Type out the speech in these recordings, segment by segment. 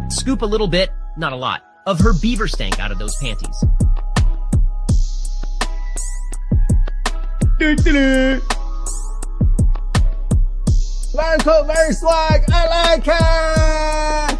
Scoop a little bit, not a lot, of her beaver stank out of those panties. Line coat, very swag, I like it!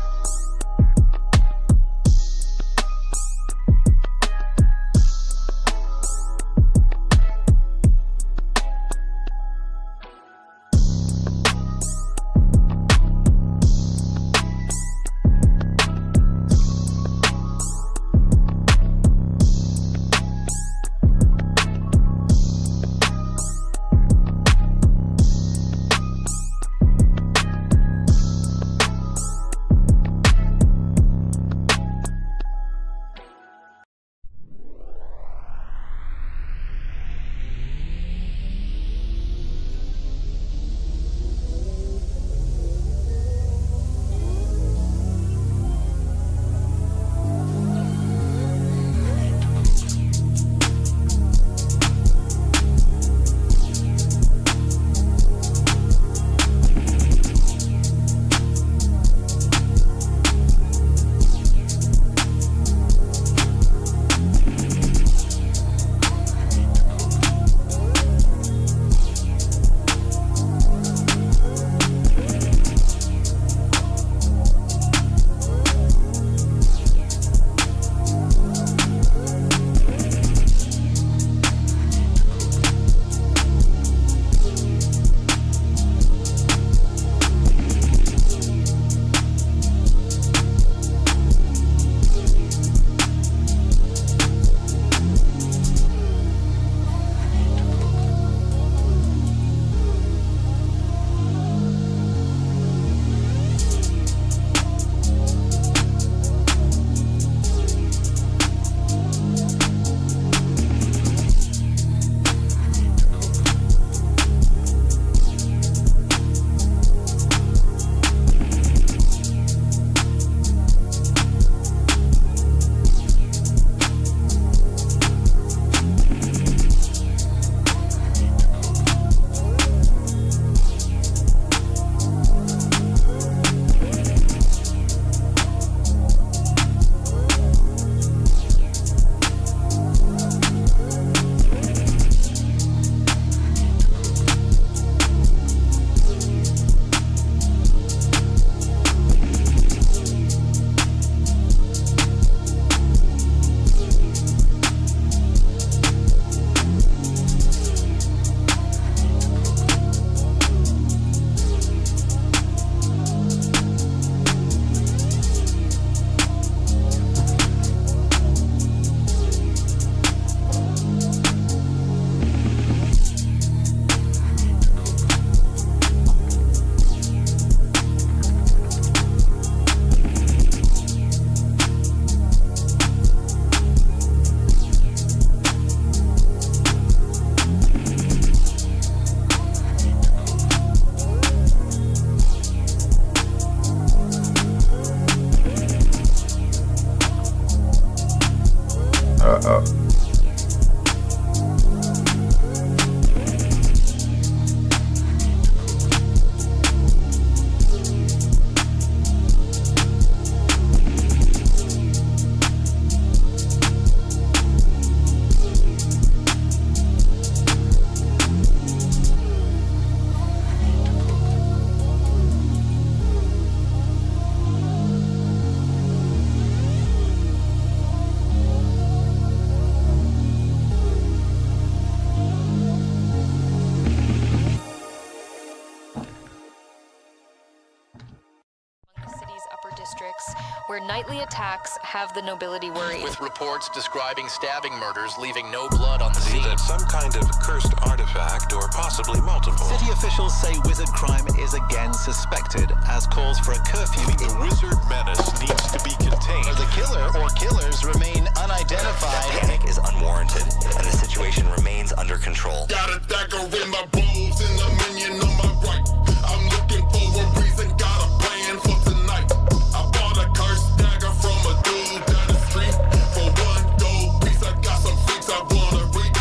where nightly attacks have the nobility worried. With reports describing stabbing murders leaving no blood on the scene. That some kind of cursed artifact, or possibly multiple. City officials say wizard crime is again suspected, as calls for a curfew. The wizard menace needs to be contained. The killer or killers remain unidentified. Panic is unwarranted, and the situation remains under control. Got a dagger in my bones and a minion on my right. I'm looking for a reason, got a plan for tonight. I bought a cursed dagger from a dude down the street. For one gold piece, I got some freaks I wanna read.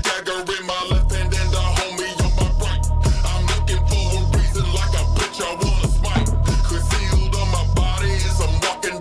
Dagger in my left hand and the homie on my right. I'm looking for a reason, like a bitch I wanna smite. Concealed on my body as I'm walking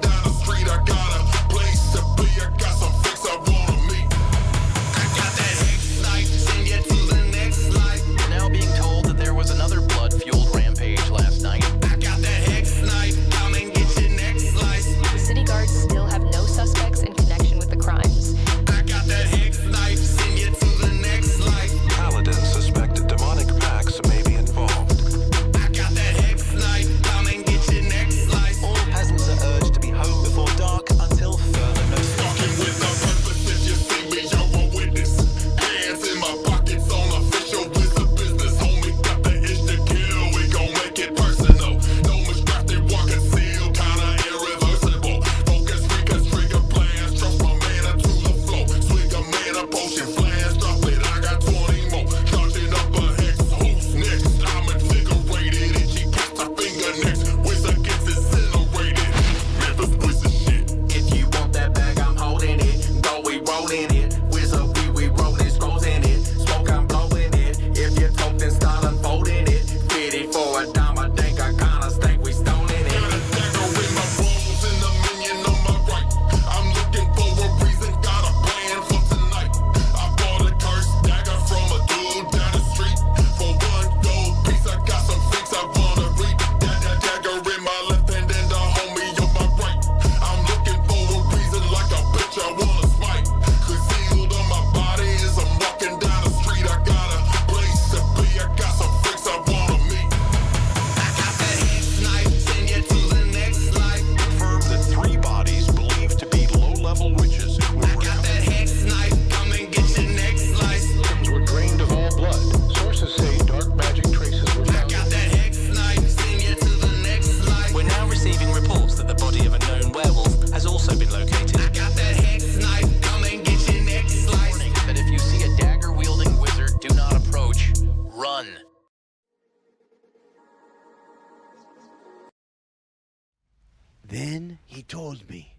Then he told me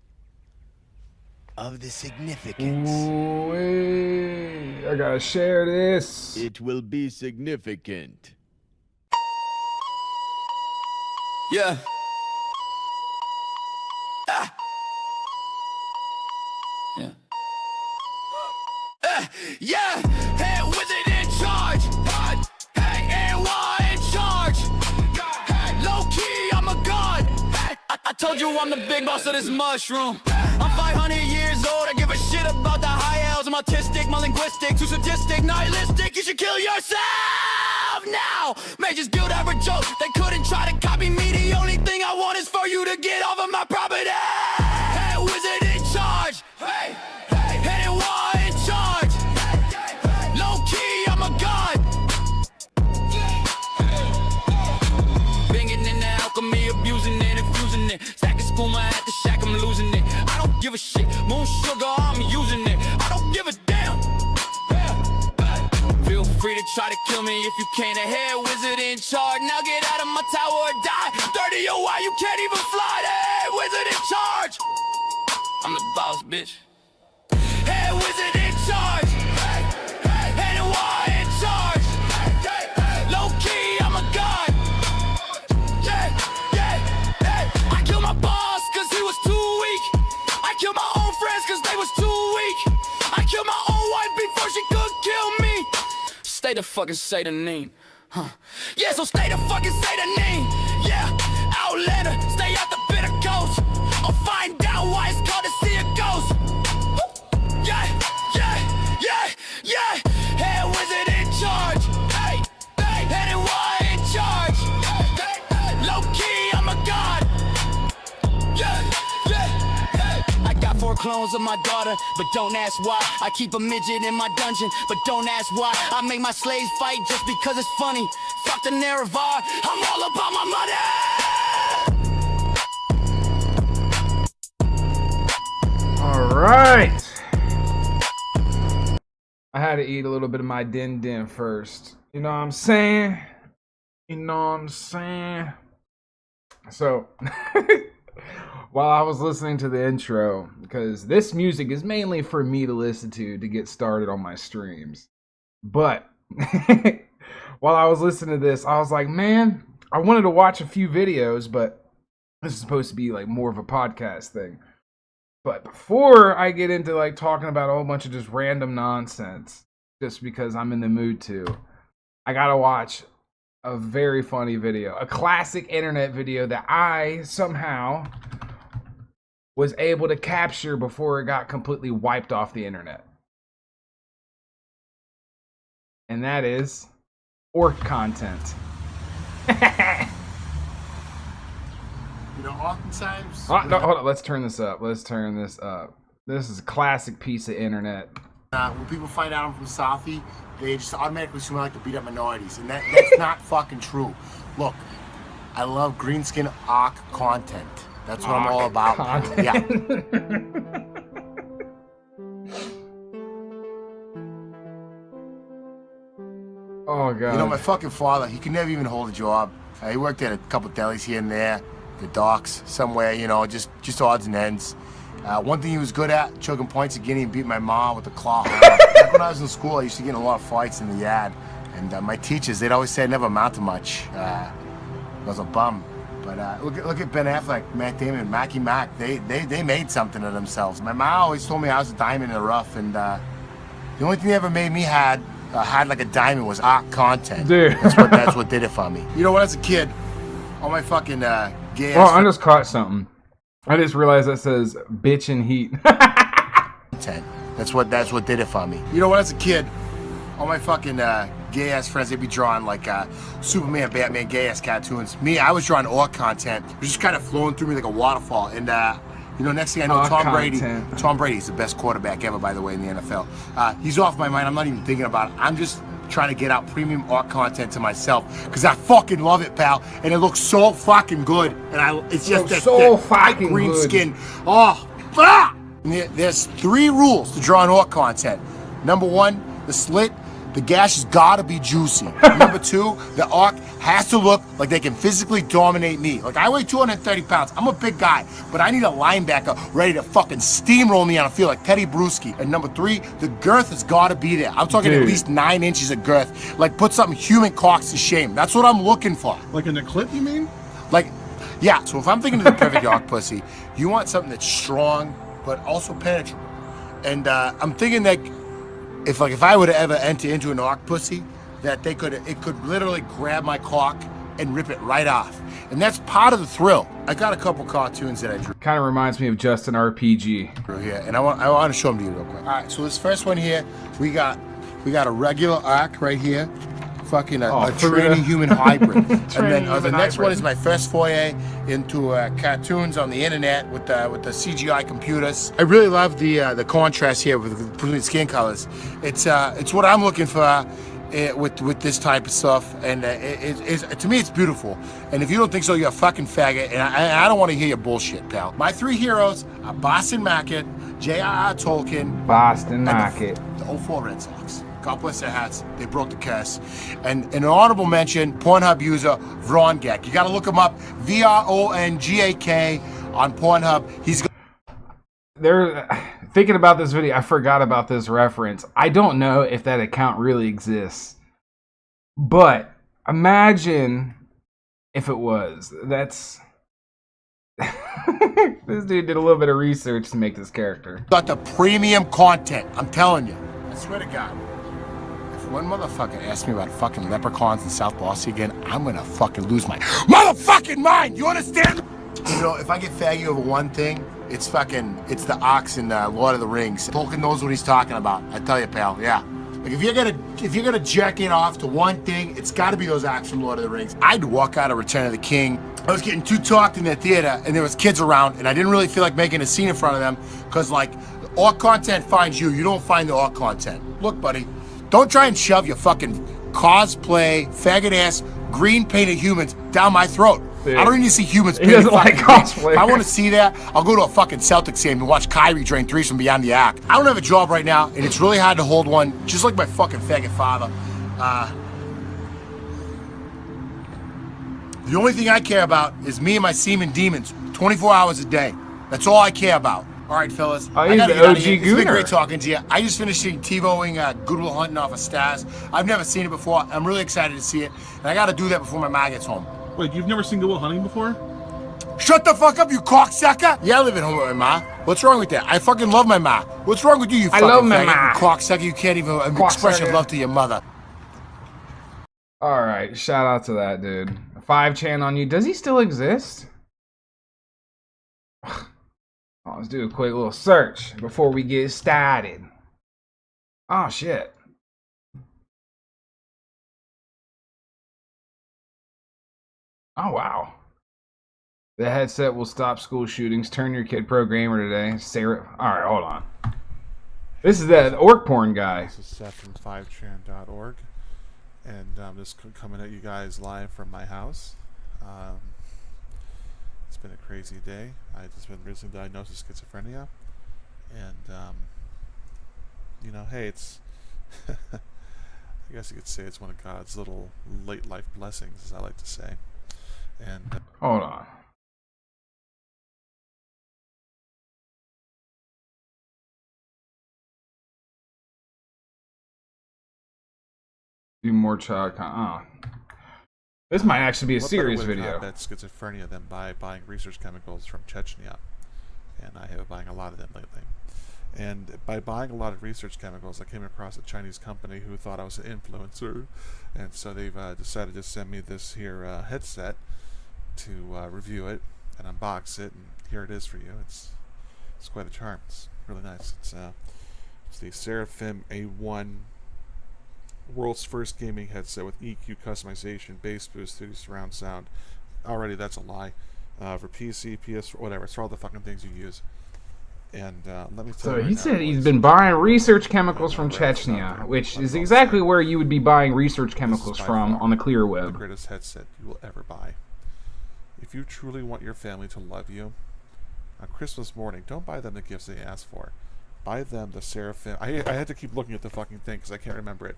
of the significance. Ooh, I gotta share this. It will be significant. Yeah. Yeah. Yeah. Hey, wizard in charge. Hey, AY in charge. Low key, I'm a god. I told you I'm the big boss of this mushroom. I'm 500 years old. I give a shit about the high L's. I'm autistic, my linguistic, too sadistic, nihilistic. You should kill yourself now. May just build every joke. They couldn't try to copy me. The only thing I want is for you to get off of my property. Hey, wizard in charge. Hey, AY in charge. Low key, I'm a god. Banging in the alchemy, abusing it, infusing it. Stacking spoon at the shack, I'm losing it. I don't give a shit. Moon sugar, I'm using it. I don't give a damn. Feel free to try to kill me if you can't. A hair wizard in charge. Now get out of my tower or die. 30 or why you can't even fly. Hey, wizard in charge. I'm the boss, bitch. Hey, wizard in charge. Hey, why in charge? Low key, I'm a god. Yeah. I killed my boss cause he was too weak. I killed my own friends cause they was too weak. I killed my own wife before she could kill me. Stay the fucking say the name. Yeah, so stay the fucking say the name. Yeah, Outlander, stay out the bitter coast. I'll find out why it's called to see a ghost. Yeah. Hey, wizard in charge. Hey, and why in charge? Low key, I'm a god. Yeah. I got 4 clones of my daughter, but don't ask why. I keep a midget in my dungeon, but don't ask why. I make my slaves fight just because it's funny. Fuck the Nerevar, I'm all about my money. All right. I had to eat a little bit of my din first. You know what I'm saying? So, while I was listening to the intro, because this music is mainly for me to listen to get started on my streams. But, while I was listening to this, I was like, man, I wanted to watch a few videos, but this is supposed to be like more of a podcast thing. But before I get into like talking about a whole bunch of just random nonsense, just because I'm in the mood to, I gotta watch a very funny video, a classic internet video that I somehow was able to capture before it got completely wiped off the internet. And that is orc content. You know, oftentimes... Oh, no, hold on. Let's turn this up. This is a classic piece of internet. When people find out I'm from Southie, they just automatically assume I like to beat up minorities. And that's not fucking true. Look, I love greenskin arc content. That's what I'm all about. Content. Yeah. Oh, God. You know, my fucking father, he could never even hold a job. He worked at a couple delis here and there. The docks somewhere, you know, just odds and ends. One thing he was good at, chugging points of Guinea and beat my mom with a claw. Back when I was in school, I used to get in a lot of fights in the yard. And my teachers, they'd always say I never amount to much. I was a bum. But look at Ben Affleck, Matt Damon, Mackie Mac. They made something of themselves. My mom always told me I was a diamond in the rough. And the only thing that ever made me had like a diamond was art content. Dude. That's what did it for me. You know, when I was a kid, all my fucking gay ass... Oh, I just caught something. I just realized that says bitch and heat. That's what did it for me. You know, when I was a kid, all my fucking gay ass friends, they'd be drawing like Superman, Batman, gay ass cartoons. Me, I was drawing orc content. It was just kind of flowing through me like a waterfall. And you know, next thing I know, Tom Brady's the best quarterback ever, by the way, in the NFL. He's off my mind. I'm not even thinking about it. I'm just trying to get out premium art content to myself because I fucking love it, pal, and it looks so fucking good. And it's just that fucking green good. Skin. Oh, there's 3 rules to drawing art content. Number 1, the slit. The gash has got to be juicy. Number 2, the arc has to look like they can physically dominate me. Like, I weigh 230 pounds. I'm a big guy, but I need a linebacker ready to fucking steamroll me on a field like Teddy Bruschi. And number 3, the girth has got to be there. I'm talking at least 9 inches of girth. Like, put something human cocks to shame. That's what I'm looking for. Like in the clip, you mean? Like, yeah. So if I'm thinking of the perfect dog pussy, you want something that's strong but also penetrable. And I'm thinking that if I were to ever enter into an orc pussy, that it could literally grab my cock and rip it right off. And that's part of the thrill. I got a couple cartoons that I drew. Kind of reminds me of Justin RPG. Here, and I want to show them to you real quick. All right, so this first one here, we got a regular orc right here. Fucking a training human hybrid. And then the next one is my first foray into cartoons on the internet with the CGI computers. I really love the contrast here between the skin colors. It's what I'm looking for with this type of stuff, and to me it's beautiful. And if you don't think so, you're a fucking faggot, and I don't want to hear your bullshit, pal. My 3 heroes are Boston Market, J.R.R. Tolkien, Boston Market, the 04 Red Sox. God bless their hats. They broke the curse. And an honorable mention, Pornhub user Vrongak. You got to look him up, Vrongak on Pornhub. They're thinking about this video. I forgot about this reference. I don't know if that account really exists, but imagine if it was. That's this dude did a little bit of research to make this character. Got the premium content. I'm telling you. I swear to God. If one motherfucker asks me about fucking leprechauns in South Boston again, I'm gonna fucking lose my motherfucking mind. You understand? You know, if I get faggy over one thing, it's the ox in Lord of the Rings. Tolkien knows what he's talking about. I tell you, pal. Yeah. Like if you're gonna jerk it off to one thing, it's got to be those ox from Lord of the Rings. I'd walk out of Return of the King. I was getting too talked in that theater, and there was kids around, and I didn't really feel like making a scene in front of them, because like orc content finds you. You don't find the orc content. Look, buddy, don't try and shove your fucking cosplay, faggot ass, green painted humans down my throat. Dude. I don't need to see humans. He doesn't like cosplay. If I want to see that, I'll go to a fucking Celtics game and watch Kyrie drain threes from beyond the arc. I don't have a job right now, and it's really hard to hold one, just like my fucking faggot father. The only thing I care about is me and my semen demons, 24 hours a day. That's all I care about. All right, fellas. Oh, he's the OG Gooner. It's been great talking to you. I just finished seeing TiVoing Good Will Hunting off of Stars. I've never seen it before. I'm really excited to see it, and I got to do that before my ma gets home. Wait, you've never seen Good Will Hunting before? Shut the fuck up, you cocksucker! Yeah, I live at home with my ma. What's wrong with that? I fucking love my ma. What's wrong with you, fucking faggot, you cocksucker? You can't even express your love to your mother. All right, shout out to that dude. 5chan on you. Does he still exist? Oh, let's do a quick little search before we get started. Oh shit. Oh wow. The headset will stop school shootings. Turn your kid pro gamer today. Sarah. All right, hold on. This is that orc porn guy. This is Seth from 5chan.org, and I'm just coming at you guys live from my house. It's been a crazy day. I've just been recently diagnosed with schizophrenia, and you know, hey, it's I guess you could say it's one of God's little late life blessings, as I like to say. And hold on. Do more child content. Oh. This might actually be a serious video. That schizophrenia than by buying research chemicals from Chechnya, and I have been buying a lot of them lately. And by buying a lot of research chemicals, I came across a Chinese company who thought I was an influencer, and so they've decided to send me this here headset to review it and unbox it, and here it is for you. It's quite a charm. It's really nice. It's the Seraphim A1. World's first gaming headset with EQ customization, bass boost, 3D surround sound. Already that's a lie. For PC, PS, whatever. It's for all the fucking things you use. And let me tell you. So he said he's been buying research chemicals from Chechnya, which is exactly where you would be buying research chemicals from on the clear web. The greatest headset you will ever buy. If you truly want your family to love you, on Christmas morning, don't buy them the gifts they ask for. buy them the Seraphim. I had to keep looking at the fucking thing because I can't remember it.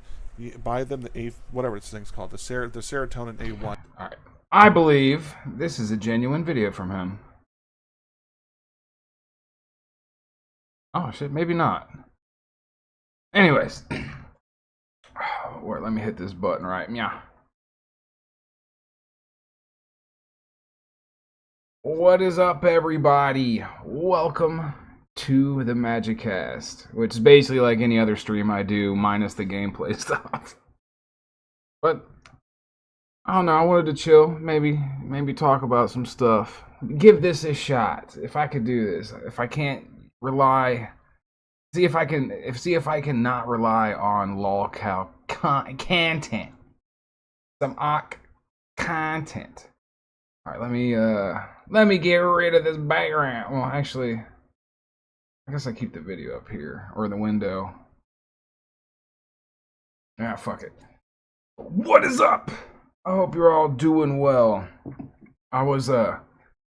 Buy them the whatever this thing's called, the serotonin A1. All right. I believe this is a genuine video from him. Oh shit, maybe not. Anyways, let me hit this button right. Yeah. What is up, everybody? Welcome to the Magicast, which is basically like any other stream I do, minus the gameplay stuff. But I don't know. I wanted to chill, maybe talk about some stuff. Give this a shot. If I could do this, if I can't rely, see if I can not rely on lolcow content, some content. All right, let me get rid of this background. Well, actually, I guess I keep the video up here or the window. Ah, fuck it. What is up? I hope you're all doing well. I was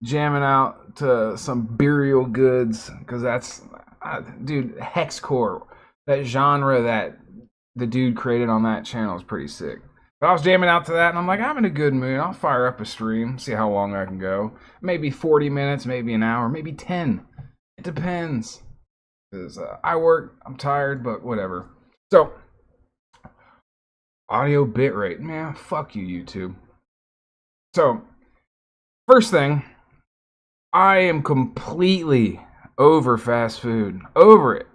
jamming out to some burial goods because that's, dude, hexcore, that genre that the dude created on that channel is pretty sick. But I was jamming out to that, and I'm like, I'm in a good mood. I'll fire up a stream, see how long I can go. Maybe 40 minutes, maybe an hour, maybe 10. It depends. Because I work, I'm tired, but whatever. So, audio bitrate. Man, fuck you, YouTube. So, first thing, I am completely over fast food. Over it.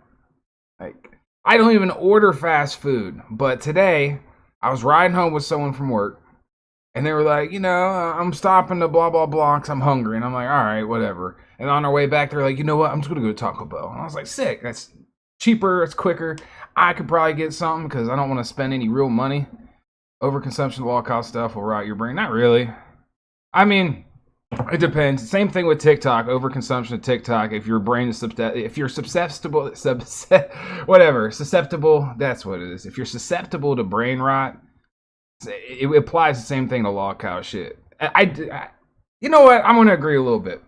Like, I don't even order fast food. But today, I was riding home with someone from work, and they were like, you know, I'm stopping to blah, blah, blah, because I'm hungry. And I'm like, all right, whatever. And on our way back, they're like, you know what, I'm just going to go to Taco Bell. And I was like, sick. That's cheaper. It's quicker. I could probably get something because I don't want to spend any real money. Overconsumption of lolcow stuff will rot your brain. Not really. I mean, it depends. Same thing with TikTok. Overconsumption of TikTok. If your brain is if you're susceptible, susceptible, that's what it is. If you're susceptible to brain rot, it applies the same thing to lolcow shit. You know what? I'm going to agree a little bit.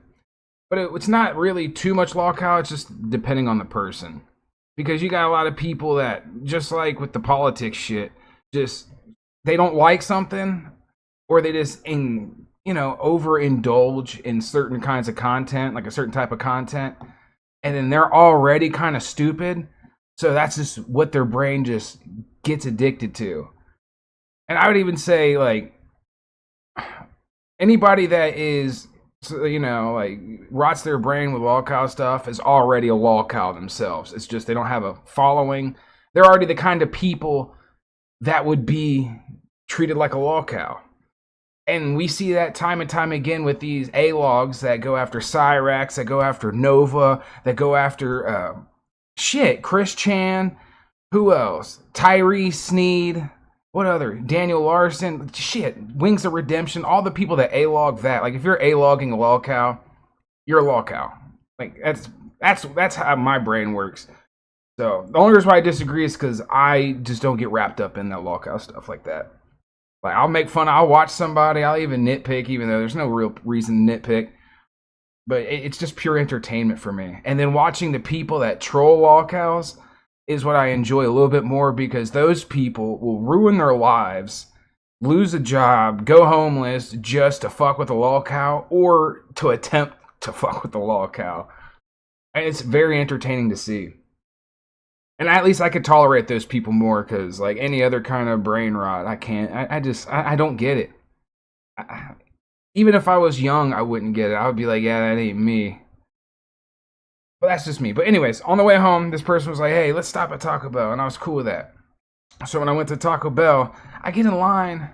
But it's not really too much lolcow. It's just depending on the person. Because you got a lot of people that, just like with the politics shit, just, they don't like something, or they just, overindulge in certain kinds of content, like a certain type of content, and then they're already kind of stupid. So that's just what their brain just gets addicted to. And I would even say, like, anybody that is, like, rots their brain with lolcow stuff is already a lolcow themselves. It's just they don't have a following. They're already the kind of people that would be treated like a lolcow. And we see that time and time again with these A-logs that go after Cyrax, that go after Nova, that go after, Chris Chan, who else? Tyree Sneed. What other? Daniel Larson. Shit. Wings of Redemption. All the people that A-log that. Like, if you're A-logging a lolcow, you're a lolcow. Like, that's how my brain works. So, the only reason why I disagree is because I just don't get wrapped up in that lolcow stuff like that. Like, I'll make fun, I'll watch somebody, I'll even nitpick, even though there's no real reason to nitpick. But it's just pure entertainment for me. And then watching the people that troll lolcows is what I enjoy a little bit more, because those people will ruin their lives, lose a job, go homeless just to fuck with a lolcow, or to attempt to fuck with the lolcow. And it's very entertaining to see. And at least I could tolerate those people more, because like any other kind of brain rot, I can't. I don't get it. Even if I was young, I wouldn't get it. I would be like, yeah, that ain't me. But that's just me. But anyways, on the way home, this person was like, hey, let's stop at Taco Bell. And I was cool with that. So when I went to Taco Bell, I get in line.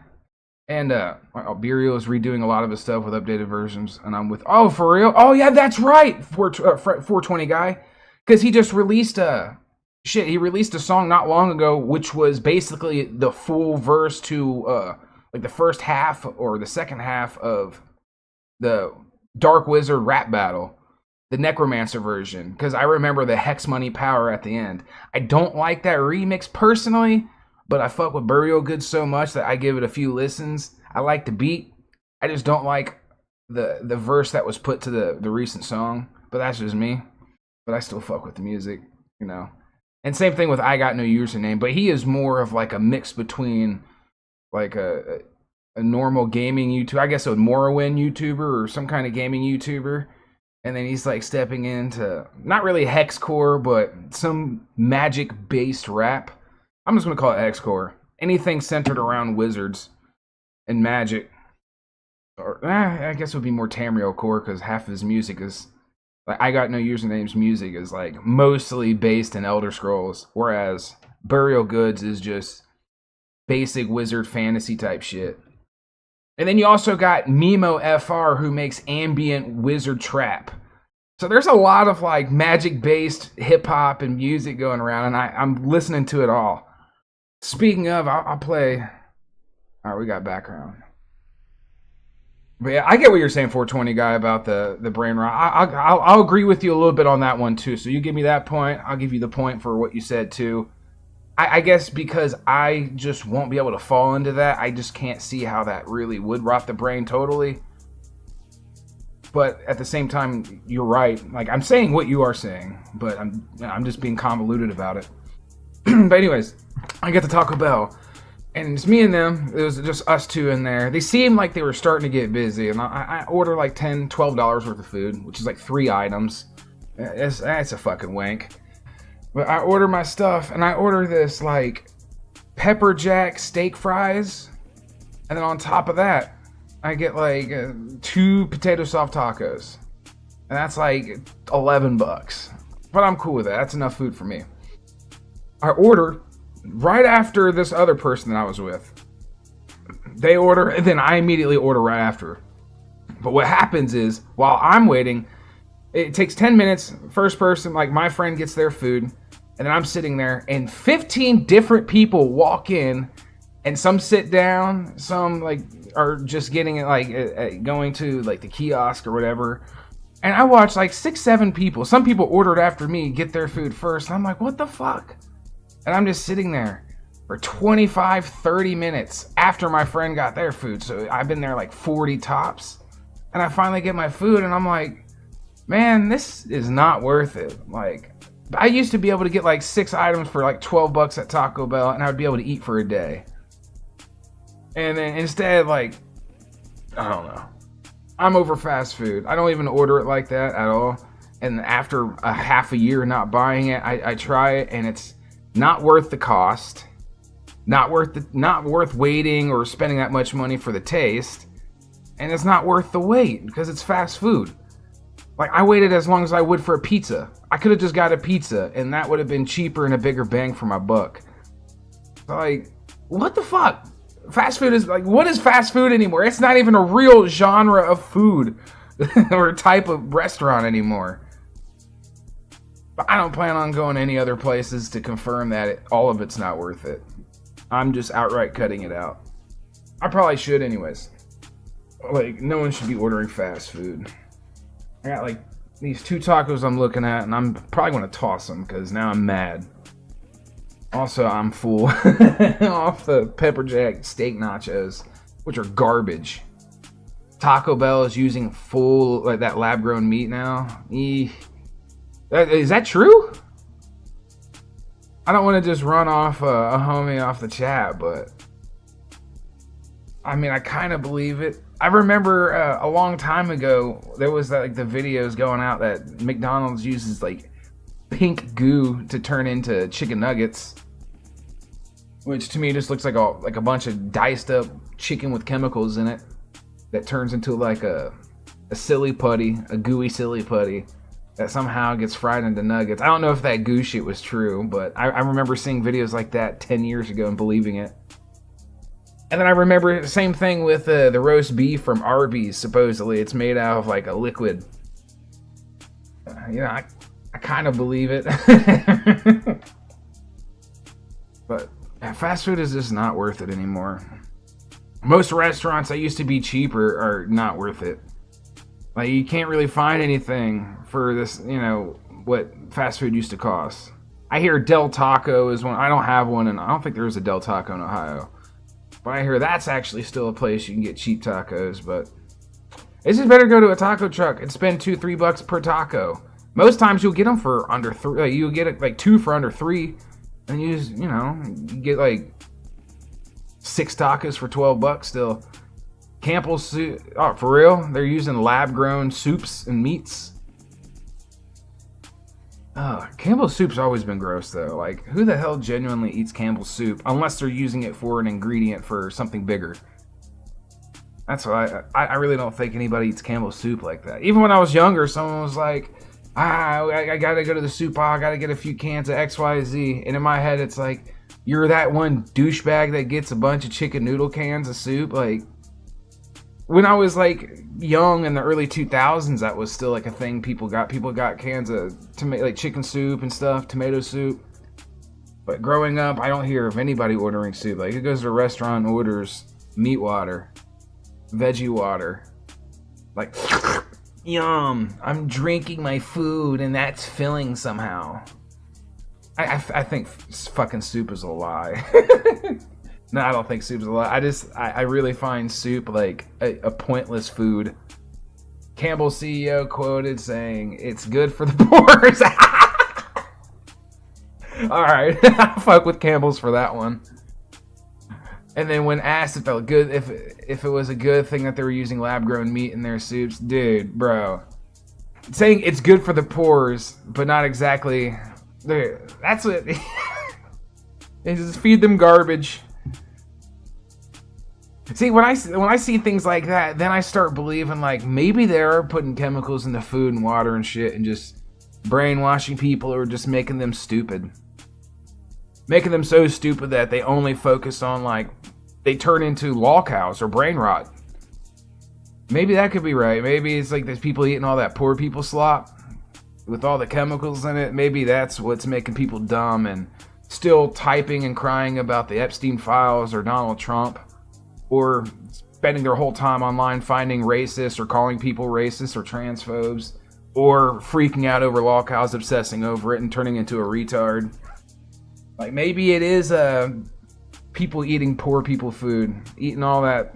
And Burial is redoing a lot of his stuff with updated versions. And I'm with, oh, for real? Oh, yeah, that's right, 420 guy. Because he just released he released a song not long ago, which was basically the full verse to, like, the first half or the second half of the Dark Wizard rap battle. The Necromancer version, because I remember the Hex Money Power at the end. I don't like that remix personally, but I fuck with Burial Good so much that I give it a few listens. I like the beat. I just don't like the verse that was put to the recent song, but that's just me. But I still fuck with the music. you know. And same thing with I Got No Username, but he is more of like a mix between like a normal gaming YouTuber, I guess a Morrowind YouTuber or some kind of gaming YouTuber. And then he's like stepping into not really hexcore, but some magic-based rap. I'm just gonna call it hexcore. Anything centered around wizards and magic. Or I guess it would be more Tamriel core because half of his music is like I Got No Username's music is like mostly based in Elder Scrolls, whereas Burial Goods is just basic wizard fantasy type shit. And then you also got Mimo FR who makes ambient wizard trap. So there's a lot of like magic-based hip-hop and music going around, and I'm listening to it all. Speaking of, I'll play... Alright, we got background. But yeah, I get what you're saying, 420 guy, about the brain rot. I'll agree with you a little bit on that one too. So you give me that point, I'll give you the point for what you said too. I guess because I just won't be able to fall into that, I just can't see how that really would rot the brain totally. But at the same time, you're right. Like, I'm saying what you are saying, but I'm just being convoluted about it. But anyways, I get to Taco Bell, and it's me and them. It was just us two in there. They seemed like they were starting to get busy, and I order like $10, $12 worth of food, which is like 3 items. That's a fucking wank. But I order my stuff, and I order this, like, pepper jack steak fries. And then on top of that, I get, like, 2 potato soft tacos. And that's, like, $11. But I'm cool with that. That's enough food for me. I order right after this other person that I was with. They order, and then I immediately order right after. But what happens is, while I'm waiting, it takes 10 minutes. First person, like, my friend gets their food. And then I'm sitting there, and 15 different people walk in, and some sit down, some like are just getting it, like going to like the kiosk or whatever. And I watch like 6-7 people. Some people ordered after me, get their food first. And I'm like, what the fuck? And I'm just sitting there for 25-30 minutes after my friend got their food. So I've been there like 40 tops, and I finally get my food, and I'm like, man, this is not worth it. Like, I used to be able to get like 6 items for like $12 at Taco Bell, and I would be able to eat for a day. And then instead, like, I don't know. I'm over fast food. I don't even order it like that at all. And after a half a year not buying it, I try it, and it's not worth the cost. Not worth waiting or spending that much money for the taste. And it's not worth the wait because it's fast food. Like, I waited as long as I would for a pizza. I could have just got a pizza, and that would have been cheaper and a bigger bang for my buck. Like, what the fuck? Fast food is, like, what is fast food anymore? It's not even a real genre of food or type of restaurant anymore. But I don't plan on going any other places to confirm that all of it's not worth it. I'm just outright cutting it out. I probably should anyways. Like, no one should be ordering fast food. I got like these 2 tacos I'm looking at, and I'm probably going to toss them because now I'm mad. Also, I'm full off the pepper jack steak nachos, which are garbage. Taco Bell is using full, like, that lab-grown meat now. Is that true? I don't want to just run off a homie off the chat, but I mean, I kind of believe it. I remember a long time ago, there was like the videos going out that McDonald's uses like pink goo to turn into chicken nuggets, which to me just looks like a bunch of diced up chicken with chemicals in it that turns into like a silly putty, a gooey silly putty that somehow gets fried into nuggets. I don't know if that goo shit was true, but I remember seeing videos like that 10 years ago and believing it. And then I remember the same thing with the roast beef from Arby's. Supposedly, it's made out of like a liquid. I kind of believe it. But fast food is just not worth it anymore. Most restaurants that used to be cheaper are not worth it. Like, you can't really find anything for this, what fast food used to cost. I hear Del Taco is one. I don't have one, and I don't think there's a Del Taco in Ohio. But I hear that's actually still a place you can get cheap tacos, but it's just better go to a taco truck and spend $2-3 per taco Most times you'll get them for under 3. Like, you'll get it like 2 for under 3, and you just, you know, you get like 6 tacos for $12 still. Campbell's soup. Oh, for real? They're using lab-grown soups and meats. Campbell's soup's always been gross though. Like, who the hell genuinely eats Campbell's soup unless they're using it for an ingredient for something bigger? That's why I really don't think anybody eats Campbell's soup like that. Even when I was younger, someone was like, I gotta go to the soup aisle, I gotta get a few cans of XYZ. And in my head, it's like, you're that one douchebag that gets a bunch of chicken noodle cans of soup. Like, when I was like young in the early 2000s, that was still like a thing people got. People got cans of like chicken soup and stuff, tomato soup. But growing up, I don't hear of anybody ordering soup. Like, it goes to a restaurant and orders meat water, veggie water. Like, yum, I'm drinking my food and that's filling somehow. I think fucking soup is a lie. No, I don't think soup is a lie. I really find soup like a pointless food. Campbell's CEO quoted saying, "It's good for the pores." Alright, fuck with Campbell's for that one. And then when asked if it was a good thing that they were using lab-grown meat in their soups, dude, bro. Saying it's good for the pores, but not exactly. That's what. They just feed them garbage. See, when I see things like that, then I start believing like maybe they are putting chemicals in the food and water and shit and just brainwashing people or just making them stupid. Making them so stupid that they only focus on like, they turn into lolcows or brain rot. Maybe that could be right. Maybe it's like there's people eating all that poor people slop with all the chemicals in it. Maybe that's what's making people dumb and still typing and crying about the Epstein files or Donald Trump. Or spending their whole time online finding racists or calling people racist or transphobes. Or freaking out over lolcows, obsessing over it and turning into a retard. Like, maybe it is people eating poor people food. Eating all that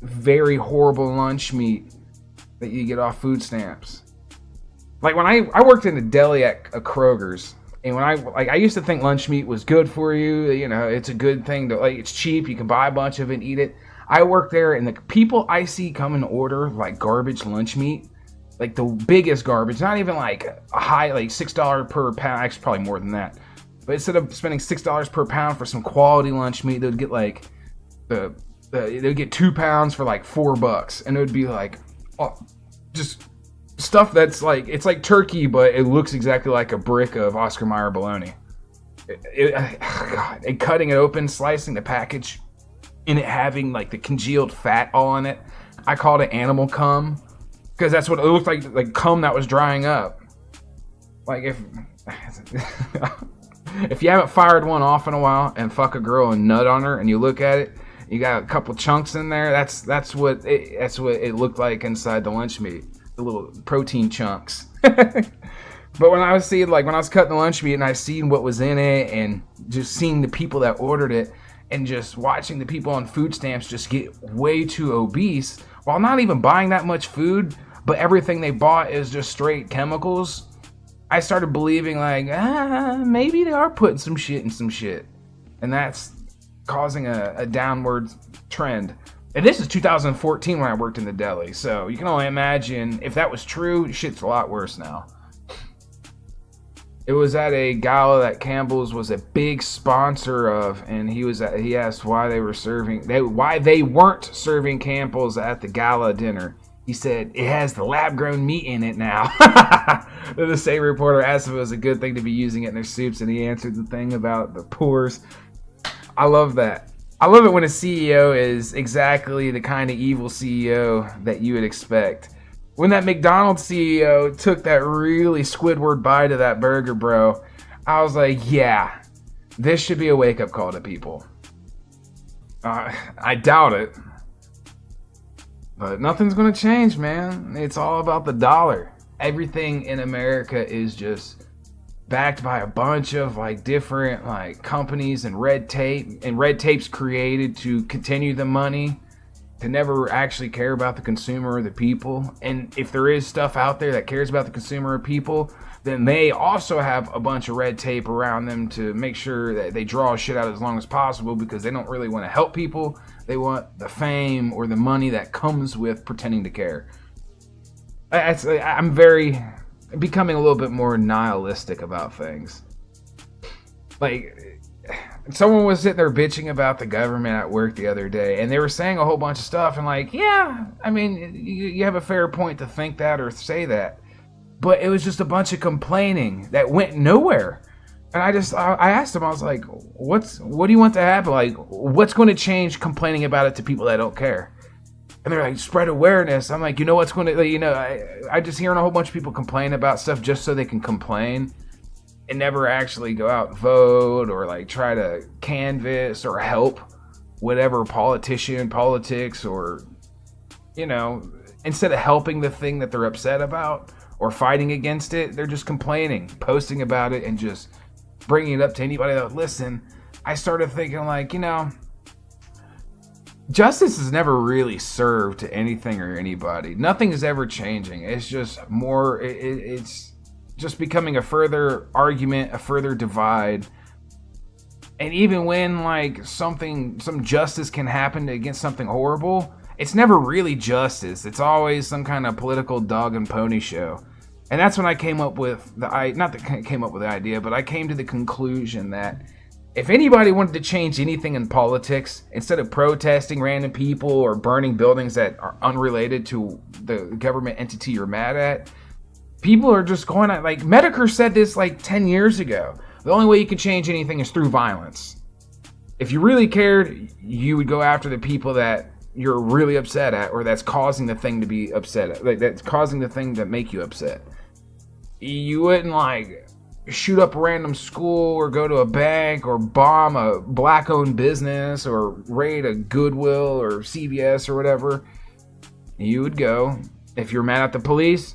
very horrible lunch meat that you get off food stamps. Like, when I worked in a deli at a Kroger's. And when I used to think lunch meat was good for you, you know, it's a good thing to, like, it's cheap, you can buy a bunch of it and eat it. I work there, and the people I see come and order, like, garbage lunch meat, like, the biggest garbage, not even, like, a high, like, $6 per pound, actually, probably more than that. But instead of spending $6 per pound for some quality lunch meat, they'd get, like, they'd get 2 pounds for, like, $4. And it would be, like, just stuff that's like, it's like turkey, but it looks exactly like a brick of Oscar Mayer bologna. God, and cutting it open, slicing the package, and it having like the congealed fat all in it. I called it animal cum because that's what it looked like cum that was drying up. Like if you haven't fired one off in a while and fuck a girl and nut on her and you look at it, you got a couple chunks in there. That's what it looked like inside the lunch meat. The little protein chunks. But when I was cutting the lunch meat and I seen what was in it and just seeing the people that ordered it and just watching the people on food stamps just get way too obese while not even buying that much food, but everything they bought is just straight chemicals, I started believing like, maybe they are putting some shit in some shit. And that's causing a downward trend. And this is 2014 when I worked in the deli, so you can only imagine if that was true, shit's a lot worse now. It was at a gala that Campbell's was a big sponsor of, and he asked why they weren't serving Campbell's at the gala dinner. He said, it has the lab-grown meat in it now. The same reporter asked if it was a good thing to be using it in their soups, and he answered the thing about the pores. I love that. I love it when a CEO is exactly the kind of evil CEO that you would expect. When that McDonald's CEO took that really Squidward bite of that burger, bro, I was like, yeah, this should be a wake-up call to people. I doubt it. But nothing's going to change, man. It's all about the dollar. Everything in America is just backed by a bunch of like different like companies and red tape, and red tape's created to continue the money, to never actually care about the consumer or the people. And if there is stuff out there that cares about the consumer or people, then they also have a bunch of red tape around them to make sure that they draw shit out as long as possible, because they don't really want to help people. They want the fame or the money that comes with pretending to care. I'm becoming a little bit more nihilistic about things. Like, someone was sitting there bitching about the government at work the other day, and they were saying a whole bunch of stuff, and like, yeah, I mean, you have a fair point to think that or say that, but it was just a bunch of complaining that went nowhere. And I asked them, I was like, what do you want to happen? Like, what's going to change complaining about it to people that don't care? And they're like, spread awareness. I'm like, you know what's going to, you know, I just hearing a whole bunch of people complain about stuff just so they can complain and never actually go out and vote or like try to canvass or help whatever politician, politics, or, you know, instead of helping the thing that they're upset about or fighting against it, they're just complaining, posting about it, and just bringing it up to anybody that would listen. I started thinking, like, you know, justice has never really served to anything or anybody. Nothing is ever changing. It's just more, it's just becoming a further argument, a further divide. And even when like some justice can happen against something horrible, it's never really justice. It's always some kind of political dog and pony show. And that's when I came up with I came up with the idea, but I came to the conclusion that if anybody wanted to change anything in politics, instead of protesting random people or burning buildings that are unrelated to the government entity you're mad at, people are just going at, like, Metokur said this like 10 years ago. The only way you can change anything is through violence. If you really cared, you would go after the people that you're really upset at, or that's causing the thing to be upset at, like that's causing the thing that make you upset. You wouldn't like shoot up a random school or go to a bank or bomb a black-owned business or raid a Goodwill or CVS or whatever. You would go, if you're mad at the police,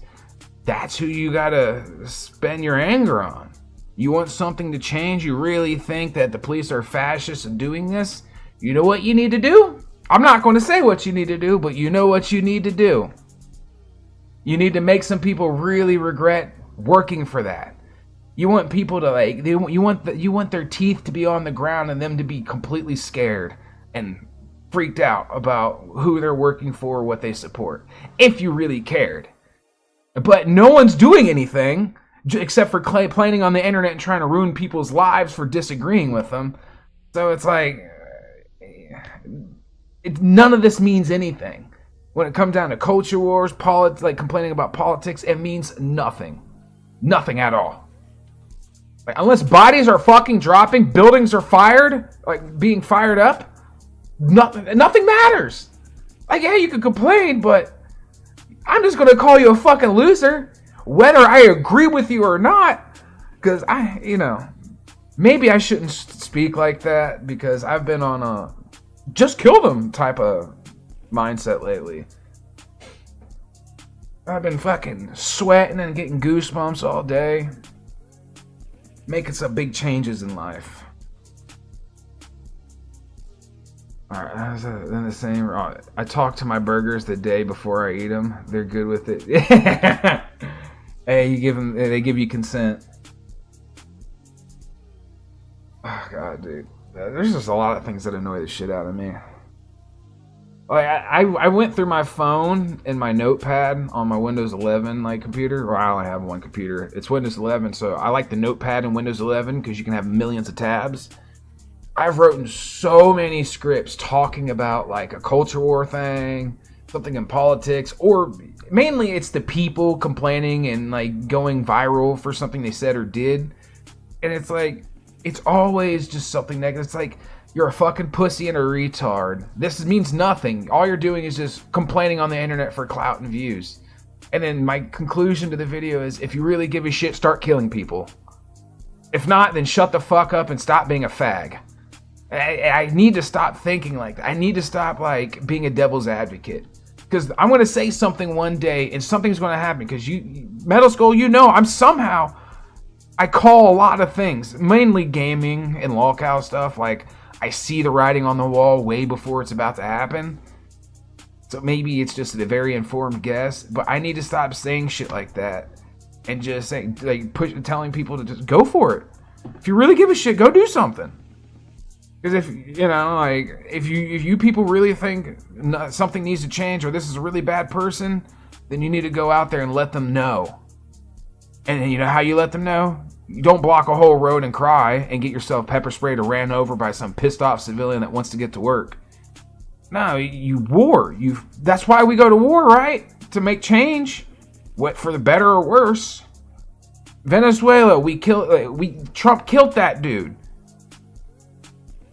that's who you gotta spend your anger on. You want something to change? You really think that the police are fascists and doing this? You know what you need to do? I'm not going to say what you need to do, but you know what you need to do. You need to make some people really regret working for that. You want people to like, you want their teeth to be on the ground and them to be completely scared and freaked out about who they're working for or what they support, if you really cared. But no one's doing anything except for complaining on the internet and trying to ruin people's lives for disagreeing with them. So it's like, none of this means anything. When it comes down to culture wars, politics, like complaining about politics, it means nothing. Nothing at all. Like, unless bodies are fucking dropping, buildings are fired, like being fired up, nothing matters. Like, yeah, you can complain, but I'm just going to call you a fucking loser, whether I agree with you or not, because maybe I shouldn't speak like that, because I've been on a just kill them type of mindset lately. I've been fucking sweating and getting goosebumps all day, making some big changes in life. Alright, then the same. I talk to my burgers the day before I eat them. They're good with it. Hey, they give you consent. Oh god, dude. There's just a lot of things that annoy the shit out of me. Like, I went through my phone and my notepad on my Windows 11 like computer. Or I only have one computer. It's Windows 11, so I like the notepad in Windows 11 because you can have millions of tabs. I've written so many scripts talking about like a culture war thing, something in politics, or mainly it's the people complaining and like going viral for something they said or did. And it's like, it's always just something negative. It's like, you're a fucking pussy and a retard. This means nothing. All you're doing is just complaining on the internet for clout and views. And then my conclusion to the video is, if you really give a shit, start killing people. If not, then shut the fuck up and stop being a fag. I need to stop thinking like that. I need to stop like being a devil's advocate. Because I'm going to say something one day and something's going to happen. Because Metal Skull, I call a lot of things, mainly gaming and lolcow stuff. Like, I see the writing on the wall way before it's about to happen. So maybe it's just a very informed guess, but I need to stop saying shit like that and just saying, like, telling people to just go for it. If you really give a shit, go do something. Because if you know, like, if you people really think something needs to change or this is a really bad person, then you need to go out there and let them know. And you know how you let them know? You don't block a whole road and cry and get yourself pepper sprayed or ran over by some pissed off civilian that wants to get to work. No, you war. That's why we go to war, right? To make change, what for the better or worse. Venezuela, Trump killed that dude.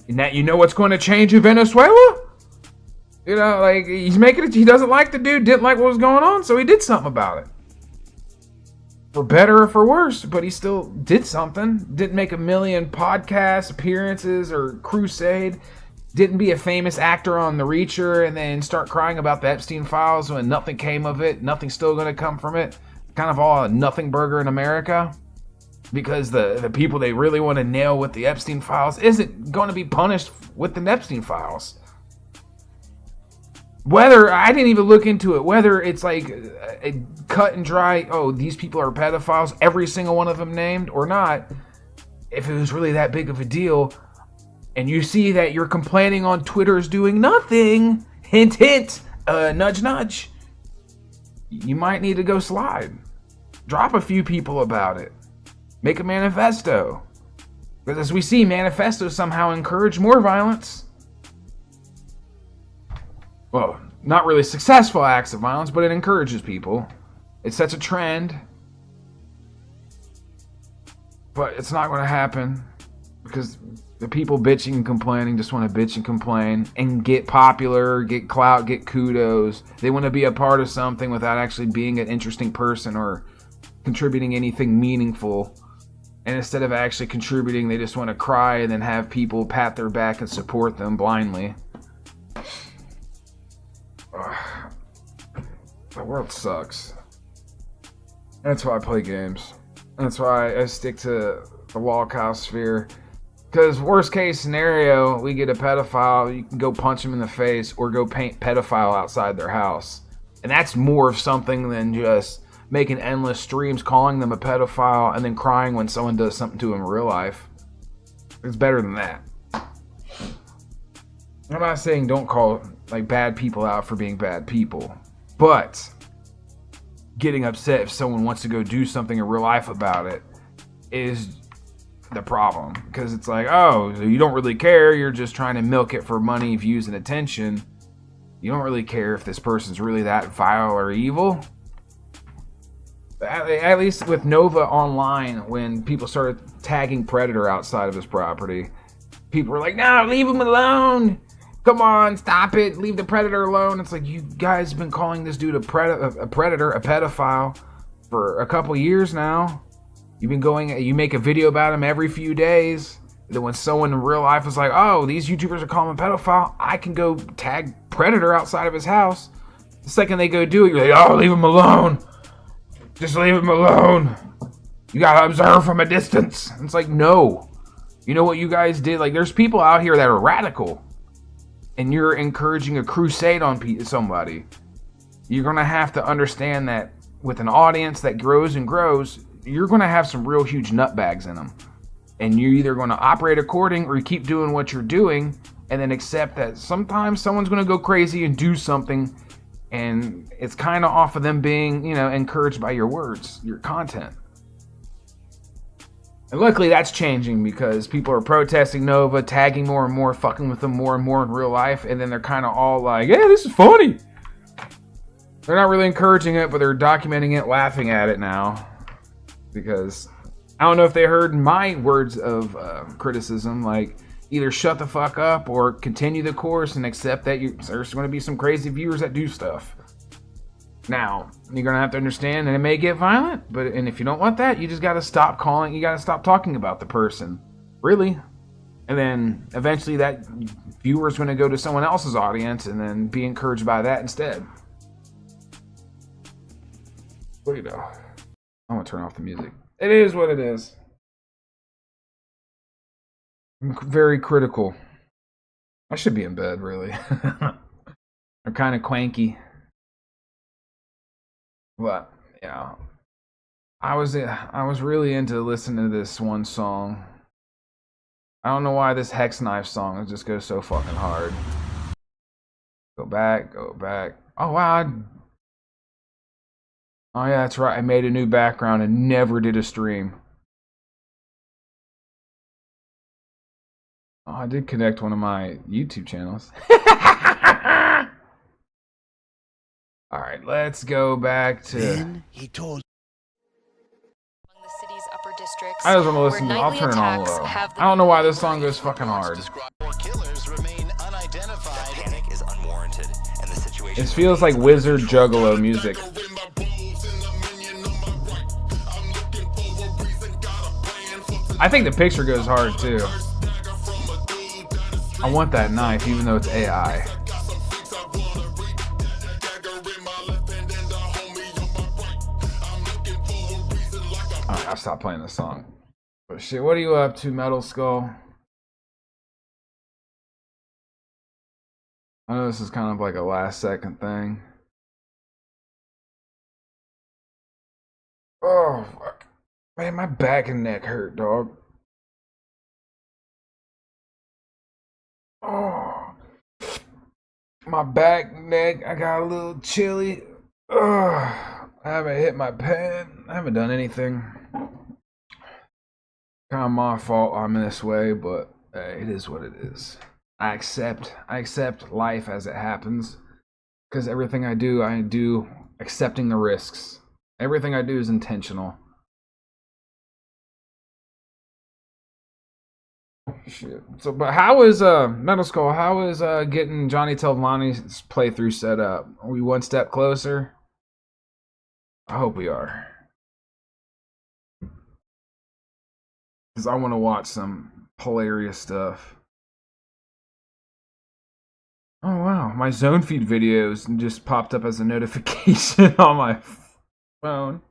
And that, you know what's going to change in Venezuela? You know, like, he's making it, he doesn't like the dude, didn't like what was going on, so he did something about it. For better or for worse, but he still did something. Didn't make a million podcast appearances or crusade. Didn't be a famous actor on The Reacher and then start crying about the Epstein files when nothing came of it. Nothing's still going to come from it. Kind of all a nothing burger in America. Because the people they really want to nail with the Epstein files isn't going to be punished with the Epstein files. Whether, I didn't even look into it, whether it's like a cut and dry, oh, these people are pedophiles, every single one of them named, or not. If it was really that big of a deal, and you see that you're complaining on Twitter is doing nothing, hint, hint, nudge, nudge, you might need to go slide. Drop a few people about it. Make a manifesto. Because as we see, manifestos somehow encourage more violence. Well, not really successful acts of violence, but it encourages people. It sets a trend. But it's not going to happen. Because the people bitching and complaining just want to bitch and complain and get popular, get clout, get kudos. They want to be a part of something without actually being an interesting person or contributing anything meaningful. And instead of actually contributing, they just want to cry and then have people pat their back and support them blindly. The world sucks. That's why I play games. That's why I stick to the lolcow sphere. Because worst case scenario, we get a pedophile, you can go punch him in the face or go paint pedophile outside their house. And that's more of something than just making endless streams calling them a pedophile and then crying when someone does something to them in real life. It's better than that. I'm not saying don't call like bad people out for being bad people, but getting upset if someone wants to go do something in real life about it is the problem. Because it's like, oh, you don't really care, you're just trying to milk it for money, views, and attention. You don't really care if this person's really that vile or evil. At least with Nova Online, when people started tagging Predator outside of his property, people were like, no, leave him alone. Come on, stop it. Leave the Predator alone. It's like, you guys have been calling this dude a predator, a pedophile for a couple years now. You've been going, you make a video about him every few days. Then when someone in real life is like, oh, these YouTubers are calling him a pedophile, I can go tag Predator outside of his house. The second they go do it, you're like, oh, leave him alone. Just leave him alone. You gotta observe from a distance. And it's like, no. You know what you guys did? Like, there's people out here that are radical. And you're encouraging a crusade on somebody. You're gonna have to understand that with an audience that grows and grows, you're gonna have some real huge nutbags in them. And you're either gonna operate according or you keep doing what you're doing and then accept that sometimes someone's gonna go crazy and do something. And it's kind of off of them being, you know, encouraged by your words, your content. And luckily that's changing because people are protesting Nova, tagging more and more, fucking with them more and more in real life. And then they're kind of all like, yeah, this is funny. They're not really encouraging it, but they're documenting it, laughing at it now. Because I don't know if they heard my words of criticism, like, either shut the fuck up or continue the course and accept that there's going to be some crazy viewers that do stuff. Now, you're going to have to understand that it may get violent, and if you don't want that, you just got to stop calling, you got to stop talking about the person. Really. And then eventually that viewer's going to go to someone else's audience and then be encouraged by that instead. What do you know? I'm going to turn off the music. It is what it is. I'm very critical. I should be in bed, really. are kind of quanky. But yeah, I was really into listening to this one song. I don't know why this Hex Knife song just goes so fucking hard. Go back, go back. Oh wow. Oh yeah, that's right. I made a new background and never did a stream. Oh, I did connect one of my YouTube channels. All right, let's go back to. Then he told. The city's upper districts, I just want to where listen. nightly I'll turn it on attacks low. have the I don't know why this song goes fucking hard. Killers remain unidentified. Panic is unwarranted, and the situation. It feels like Wizard Juggalo music. I think the picture goes hard too. I want that knife, even though it's AI. Alright, I'll stop playing this song. But shit, what are you up to, Metal Skull? I know this is kind of like a last second thing. Oh, fuck. Man, my back and neck hurt, dog. Oh. My back, neck, I got a little chilly. I haven't hit my pen. I haven't done anything. Kind of my fault I'm this way, but hey, it is what it is. I accept life as it happens. Because everything I do accepting the risks. Everything I do is intentional. Shit. So, but how is Metal Skull? How is getting Johnny Telvani's playthrough set up? Are we one step closer? I hope we are. Because I want to watch some hilarious stuff. Oh wow, my zone feed videos just popped up as a notification on my phone.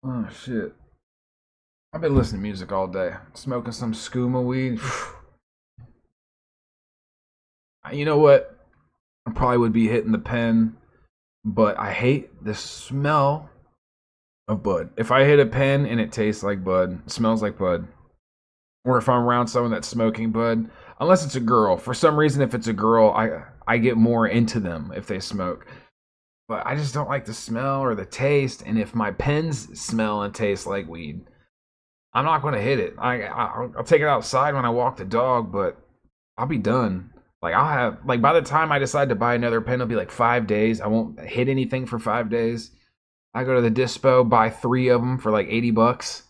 Oh shit. I've been listening to music all day. Smoking some skooma weed. You know what? I probably would be hitting the pen, but I hate the smell of bud. If I hit a pen and it tastes like bud, smells like bud, or if I'm around someone that's smoking bud, unless it's a girl. For some reason, if it's a girl, I get more into them if they smoke. But I just don't like the smell or the taste, and if my pens smell and taste like weed, I'm not going to hit it. I'll take it outside when I walk the dog, but I'll be done. Like, I'll have, like, by the time I decide to buy another pen, it'll be like 5 days. I won't hit anything for 5 days. I go to the dispo, buy 3 of them for like $80.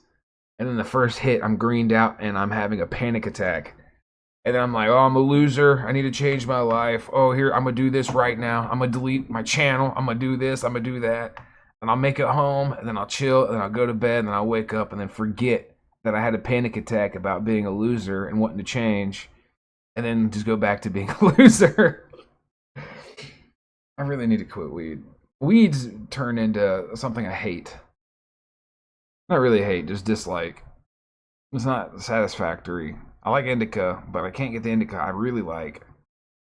And then the first hit, I'm greened out and I'm having a panic attack. And then I'm like, oh, I'm a loser. I need to change my life. Oh, here, I'm going to do this right now. I'm going to delete my channel. I'm going to do this. I'm going to do that. And I'll make it home, and then I'll chill, and then I'll go to bed, and then I'll wake up and then forget that I had a panic attack about being a loser and wanting to change, and then just go back to being a loser. I really need to quit weed. Weeds turn into something I hate. Not really hate, just dislike. It's not satisfactory. I like indica, but I can't get the indica I really like,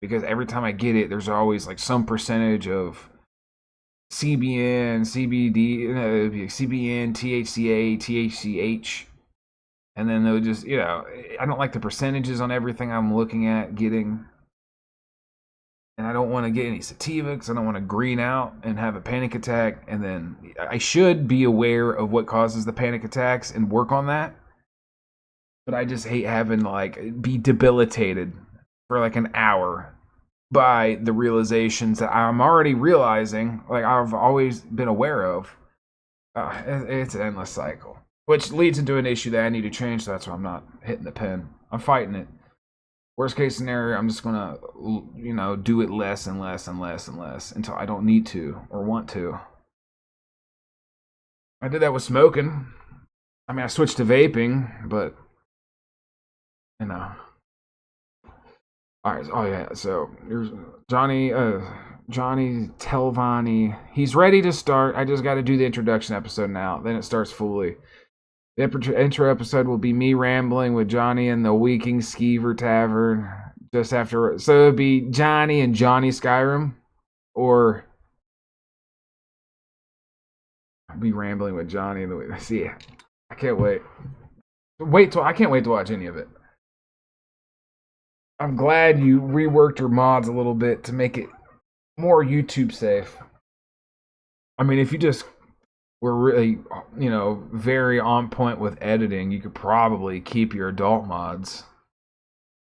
because every time I get it, there's always like some percentage of CBN, CBD, CBN, THCA, THCH. And then they'll just, you know, I don't like the percentages on everything I'm looking at getting. And I don't want to get any sativa because I don't want to green out and have a panic attack. And then I should be aware of what causes the panic attacks and work on that. But I just hate having, like, be debilitated for like an hour by the realizations that I'm already realizing, like I've always been aware of. It's an endless cycle. Which leads into an issue that I need to change, so that's why I'm not hitting the pen. I'm fighting it. Worst case scenario, I'm just gonna, you know, do it less and less and less and less until I don't need to or want to. I did that with smoking. I mean, I switched to vaping, but, you know. Alright, oh yeah, so here's Johnny Telvani. He's ready to start. I just got to do the introduction episode now. Then it starts fully. The intro episode will be me rambling with Johnny in the Weeking Skeever Tavern. Just after, so it'd be Johnny and Johnny Skyrim, or I'd be rambling with Johnny. See, I can't wait. I can't wait to watch any of it. I'm glad you reworked your mods a little bit to make it more YouTube safe. I mean, if you just were really, very on point with editing, you could probably keep your adult mods.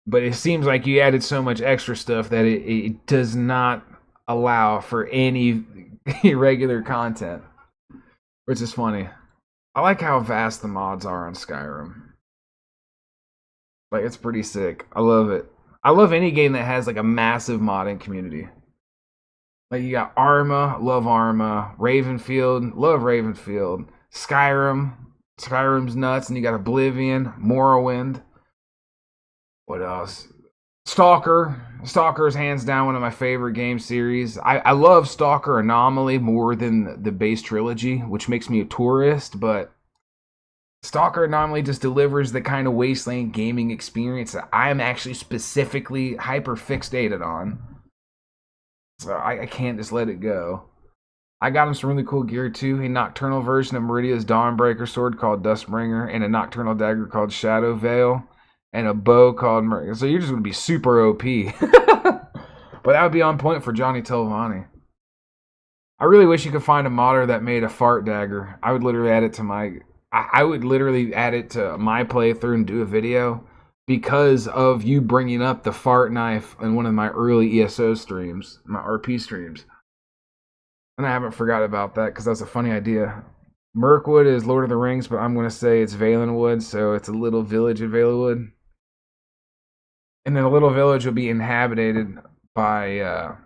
But it seems like you added so much extra stuff that it does not allow for any irregular content, which is funny. I like how vast the mods are on Skyrim. Like, it's pretty sick. I love it. I love any game that has like a massive modding community. Like, you got Arma, love Arma. Ravenfield, love Ravenfield. Skyrim's nuts, and you got Oblivion, Morrowind. What else? Stalker. Stalker is hands down one of my favorite game series. I love Stalker Anomaly more than the base trilogy, which makes me a tourist, but Stalker Anomaly just delivers the kind of wasteland gaming experience that I am actually specifically hyper fixated on. So I can't just let it go. I got him some really cool gear too. A nocturnal version of Meridia's Dawnbreaker sword called Dustbringer, and a nocturnal dagger called Shadow Veil, and a bow called Meridia. So you're just going to be super OP. But that would be on point for Johnny Telvani. I really wish you could find a modder that made a fart dagger. I would literally add it to my playthrough and do a video because of you bringing up the fart knife in one of my early ESO streams, my RP streams. And I haven't forgot about that because that's a funny idea. Mirkwood is Lord of the Rings, but I'm going to say it's Valenwood, so it's a little village in Valenwood. And then the little village will be inhabited by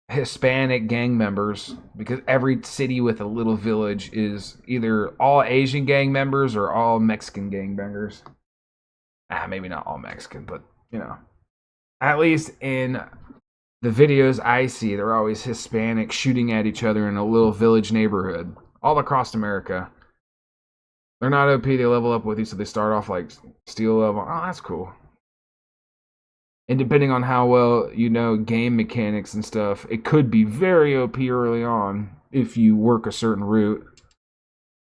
Hispanic gang members, because every city with a little village is either all Asian gang members or all Mexican gang members. Maybe not all Mexican, but, at least in the videos I see, they're always Hispanic shooting at each other in a little village neighborhood all across America. They're not OP, they level up with you, so they start off like steel level. Oh, that's cool. And depending on how well you know game mechanics and stuff, it could be very OP early on if you work a certain route,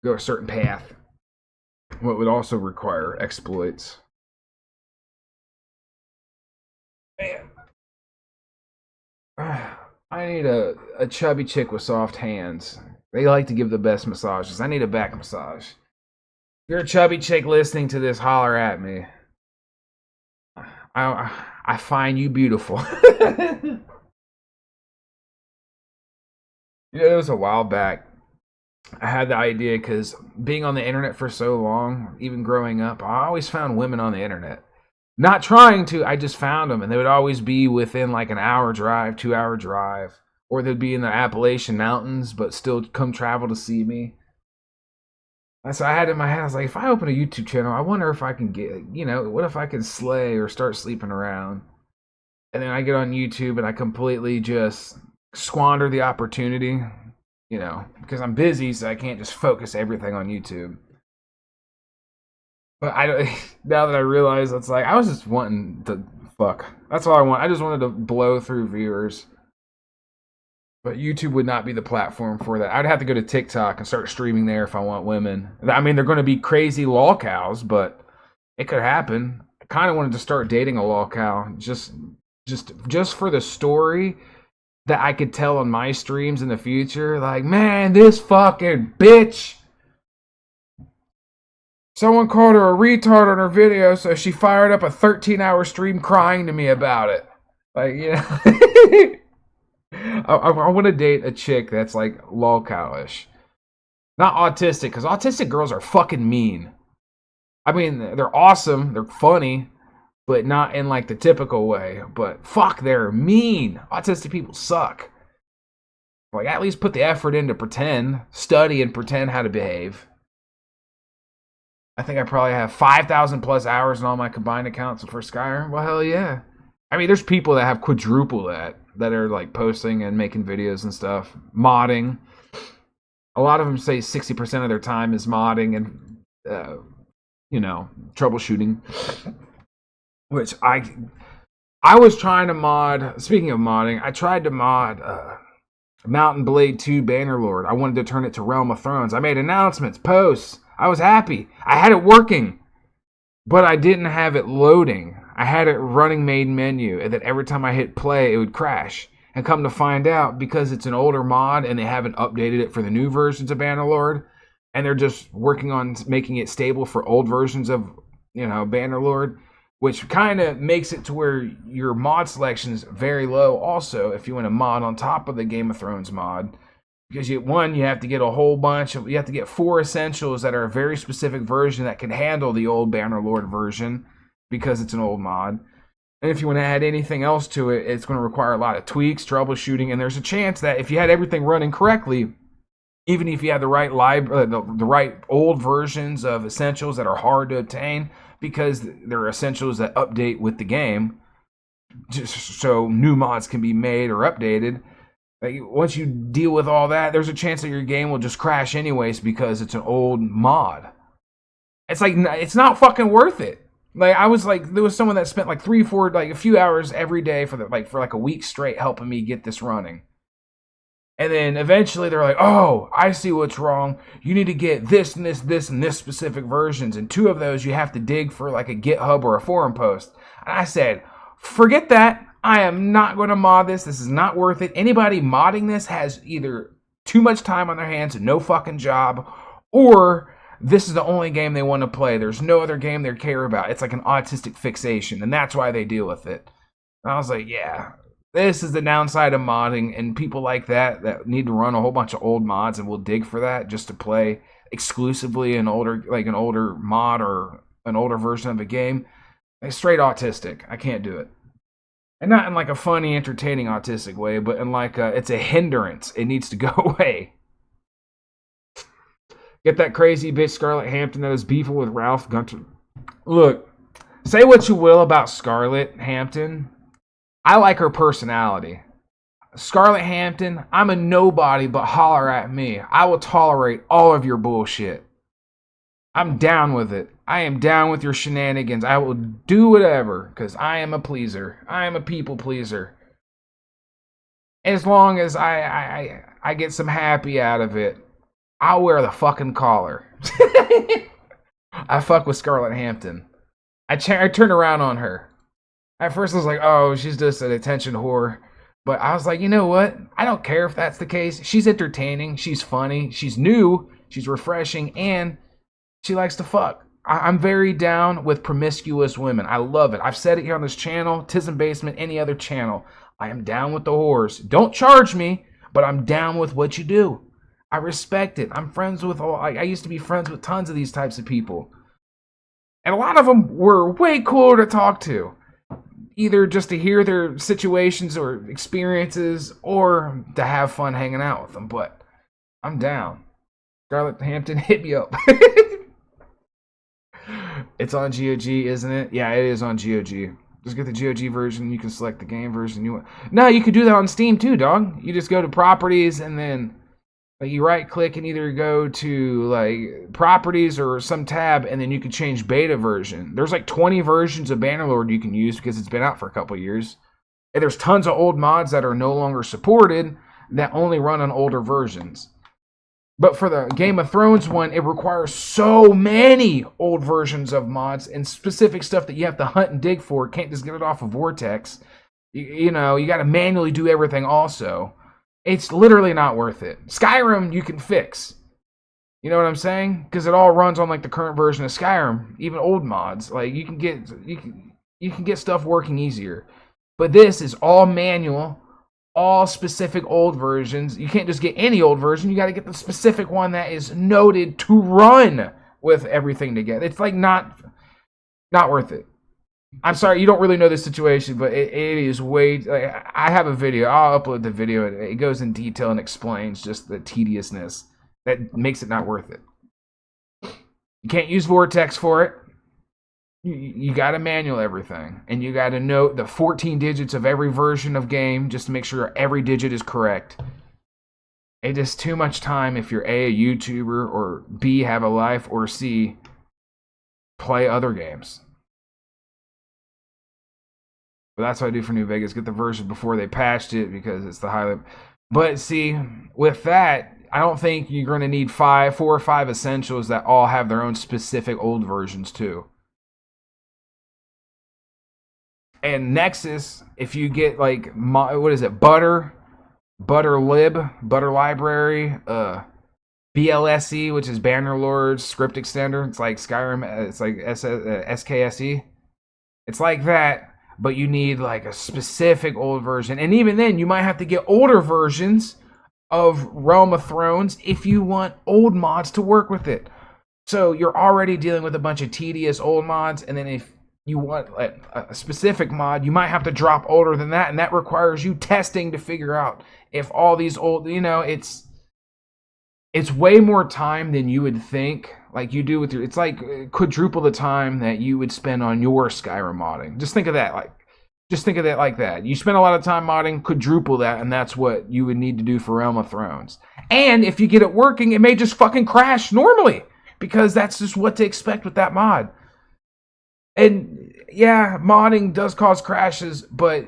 go a certain path. What would also require exploits. Man. I need a chubby chick with soft hands. They like to give the best massages. I need a back massage. If you're a chubby chick listening to this, holler at me. I find you beautiful. It was a while back. I had the idea because being on the internet for so long, even growing up, I always found women on the internet. Not trying to, I just found them, and they would always be within like an hour drive, 2-hour drive, or they'd be in the Appalachian Mountains, but still come travel to see me. So I had in my head, I was like, if I open a YouTube channel, I wonder if I can get, what if I can slay or start sleeping around? And then I get on YouTube and I completely just squander the opportunity, because I'm busy, so I can't just focus everything on YouTube. But now that I realize, it's like, I was just wanting to fuck. That's all I want. I just wanted to blow through viewers. But YouTube would not be the platform for that. I'd have to go to TikTok and start streaming there if I want women. I mean, they're going to be crazy lolcows, but it could happen. I kind of wanted to start dating a lolcow just for the story that I could tell on my streams in the future. Like, man, this fucking bitch. Someone called her a retard on her video, so she fired up a 13-hour stream crying to me about it. Like, I want to date a chick that's like lolcowish. Not autistic, because autistic girls are fucking mean. I mean, they're awesome, they're funny, but not in like the typical way. But fuck, they're mean. Autistic people suck. Like, at least put the effort in to study and pretend how to behave. I think I probably have 5,000 plus hours in all my combined accounts for Skyrim. Well, hell yeah. I mean, there's people that have quadruple that are like posting and making videos and stuff, modding. A lot of them say 60% of their time is modding and, troubleshooting. Which I was trying to mod, speaking of modding, I tried to mod Mountain Blade 2 Bannerlord. I wanted to turn it to Realm of Thrones. I made announcements, posts. I was happy. I had it working, but I didn't have it loading. I had it running main menu, and then every time I hit play, it would crash. And come to find out, because it's an older mod and they haven't updated it for the new versions of Bannerlord, and they're just working on making it stable for old versions of, Bannerlord, which kind of makes it to where your mod selection is very low also if you want to mod on top of the Game of Thrones mod. Because you have to get a whole bunch of, you have to get 4 essentials that are a very specific version that can handle the old Bannerlord version because it's an old mod. And if you want to add anything else to it, it's going to require a lot of tweaks, troubleshooting, and there's a chance that if you had everything running correctly, even if you had the right the right old versions of essentials that are hard to obtain, because they're essentials that update with the game, just so new mods can be made or updated. Once you deal with all that, there's a chance that your game will just crash anyways because it's an old mod. It's like, it's not fucking worth it. There was someone that spent a few hours every day for a week straight helping me get this running. And then eventually they're like, oh, I see what's wrong. You need to get this and this and this specific versions. And 2 of those you have to dig for a GitHub or a forum post. And I said, forget that. I am not going to mod this. This is not worth it. Anybody modding this has either too much time on their hands and no fucking job, or this is the only game they want to play. There's no other game they care about. It's like an autistic fixation, and that's why they deal with it. And I was like, yeah, this is the downside of modding, and people like that need to run a whole bunch of old mods and will dig for that just to play exclusively an older mod or an older version of a game. It's straight autistic. I can't do it. And not in a funny, entertaining autistic way, but in it's a hindrance. It needs to go away. Get that crazy bitch Scarlett Hampton that is beefing with Ralph Gunter. Look, say what you will about Scarlett Hampton. I like her personality. Scarlett Hampton, I'm a nobody, but holler at me. I will tolerate all of your bullshit. I'm down with it. I am down with your shenanigans. I will do whatever, because I am a pleaser. I am a people pleaser. As long as I get some happy out of it, I'll wear the fucking collar. I fuck with Scarlett Hampton. I turned around on her. At first I was like, oh, she's just an attention whore. But I was like, you know what? I don't care if that's the case. She's entertaining. She's funny. She's new. She's refreshing. And she likes to fuck. I'm very down with promiscuous women. I love it. I've said it here on this channel, Tism Basement, any other channel. I am down with the whores. Don't charge me, but I'm down with what you do. I respect it. I'm friends with I used to be friends with tons of these types of people. And a lot of them were way cooler to talk to. Either just to hear their situations or experiences, or to have fun hanging out with them. But I'm down. Scarlett Hampton, hit me up. It's on GOG, isn't it? Yeah, it is on GOG. Just get the GOG version. You can select the game version you want. No, you could do that on Steam too, dog. You just go to properties and then you right click and either go to properties or some tab, and then you can change beta version. There's 20 versions of Bannerlord you can use because it's been out for a couple years. And there's tons of old mods that are no longer supported that only run on older versions. But for the Game of Thrones one, it requires so many old versions of mods and specific stuff that you have to hunt and dig for. Can't just get it off of Vortex. You got to manually do everything also. It's literally not worth it. Skyrim, you can fix. You know what I'm saying? Because it all runs on the current version of Skyrim. Even old mods. You can get stuff working easier. But this is all manual. All specific old versions. You can't just get any old version. You got to get the specific one that is noted to run with everything together. It's not worth it. I'm sorry, you don't really know the situation, but it is way. I have a video. I'll upload the video. It goes in detail and explains just the tediousness that makes it not worth it. You can't use Vortex for it. You got to manual everything, and you got to note the 14 digits of every version of game just to make sure every digit is correct. It is too much time if you're A, a YouTuber, or B, have a life, or C, play other games. But that's what I do for New Vegas. Get the version before they patched it because it's the highlight. But see, with that, I don't think you're going to need 4 or 5 essentials that all have their own specific old versions too. And Nexus, if you get like, what is it, Butter Library, BLSE, which is Bannerlord's script extender. It's like Skyrim, it's like SKSE. It's like that, but you need like a specific old version. And even then, you might have to get older versions of Realm of Thrones if you want old mods to work with it. So you're already dealing with a bunch of tedious old mods, and then if you want a specific mod, you might have to drop older than that, and that requires you testing to figure out if all these old, it's way more time than you would think. Like you do with your, it's like quadruple the time that you would spend on your Skyrim modding. Just think of that like that. You spend a lot of time modding, quadruple that, and that's what you would need to do for Realm of Thrones. And if you get it working, it may just fucking crash normally, because that's just what to expect with that mod. And yeah, modding does cause crashes, but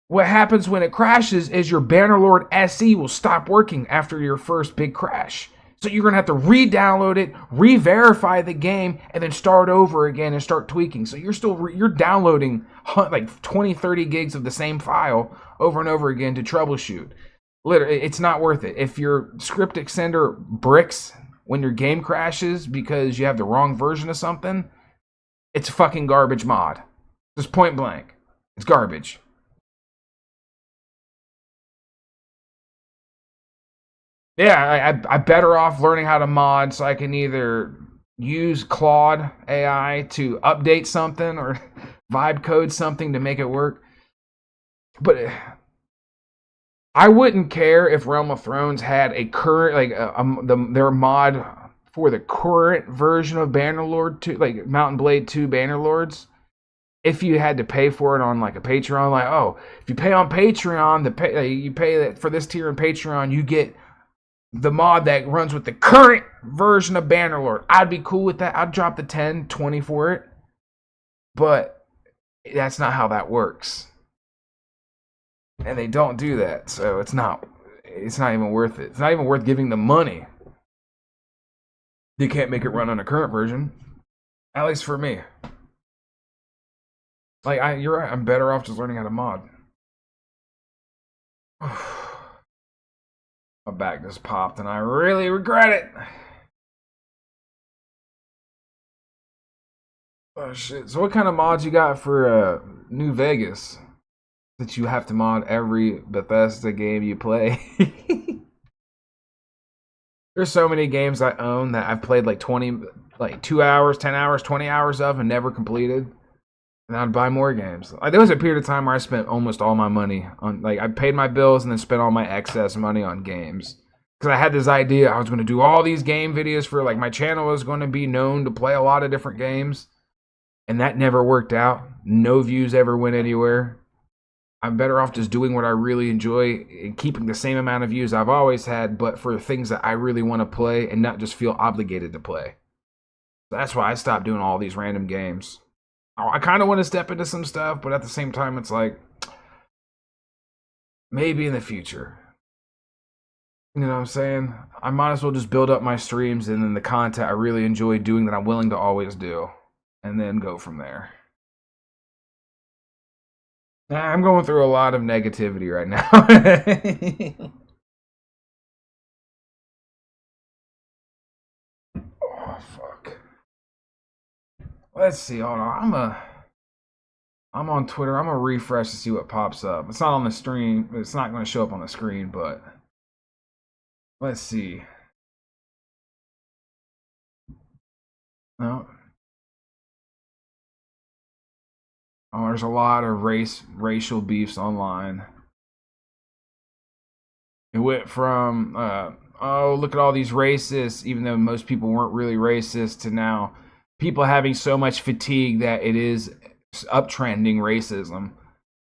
what happens when it crashes is your Bannerlord SE will stop working after your first big crash. So you're going to have to re-download it, re-verify the game, and then start over again and start tweaking. So you're downloading like 20, 30 gigs of the same file over and over again to troubleshoot. Literally, it's not worth it. If your script extender bricks when your game crashes because you have the wrong version of something, it's a fucking garbage mod. Just point blank. It's garbage. Yeah, I'm better off learning how to mod so I can either use Claude AI to update something or vibe code something to make it work. But I wouldn't care if Realm of Thrones had a current, like their mod for the current version of Bannerlord 2, like Mountain Blade 2 Bannerlords. If you had to pay for it on like a Patreon, like, oh, if you pay on Patreon, you pay for this tier in Patreon, you get the mod that runs with the current version of Bannerlord. I'd be cool with that. I'd drop the 10, 20 for it. But that's not how that works. And they don't do that. So it's not even worth it. It's not even worth giving them money. You can't make it run on a current version. At least for me. Like, you're right. I'm better off just learning how to mod. My back just popped and I really regret it. Oh shit. So what kind of mods you got for New Vegas that you have to mod every Bethesda game you play? There's so many games I own that I've played like 2 hours, 10 hours, 20 hours of and never completed. And I'd buy more games. There was a period of time where I spent almost all my money on, like, I paid my bills and then spent all my excess money on games. Because I had this idea I was going to do all these game videos for, like, my channel was going to be known to play a lot of different games. And that never worked out. No views ever went anywhere. I'm better off just doing what I really enjoy and keeping the same amount of views I've always had, but for things that I really want to play and not just feel obligated to play. So that's why I stopped doing all these random games. I kind of want to step into some stuff, but at the same time, it's like, maybe in the future. You know what I'm saying? I might as well just build up my streams and then the content I really enjoy doing that I'm willing to always do. And then go from there. I'm going through a lot of negativity right now. Oh, fuck. Let's see. Hold on. I'm on Twitter. I'm gonna refresh to see what pops up. It's not on the stream. It's not going to show up on the screen, but let's see. No. Oh, there's a lot of racial beefs online. It went from oh, look at all these racists, even though most people weren't really racist, to now people having so much fatigue that it is uptrending racism,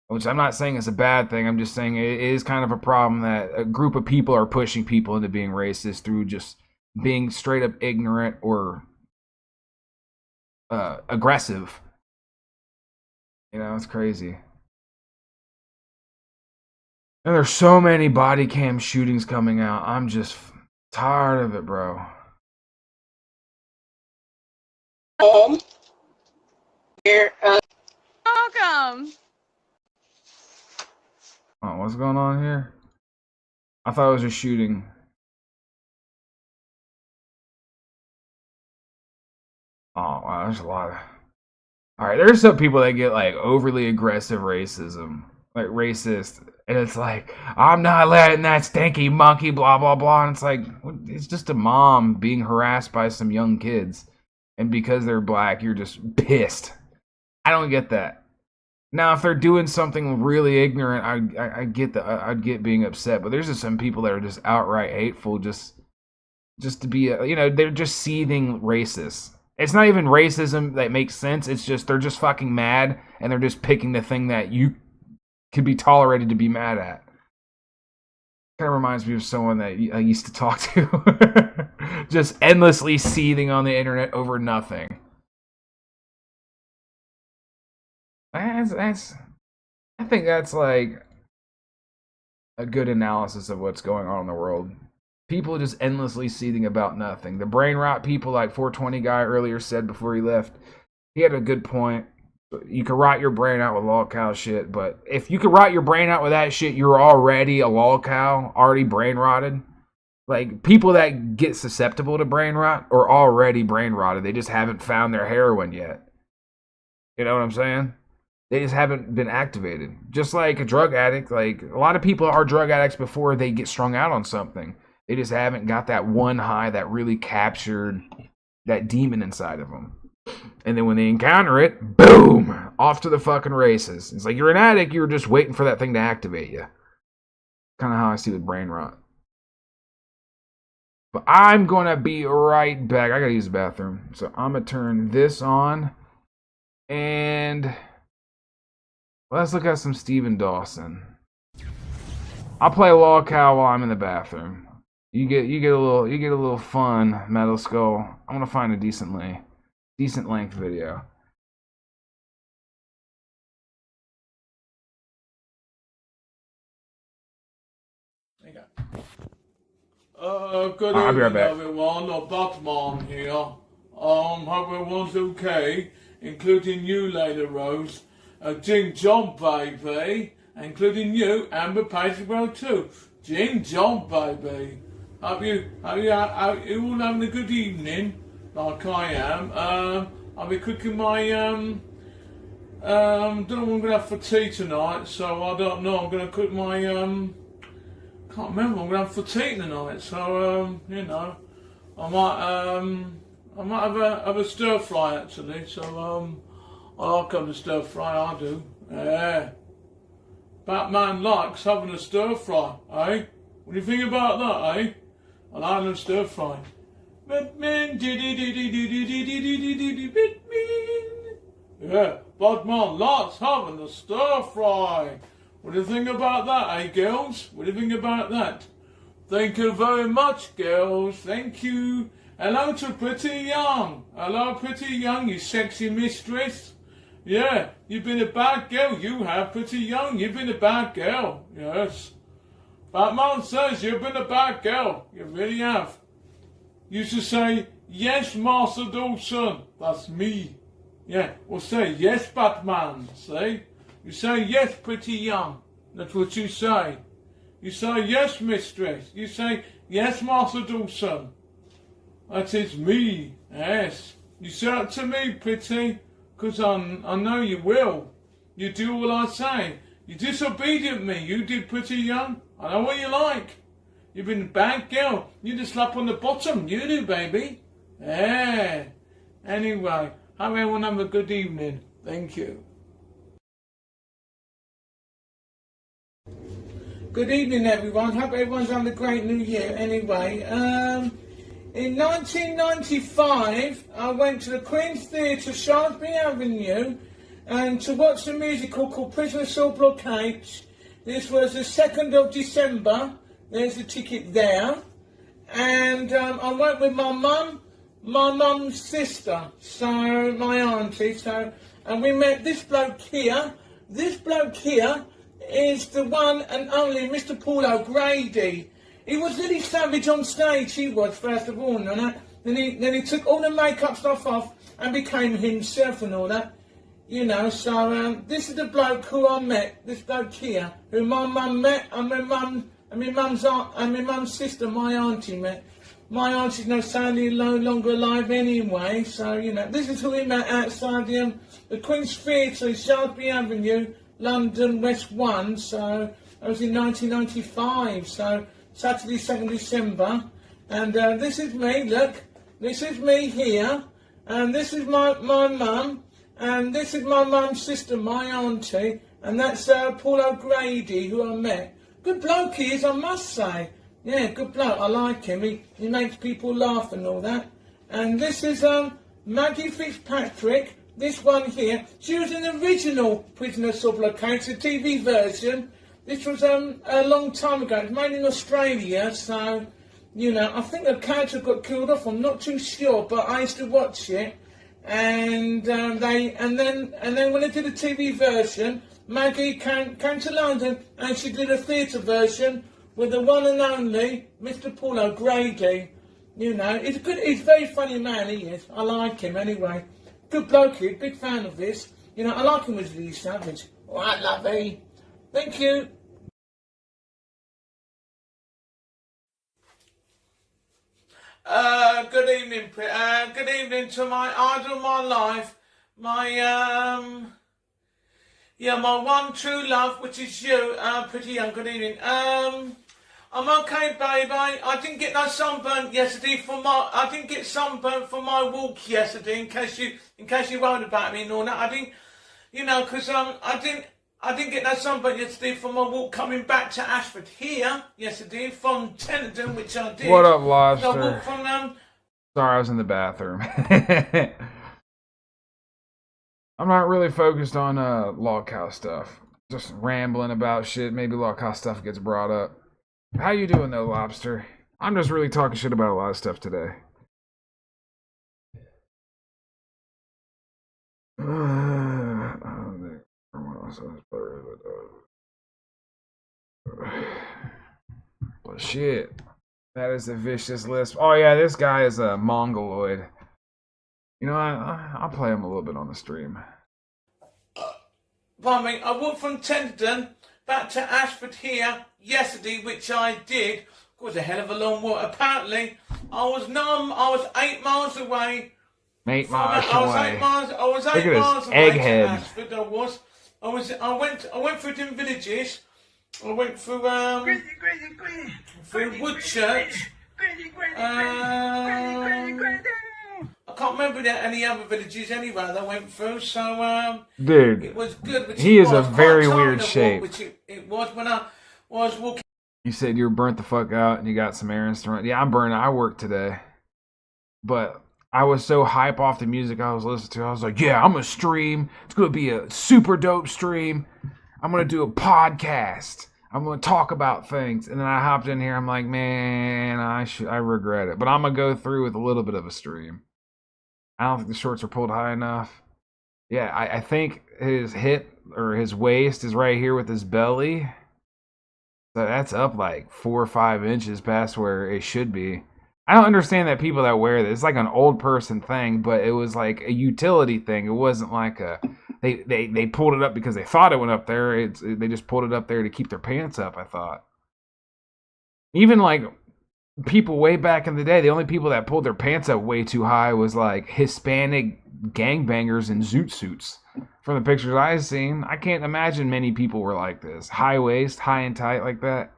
which I'm not saying is a bad thing. I'm just saying it is kind of a problem that a group of people are pushing people into being racist through just being straight up ignorant or aggressive. You know, it's crazy. And there's so many body cam shootings coming out. I'm just tired of it, bro. Here, Welcome. Oh, what's going on here? I thought it was a shooting. Oh, wow, there's a lot of... Alright, there's some people that get, like, overly aggressive racism. Like, racist. And it's like, I'm not letting that stinky monkey, blah, blah, blah. And it's like, it's just a mom being harassed by some young kids. And because they're black, you're just pissed. I don't get that. Now, if they're doing something really ignorant, I get that. I'd get being upset. But there's just some people that are just outright hateful, just to be, you know, they're just seething racist. It's not even racism that makes sense. It's just they're just fucking mad, and they're just picking the thing that you could be tolerated to be mad at. Kind of reminds me of someone that I used to talk to, just endlessly seething on the internet over nothing. I think that's like a good analysis of what's going on in the world. People just endlessly seething about nothing. The brain rot people, like 420 guy earlier said before he left, he had a good point. You can rot your brain out with lolcow shit, but if you can rot your brain out with that shit, you're already a lolcow, already brain rotted. Like, people that get susceptible to brain rot are already brain rotted. They just haven't found their heroin yet. You know what I'm saying? They just haven't been activated. Just like a drug addict, like, a lot of people are drug addicts before they get strung out on something. They just haven't got that one high that really captured that demon inside of them. And then when they encounter it, boom! Off to the fucking races. It's like you're an addict, you were just waiting for that thing to activate you. Kind of how I see with brain rot. But I'm going to be right back. I got to use the bathroom. So I'm going to turn this on. And let's look at some Steven Dawson. I'll play lolcow while I'm in the bathroom. You get a little fun, Metal Skull. I'm gonna find a decent length video. Good I'll be right evening, back. everyone. Batman here. Hope everyone's okay, including you, Lady Rose. Jing John, baby, including you, Amber Pacebro too. Jing John, baby. Hope you all having a good evening, like I am. I'll be cooking my don't know what I'm gonna have for tea tonight, so I don't know. I'm gonna cook my can't remember what I'm gonna have for tea tonight. So you know, I might have a stir fry actually. So I like having a stir fry. I do. Yeah. Batman likes having a stir fry, eh? What do you think about that, eh? I like a stir fry. Batman, yeah, Batman likes having a stir fry. What do you think about that, eh, girls? What do you think about that? Thank you very much, girls. Thank you. Hello to Pretty Young. Hello, Pretty Young, you sexy mistress. Yeah, you've been a bad girl. You have, Pretty Young. You've been a bad girl. Yes. Batman says you've been a bad girl. You really have. You should say, yes, Master Dawson. That's me. Yeah, or say, yes, Batman. See? You say, yes, Pretty Young. That's what you say. You say, yes, Mistress. You say, yes, Master Dawson. That is me. Yes. You say it to me, Pretty. Because I know you will. You do all I say. You disobedient me. You did, Pretty Young. I know what you like. You've been a bad girl. You just slap on the bottom. You do, baby. Yeah. Anyway, hope everyone have a good evening. Thank you. Good evening, everyone. Hope everyone's having a great new year. Anyway, in 1995, I went to the Queen's Theatre, Shaftesbury Avenue, and to watch the musical called Prisoner Cell Blockades. This was the 2nd of December. There's the ticket there. And I went with my mum, my mum's sister, so my auntie, so, and we met this bloke here. This bloke here is the one and only Mr. Paul O'Grady. He was really savage on stage, he was, first of all, and that. Then he took all the makeup stuff off and became himself and all that. You know, so this is the bloke who I met, this bloke here, who my mum met, and my mum's sister, my auntie, met. My auntie's no sadly no longer alive anyway, so, you know, this is who we met outside the Queen's Theatre, Shaftesbury Avenue, London, West 1, so that was in 1995, so Saturday, 2nd December, and this is me, look, this is me here, and this is my mum, and this is my mum's sister, my auntie, and that's Paul O'Grady, who I met. Good bloke he is, I must say. Yeah, good bloke, I like him. He makes people laugh and all that. And this is Maggie Fitzpatrick, this one here. She was an original Prisoner Sublocate, a TV version. This was a long time ago. It was made in Australia, so, you know, I think the character got killed off, I'm not too sure, but I used to watch it. And then when they did a TV version, Maggie came to London and she did a theatre version with the one and only Mr. Paul O'Grady. You know, he's a very funny man, he is. I like him anyway. Good bloke, he, big fan of this. You know, I like him as really savage. All right, lovey. Thank you. Good evening, good evening to my idol of my life, my one true love, which is you, Pretty Young. Good evening. I'm okay, baby. I didn't get no sunburn yesterday I didn't get sunburn for my walk yesterday. In case you worried about me and all that, I didn't, you know, because I didn't get no sunburn yesterday for my walk coming back to Ashford here yesterday from Tennyson, which I did. What up, Lobster? I walked from Sorry, I was in the bathroom. I'm not really focused on lolcow stuff. Just rambling about shit. Maybe lolcow stuff gets brought up. How you doing though, Lobster? I'm just really talking shit about a lot of stuff today. But shit, that is a vicious list. Oh yeah, this guy is a mongoloid. You know, I'll play him a little bit on the stream. Pardon me, I walked from Tennyson back to Ashford here yesterday, which I did. It was a hell of a long walk. Apparently, I was 8 miles away. 8 miles away. I was 8 miles away to Ashford. I went through them villages. I went through through Woodchurch. I can't remember any other villages anyway that I went through, so dude, it was good. He is a very weird shape. Which it was when I was walking. You said you were burnt the fuck out and you got some errands to run. Yeah, I'm burnt. I worked today, but I was so hype off the music I was listening to. I was like, yeah, I'm gonna stream. It's gonna be a super dope stream. I'm gonna do a podcast. I'm gonna talk about things. And then I hopped in here. I'm like, man, I regret it. But I'm gonna go through with a little bit of a stream. I don't think the shorts are pulled high enough. Yeah, I think his hip or his waist is right here with his belly. So that's up like 4 or 5 inches past where it should be. I don't understand that people that wear this. It's like an old person thing, but it was like a utility thing. It wasn't like a they pulled it up because they thought it went up there. They just pulled it up there to keep their pants up, I thought. Even like people way back in the day, the only people that pulled their pants up way too high was like Hispanic gangbangers in zoot suits. From the pictures I've seen, I can't imagine many people were like this. High waist, high and tight like that.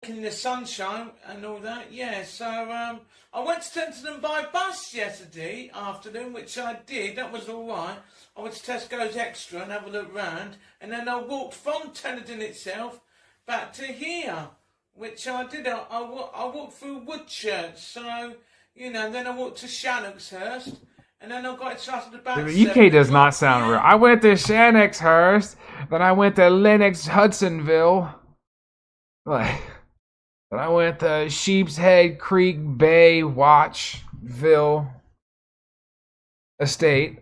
In the sunshine and all that, yeah. So I went to Tennyson by bus yesterday afternoon, which I did. That was all right. I went to Tesco's Extra and have a look round, and then I walked from Tennyson itself back to here, which I did. I walked through Woodchurch, so you know. Then I walked to Shannockshurst, and then I got excited about. The UK does not sound real. I went to Shannockshurst, then I went to Lennox Hudsonville, like. Then I went to Sheep's Head Creek Bay Watchville. estate.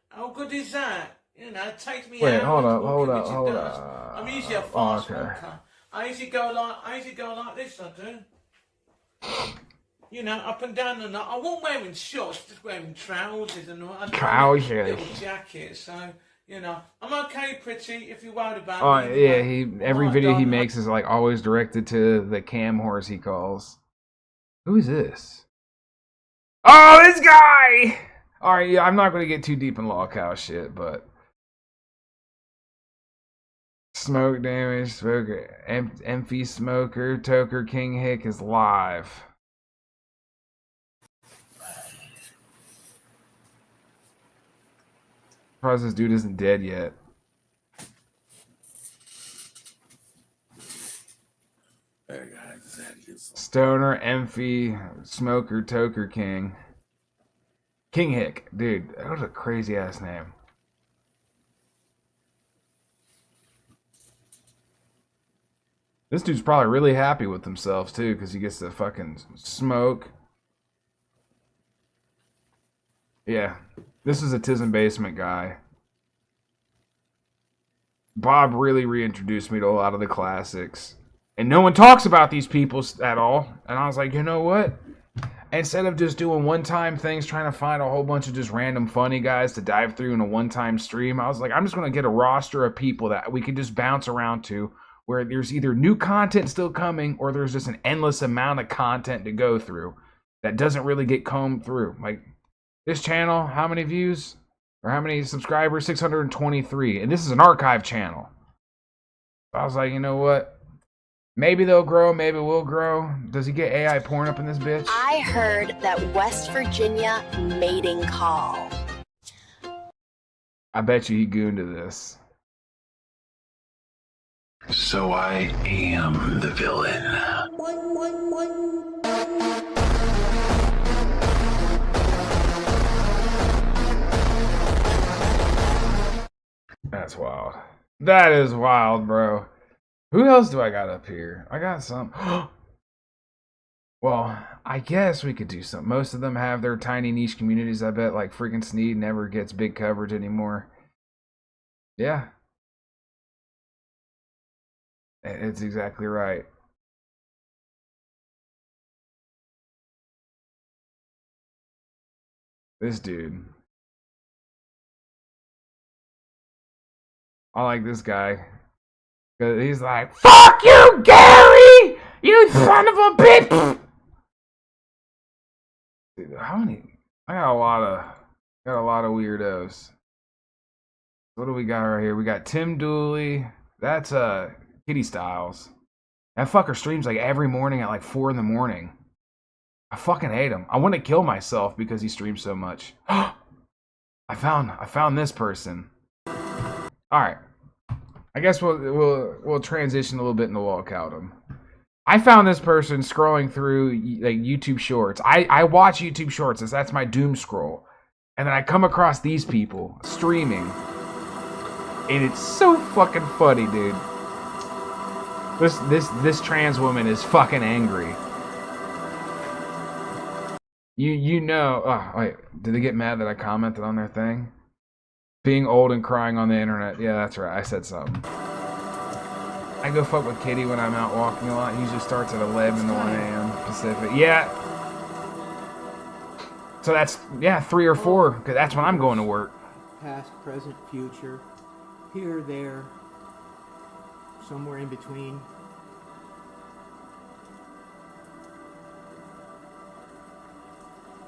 How good is that? You know, it takes me Wait, hours hold walking, up. which it does. I'm usually a fast okay. walker. I usually go like this, I do. You know, up and down the night. I wasn't wearing shorts, just wearing trousers and all. Trousers. Little jacket, so, you know. I'm okay, pretty, if you're worried about Oh, me. yeah, every video he makes is like always directed to the cam horse he calls. Who is this? Oh, this guy! Alright, yeah, I'm not going to get too deep in lolcow shit, but... Smoke damage, smoker, Emphy Smoker, Toker, King Hick is live. Surprised this dude isn't dead yet. Stoner, Emphy, Smoker, Toker, King. King Hick. Dude, that was a crazy ass name. This dude's probably really happy with himself too, because he gets to fucking smoke. Yeah. This is a Tism Basement guy. Bob really reintroduced me to a lot of the classics. And no one talks about these people at all. And I was like, you know what? Instead of just doing one-time things, trying to find a whole bunch of just random funny guys to dive through in a one-time stream, I was like, I'm just going to get a roster of people that we can just bounce around to, where there's either new content still coming, or there's just an endless amount of content to go through that doesn't really get combed through. Like, this channel, how many views? Or how many subscribers? 623. And this is an archive channel. I was like, you know what? Maybe they'll grow, maybe we'll grow. Does he get AI porn up in this bitch? I heard that West Virginia mating call. I bet you he gooned to this. So I am the villain. That's wild. That is wild, bro. Who else do I got up here? I got some. Well, I guess we could do something. Most of them have their tiny niche communities. I bet like freaking Sneed never gets big coverage anymore. Yeah. It's exactly right. This dude. I like this guy. Cause he's like, fuck you, Gary! You son of a bitch! Dude, how many? I got a lot of weirdos. What do we got right here? We got Tim Dooley. That's Kitty Styles. That fucker streams like every morning at like 4 in the morning. I fucking hate him. I want to kill myself because he streams so much. I found this person. All right. I guess we'll transition a little bit into lolcowdom. I found this person scrolling through like YouTube Shorts. I watch YouTube Shorts. That's my doom scroll. And then I come across these people streaming. And it's so fucking funny, dude. This trans woman is fucking angry. You know, oh wait, did they get mad that I commented on their thing? Being old and crying on the internet. Yeah, that's right. I said something. I go fuck with Kitty when I'm out walking a lot. It usually starts at 11 to 1 a.m. Pacific. Yeah. So that's, yeah, 3 or 4, because that's when I'm going to work. Past, present, future. Here, there. Somewhere in between.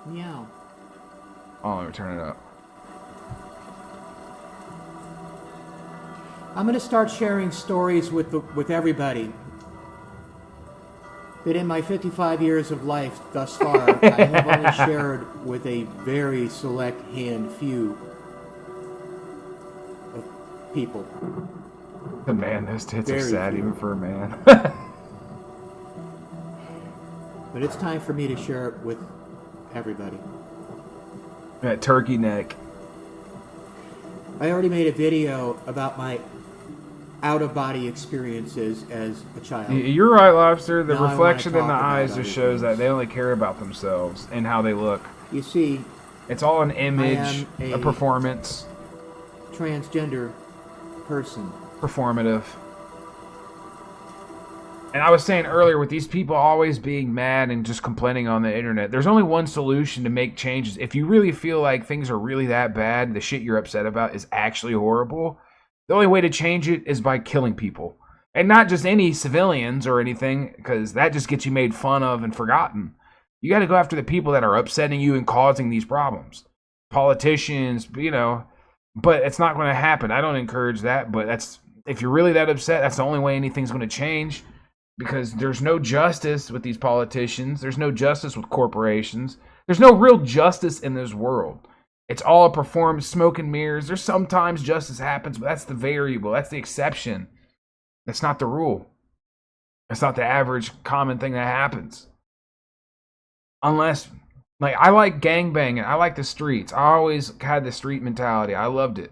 Meow. Oh, let me turn it up. I'm going to start sharing stories with everybody. That in my 55 years of life thus far, I have only shared with a very select few of people. The man, those tits are sad even for a man. But it's time for me to share it with everybody. That turkey neck. I already made a video about my out-of-body experiences as a child. You're right, Lobster. The now reflection in the eyes just shows that they only care about themselves and how they look. You see, It's all an image, am a performance. Transgender person. Performative. And I was saying earlier, with these people always being mad and just complaining on the internet, there's only one solution to make changes. If you really feel like things are really that bad, the shit you're upset about is actually horrible, the only way to change it is by killing people. And not just any civilians or anything, because that just gets you made fun of and forgotten. You got to go after the people that are upsetting you and causing these problems. Politicians, you know, but it's not going to happen. I don't encourage that, but that's, if you're really that upset, that's the only way anything's going to change. Because there's no justice with these politicians. There's no justice with corporations. There's no real justice in this world. It's all a performance, smoke and mirrors. There's sometimes justice happens, but that's the variable. That's the exception. That's not the rule. That's not the average common thing that happens. Unless, like, I like gangbanging. I like the streets. I always had the street mentality. I loved it.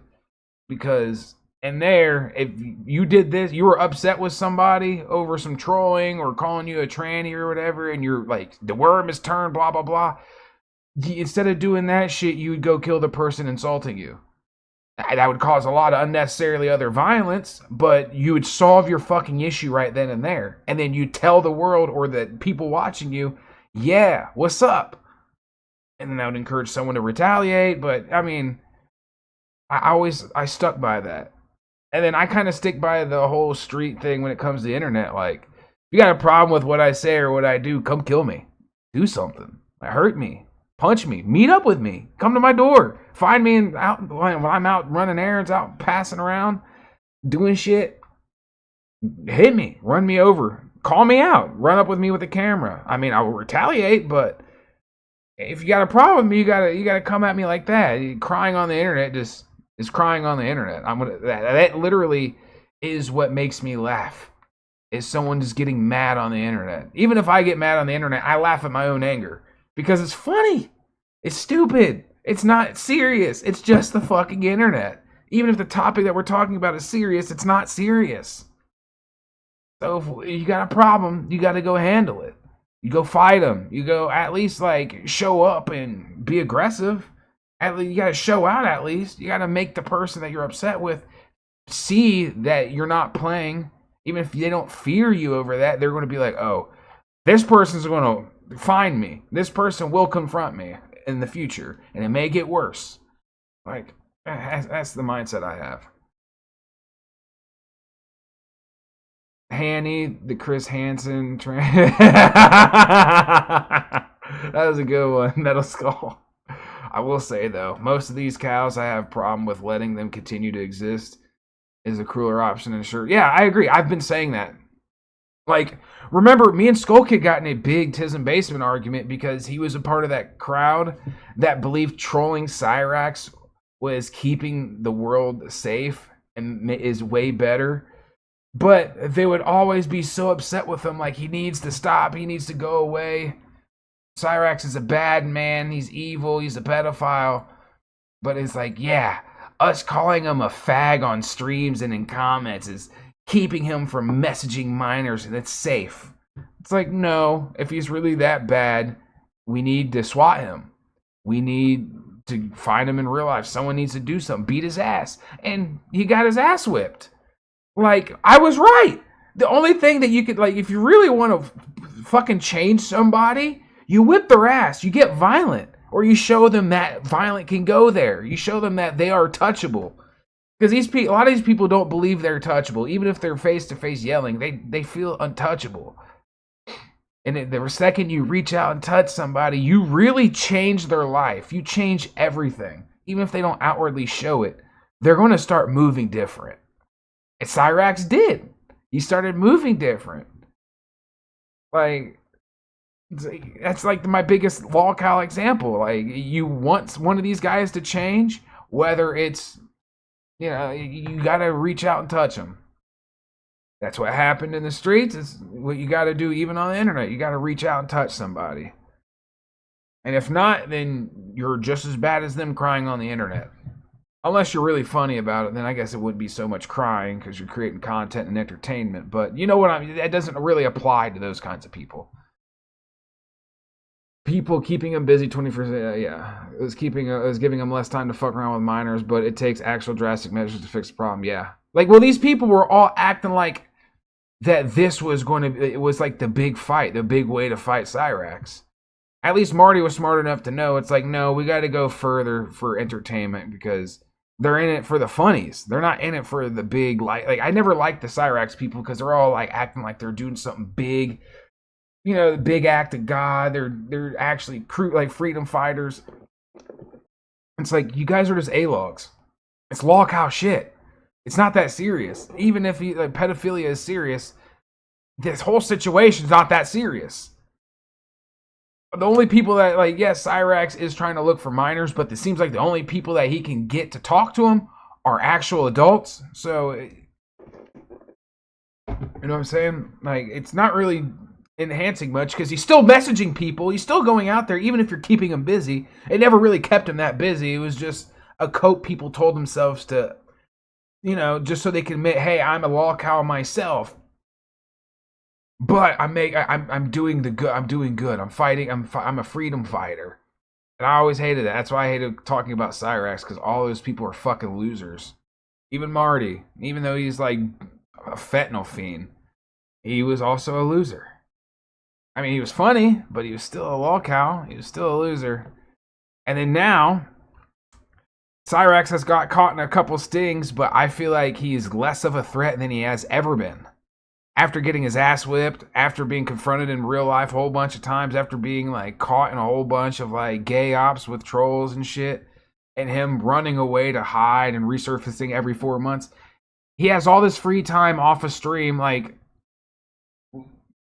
Because... and there, if you did this, you were upset with somebody over some trolling or calling you a tranny or whatever, and you're like, the worm is turned, blah, blah, blah. Instead of doing that shit, you would go kill the person insulting you. That would cause a lot of unnecessarily other violence, but you would solve your fucking issue right then and there. And then you tell the world or the people watching you, yeah, what's up? And then that would encourage someone to retaliate, but, I mean, I stuck by that. And then I kind of stick by the whole street thing when it comes to the internet. Like, if you got a problem with what I say or what I do, come kill me. Do something. Hurt me. Punch me. Meet up with me. Come to my door. Find me when I'm out running errands, out passing around, doing shit. Hit me. Run me over. Call me out. Run up with me with a camera. I mean, I will retaliate, but if you got a problem with me, you gotta come at me like that. Crying on the internet just... is crying on the internet. That literally is what makes me laugh. Is someone just getting mad on the internet. Even if I get mad on the internet, I laugh at my own anger. Because it's funny. It's stupid. It's not serious. It's just the fucking internet. Even if the topic that we're talking about is serious, it's not serious. So if you got a problem, you got to go handle it. You go fight them. You go at least like show up and be aggressive. At least you got to show out at least. You got to make the person that you're upset with see that you're not playing. Even if they don't fear you over that, they're going to be like, oh, this person's going to find me. This person will confront me in the future. And it may get worse. Like, that's the mindset I have. Hanny, the Chris Hansen. That was a good one. Metal Skull. I will say, though, most of these cows, I have a problem with letting them continue to exist. Is a crueler option, and sure. Yeah, I agree. I've been saying that. Like, remember, me and Skull Kid got in a big Tism Basement argument because he was a part of that crowd that believed trolling Cyrax was keeping the world safe and is way better. But they would always be so upset with him, like, he needs to stop, he needs to go away. Cyrax is a bad man, he's evil, he's a pedophile. But it's like, yeah, us calling him a fag on streams and in comments is keeping him from messaging minors, and it's safe. It's like, no, if he's really that bad, we need to swat him. We need to find him in real life. Someone needs to do something, beat his ass. And he got his ass whipped. Like, I was right. The only thing that you could, like, if you really want to fucking change somebody, you whip their ass, you get violent, or you show them that violent can go there. You show them that they are touchable. Because a lot of these people don't believe they're touchable. Even if they're face-to-face yelling, they feel untouchable. And the second you reach out and touch somebody, you really change their life. You change everything. Even if they don't outwardly show it, they're going to start moving different. And Cyrax did. He started moving different. Like, that's like my biggest lolcow example. Like, you want one of these guys to change, whether it's, you know, you got to reach out and touch them. That's what happened in the streets. It's what you got to do even on the internet. You got to reach out and touch somebody. And if not, then you're just as bad as them crying on the internet. Unless you're really funny about it, then I guess it wouldn't be so much crying because you're creating content and entertainment. But you know what I mean? That doesn't really apply to those kinds of people. people keeping him busy 24. Yeah, it was giving him less time to fuck around with minors, but it takes actual drastic measures to fix the problem. Yeah, like, well, these people were all acting like that this was it was like the big fight, the big way to fight Cyrax. At least Marty was smart enough to know it's like, no, we got to go further for entertainment because they're in it for the funnies. They're not in it for the big, like I never liked the Cyrax people because they're all like acting like they're doing something big. You know, the big act of God. They're actually like freedom fighters. It's like, you guys are just A-logs. It's lolcow shit. It's not that serious. Even if pedophilia is serious, this whole situation's not that serious. The only people that, like, yes, Cyrax is trying to look for minors, but it seems like the only people that he can get to talk to him are actual adults. So, you know what I'm saying? Like, it's not really enhancing much because he's still messaging people. He's still going out there, even if you're keeping him busy. It never really kept him that busy. It was just a coat people told themselves to, you know, just so they can admit, hey, I'm a lolcow myself. But I'm doing good. I'm doing good. I'm fighting. I'm a freedom fighter. And I always hated that. That's why I hated talking about Cyrax, because all those people are fucking losers. Even Marty, even though he's like a fentanyl fiend, he was also a loser. I mean, he was funny, but he was still a lolcow. He was still a loser. And then now, Cyrax has got caught in a couple stings, but I feel like he's less of a threat than he has ever been. After getting his ass whipped, after being confronted in real life a whole bunch of times, after being like caught in a whole bunch of like gay ops with trolls and shit, and him running away to hide and resurfacing every 4 months, he has all this free time off of stream. Like,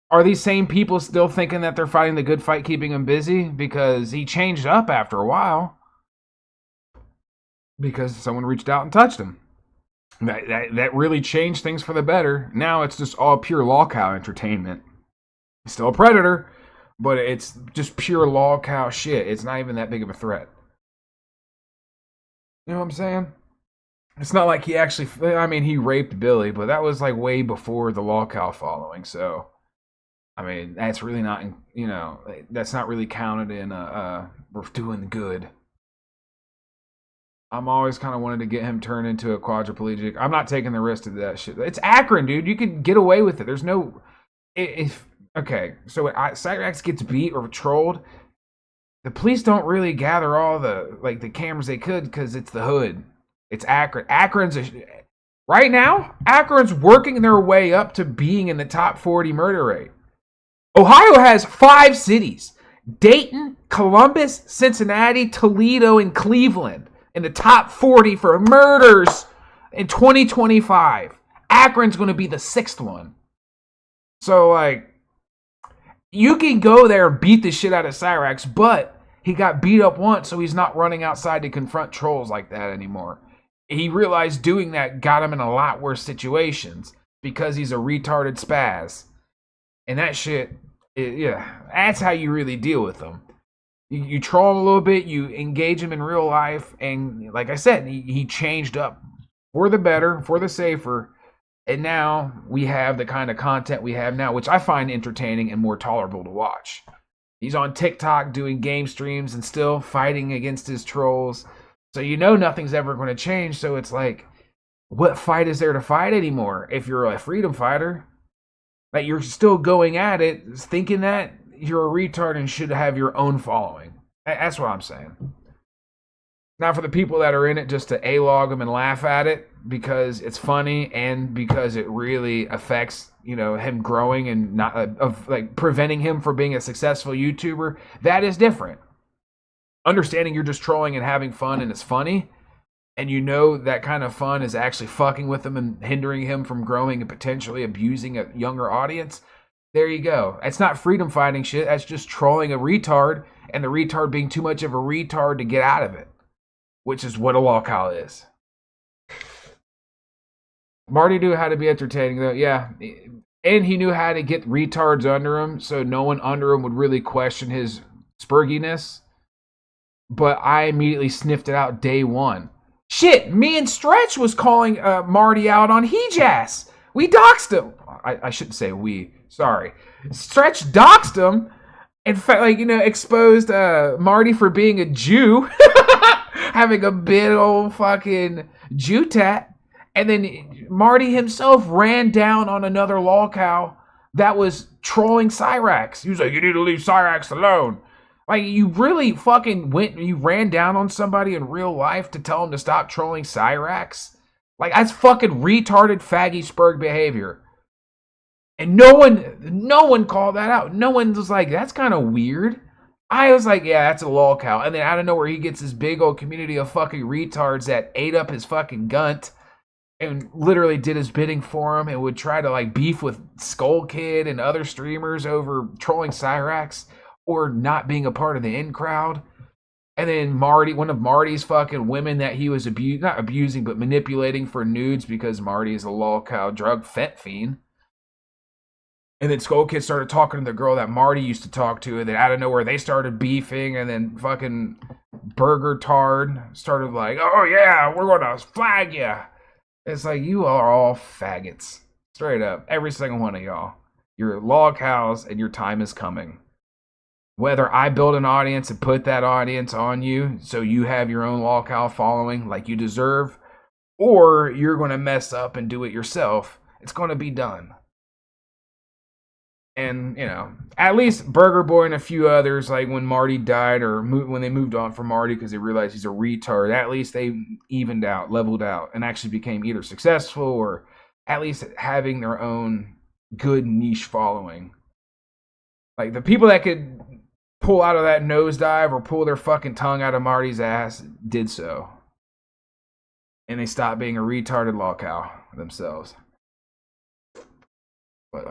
are these same people still thinking that they're fighting the good fight, keeping him busy? Because he changed up after a while. Because someone reached out and touched him. That really changed things for the better. Now it's just all pure lolcow entertainment. He's still a predator, but it's just pure lolcow shit. It's not even that big of a threat. You know what I'm saying? It's not like he actually, I mean, he raped Billy, but that was like way before the lolcow following. So, I mean, that's really not, you know, that's not really counted in we're doing good. I'm always kind of wanted to get him turned into a quadriplegic. I'm not taking the risk to do that shit. It's Akron, dude. You could get away with it. There's no... Okay, so when Cyrax gets beat or trolled, the police don't really gather all the cameras they could because it's the hood. It's Akron. Right now, Akron's working their way up to being in the top 40 murder rate. Ohio has 5 cities. Dayton, Columbus, Cincinnati, Toledo, and Cleveland in the top 40 for murders in 2025. Akron's going to be the 6th one. So, like, you can go there and beat the shit out of Cyrax, but he got beat up once, so he's not running outside to confront trolls like that anymore. He realized doing that got him in a lot worse situations because he's a retarded spaz. And that shit, yeah, that's how you really deal with them. You troll him a little bit, you engage him in real life, and like I said, he changed up for the better, for the safer, and now we have the kind of content we have now, which I find entertaining and more tolerable to watch. He's on TikTok doing game streams and still fighting against his trolls, so you know nothing's ever going to change, so it's like, what fight is there to fight anymore if you're a freedom fighter? Like, you're still going at it, thinking that you're a retard and should have your own following. That's what I'm saying. Now, for the people that are in it just to A-log them and laugh at it because it's funny and because it really affects, you know, him growing and not like preventing him from being a successful YouTuber, that is different. Understanding you're just trolling and having fun and it's funny, and you know that kind of fun is actually fucking with him and hindering him from growing and potentially abusing a younger audience. There you go. It's not freedom fighting shit. That's just trolling a retard and the retard being too much of a retard to get out of it, which is what a lolcow is. Marty knew how to be entertaining, though. Yeah. And he knew how to get retards under him so no one under him would really question his spurginess. But I immediately sniffed it out day one. Shit, me and Stretch was calling Marty out on Hejass. We doxed him. I shouldn't say we. Sorry. Stretch doxed him In fact, like, exposed Marty for being a Jew, having a big old fucking Jew tat, and then Marty himself ran down on another lolcow that was trolling Cyrax. He was like, "You need to leave Cyrax alone." Like, you really fucking you ran down on somebody in real life to tell him to stop trolling Cyrax? Like, that's fucking retarded faggy-spurg behavior. And no one called that out. No one was like, that's kind of weird. I was like, yeah, that's a lolcow. And then out of nowhere, he gets this big old community of fucking retards that ate up his fucking gunt and literally did his bidding for him and would try to, like, beef with Skull Kid and other streamers over trolling Cyrax or not being a part of the in crowd. And then Marty, one of Marty's fucking women that he was not abusing, but manipulating for nudes because Marty is a lolcow drug fet fiend. And then Skull Kid started talking to the girl that Marty used to talk to, and then out of nowhere they started beefing, and then fucking Burger Tard started like, "Oh yeah, we're gonna flag you." It's like, you are all faggots. Straight up. Every single one of y'all. You're lolcows, and your time is coming. Whether I build an audience and put that audience on you so you have your own lolcow following like you deserve, or you're gonna mess up and do it yourself, it's gonna be done. And, at least Burger Boy and a few others, like when Marty died or when they moved on from Marty because they realized he's a retard, at least they evened out, leveled out, and actually became either successful or at least having their own good niche following. Like, the people that could pull out of that nosedive or pull their fucking tongue out of Marty's ass did so. And they stopped being a retarded lolcow themselves. But,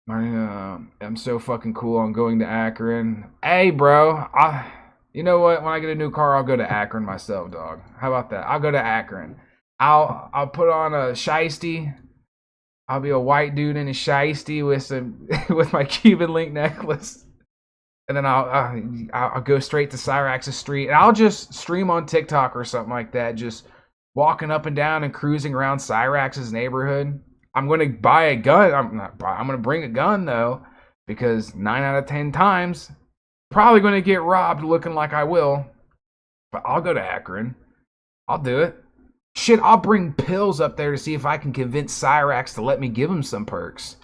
Marty, I'm so fucking cool on going to Akron. Hey, bro, you know what? When I get a new car, I'll go to Akron myself, dog. How about that? I'll go to Akron. I'll put on a shiesty. I'll be a white dude in a shiesty with my Cuban link necklace, and then I'll go straight to Cyrax's street, and I'll just stream on TikTok or something like that, just walking up and down and cruising around Cyrax's neighborhood. I'm going to buy a gun. I'm going to bring a gun, though, because 9 out of 10 times, probably going to get robbed looking like I will. But I'll go to Akron. I'll do it. Shit, I'll bring pills up there to see if I can convince Cyrax to let me give him some perks.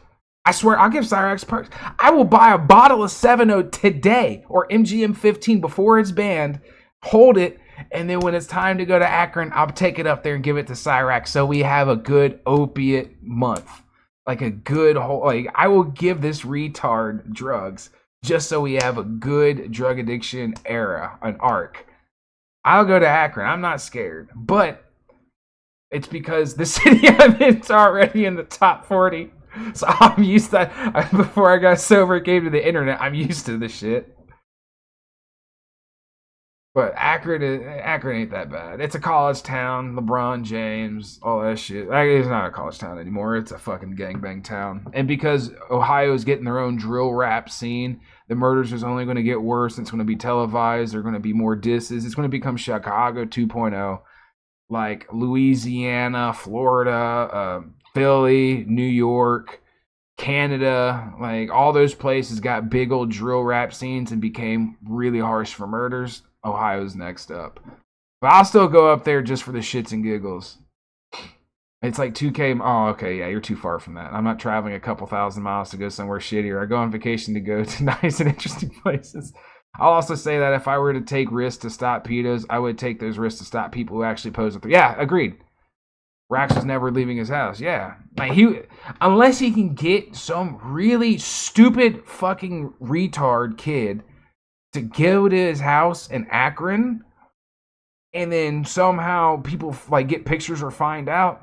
I swear, I'll give Cyrax perks. I will buy a bottle of 7-0 today, or MGM 15 before it's banned, hold it, and then when it's time to go to Akron, I'll take it up there and give it to Cyrax so we have a good opiate month. Like a good whole, like, I will give this retard drugs just so we have a good drug addiction era, an arc. I'll go to Akron. I'm not scared. But it's because the city I'm in's already in the top 40. So I'm used to that. Before I got sober and came to the internet, I'm used to this shit. But Akron ain't that bad. It's a college town. LeBron James, all that shit. It's not a college town anymore. It's a fucking gangbang town. And because Ohio's getting their own drill rap scene, the murders is only going to get worse. It's going to be televised. There are going to be more disses. It's going to become Chicago 2.0. Like Louisiana, Florida, Philly, New York, Canada. Like, all those places got big old drill rap scenes and became really harsh for murders. Ohio's next up. But I'll still go up there just for the shits and giggles. It's like 2K. Oh, okay, yeah, you're too far from that. I'm not traveling a couple thousand miles to go somewhere shittier. I go on vacation to go to nice and interesting places. I'll also say that if I were to take risks to stop pedos, I would take those risks to stop people who actually pose a threat. Yeah, agreed. Rax was never leaving his house. Yeah. Like, unless he can get some really stupid fucking retard kid to go to his house in Akron, and then somehow people like get pictures or find out,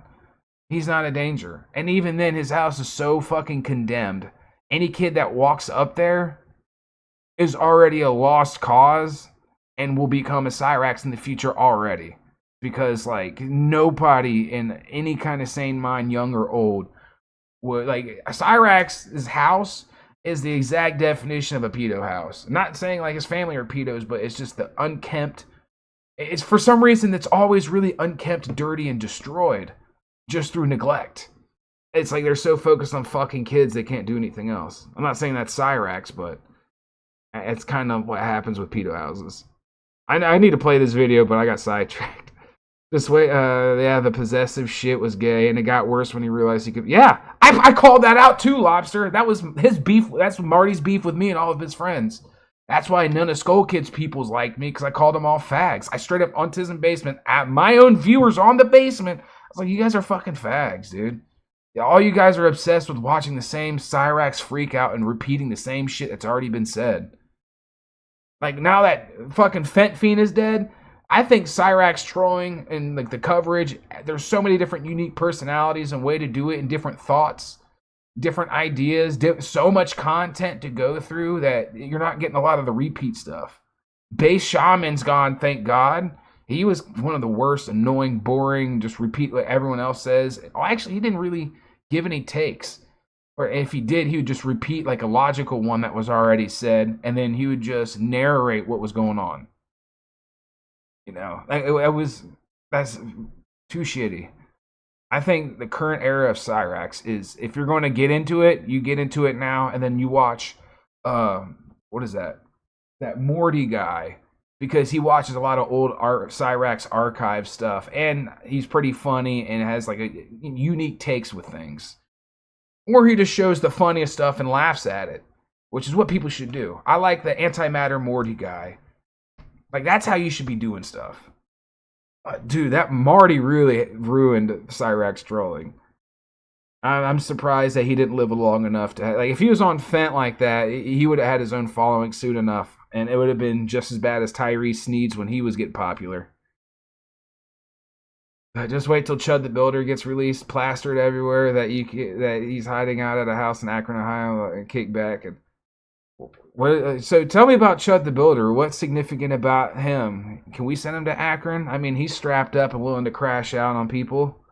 he's not a danger. And even then, his house is so fucking condemned. Any kid that walks up there is already a lost cause and will become a Cyrax in the future already. Because, like, nobody in any kind of sane mind, young or old, would, like, Cyrax's house is the exact definition of a pedo house. I'm not saying like his family are pedos, but it's just the unkempt. It's for some reason it's always really unkempt, dirty, and destroyed just through neglect. It's like they're so focused on fucking kids they can't do anything else. I'm not saying that's Cyrax, but It's kind of what happens with pedo houses. I need to play this video, but I got sidetracked. This way, yeah, the possessive shit was gay, and it got worse when he realized he could. Yeah, I called that out too, Lobster. That was his beef. That's Marty's beef with me and all of his friends. That's why none of Skull Kids peoples like me, because I called them all fags. I straight up Autism Basement at my own viewers on the basement. I was like, you guys are fucking fags, dude. Yeah, all you guys are obsessed with watching the same Cyrax freak out and repeating the same shit that's already been said. Like, now that fucking Fent Fiend is dead, I think Cyrax trolling and like the coverage, there's so many different unique personalities and way to do it and different thoughts, different ideas, so much content to go through that you're not getting a lot of the repeat stuff. Base Shaman's gone, thank God. He was one of the worst, annoying, boring, just repeat what everyone else says. Oh, actually, he didn't really give any takes. Or if he did, he would just repeat like a logical one that was already said, and then he would just narrate what was going on. You know, that's too shitty. I think the current era of Cyrax is, if you're going to get into it, you get into it now, and then you watch, what is that? That Morty guy, because he watches a lot of old Cyrax archive stuff, and he's pretty funny and has like unique takes with things. Or he just shows the funniest stuff and laughs at it, which is what people should do. I like the Antimatter Morty guy. Like, that's how you should be doing stuff. Dude, that Marty really ruined Cyrax trolling. I'm surprised that he didn't live long enough to... Like, if he was on Fent like that, he would have had his own following soon enough. And it would have been just as bad as Tyrese Sneeds when he was getting popular. Just wait till Chud the Builder gets released, plastered everywhere, that he's hiding out at a house in Akron, Ohio, and kicked back. And so tell me about Chud the Builder. What's significant about him? Can we send him to Akron? I mean, he's strapped up and willing to crash out on people.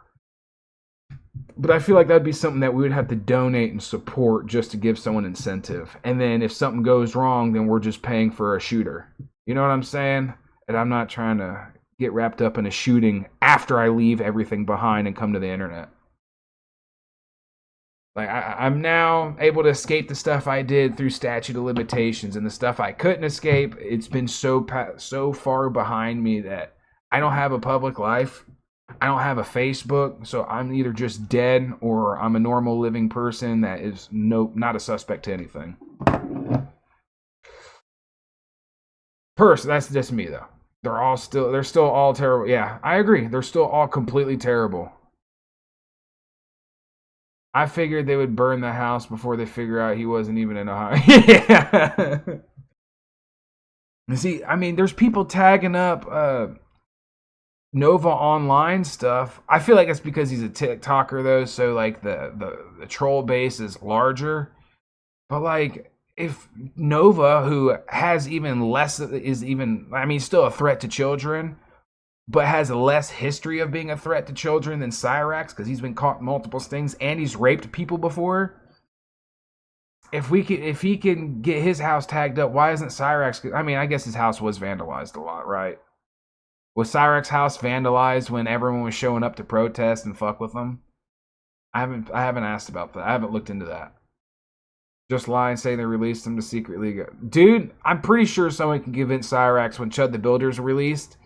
But I feel like that'd be something that we would have to donate and support just to give someone incentive. And then if something goes wrong, then we're just paying for a shooter. You know what I'm saying? And I'm not trying to get wrapped up in a shooting after I leave everything behind and come to the internet. Like, I'm now able to escape the stuff I did through statute of limitations, and the stuff I couldn't escape, it's been so far behind me that I don't have a public life. I don't have a Facebook, so I'm either just dead or I'm a normal living person that is not a suspect to anything. That's just me though. They're still all terrible. Yeah, I agree. They're still all completely terrible. I figured they would burn the house before they figure out he wasn't even in Ohio. Yeah. See, I mean, there's people tagging up Nova Online stuff. I feel like it's because he's a TikToker though, so like the troll base is larger. But like, if Nova, who has even less, still a threat to children, but has less history of being a threat to children than Cyrax, because he's been caught in multiple stings and he's raped people before. If he can get his house tagged up, why isn't Cyrax? I mean, I guess his house was vandalized a lot, right? Was Cyrax's house vandalized when everyone was showing up to protest and fuck with them? I haven't asked about that. I haven't looked into that. Just lying, saying they released him to secretly go. Dude, I'm pretty sure someone can convince Cyrax when Chud the Builder's released.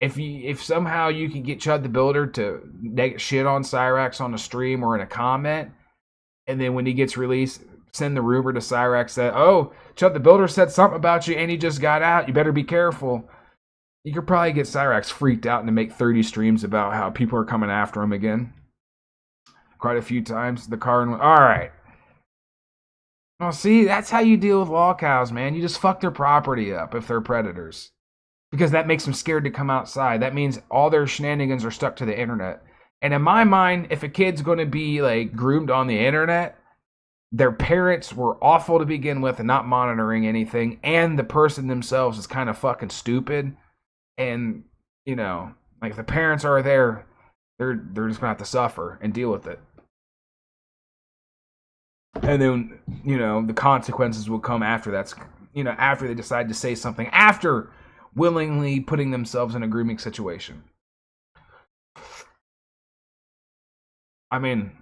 If somehow you can get Chud the Builder to shit on Cyrax on a stream or in a comment, and then when he gets released, send the rumor to Cyrax that, oh, Chud the Builder said something about you and he just got out. You better be careful. You could probably get Cyrax freaked out and to make 30 streams about how people are coming after him again. Quite a few times. The car and all right. Well, see, that's how you deal with lolcows, man. You just fuck their property up if they're predators. Because that makes them scared to come outside. That means all their shenanigans are stuck to the internet. And in my mind, if a kid's going to be like groomed on the internet, their parents were awful to begin with and not monitoring anything, and the person themselves is kind of fucking stupid. And, you know, like if the parents are there, they're just going to have to suffer and deal with it. And then, you know, the consequences will come after that's, you know, after they decide to say something, after willingly putting themselves in a grooming situation. I mean,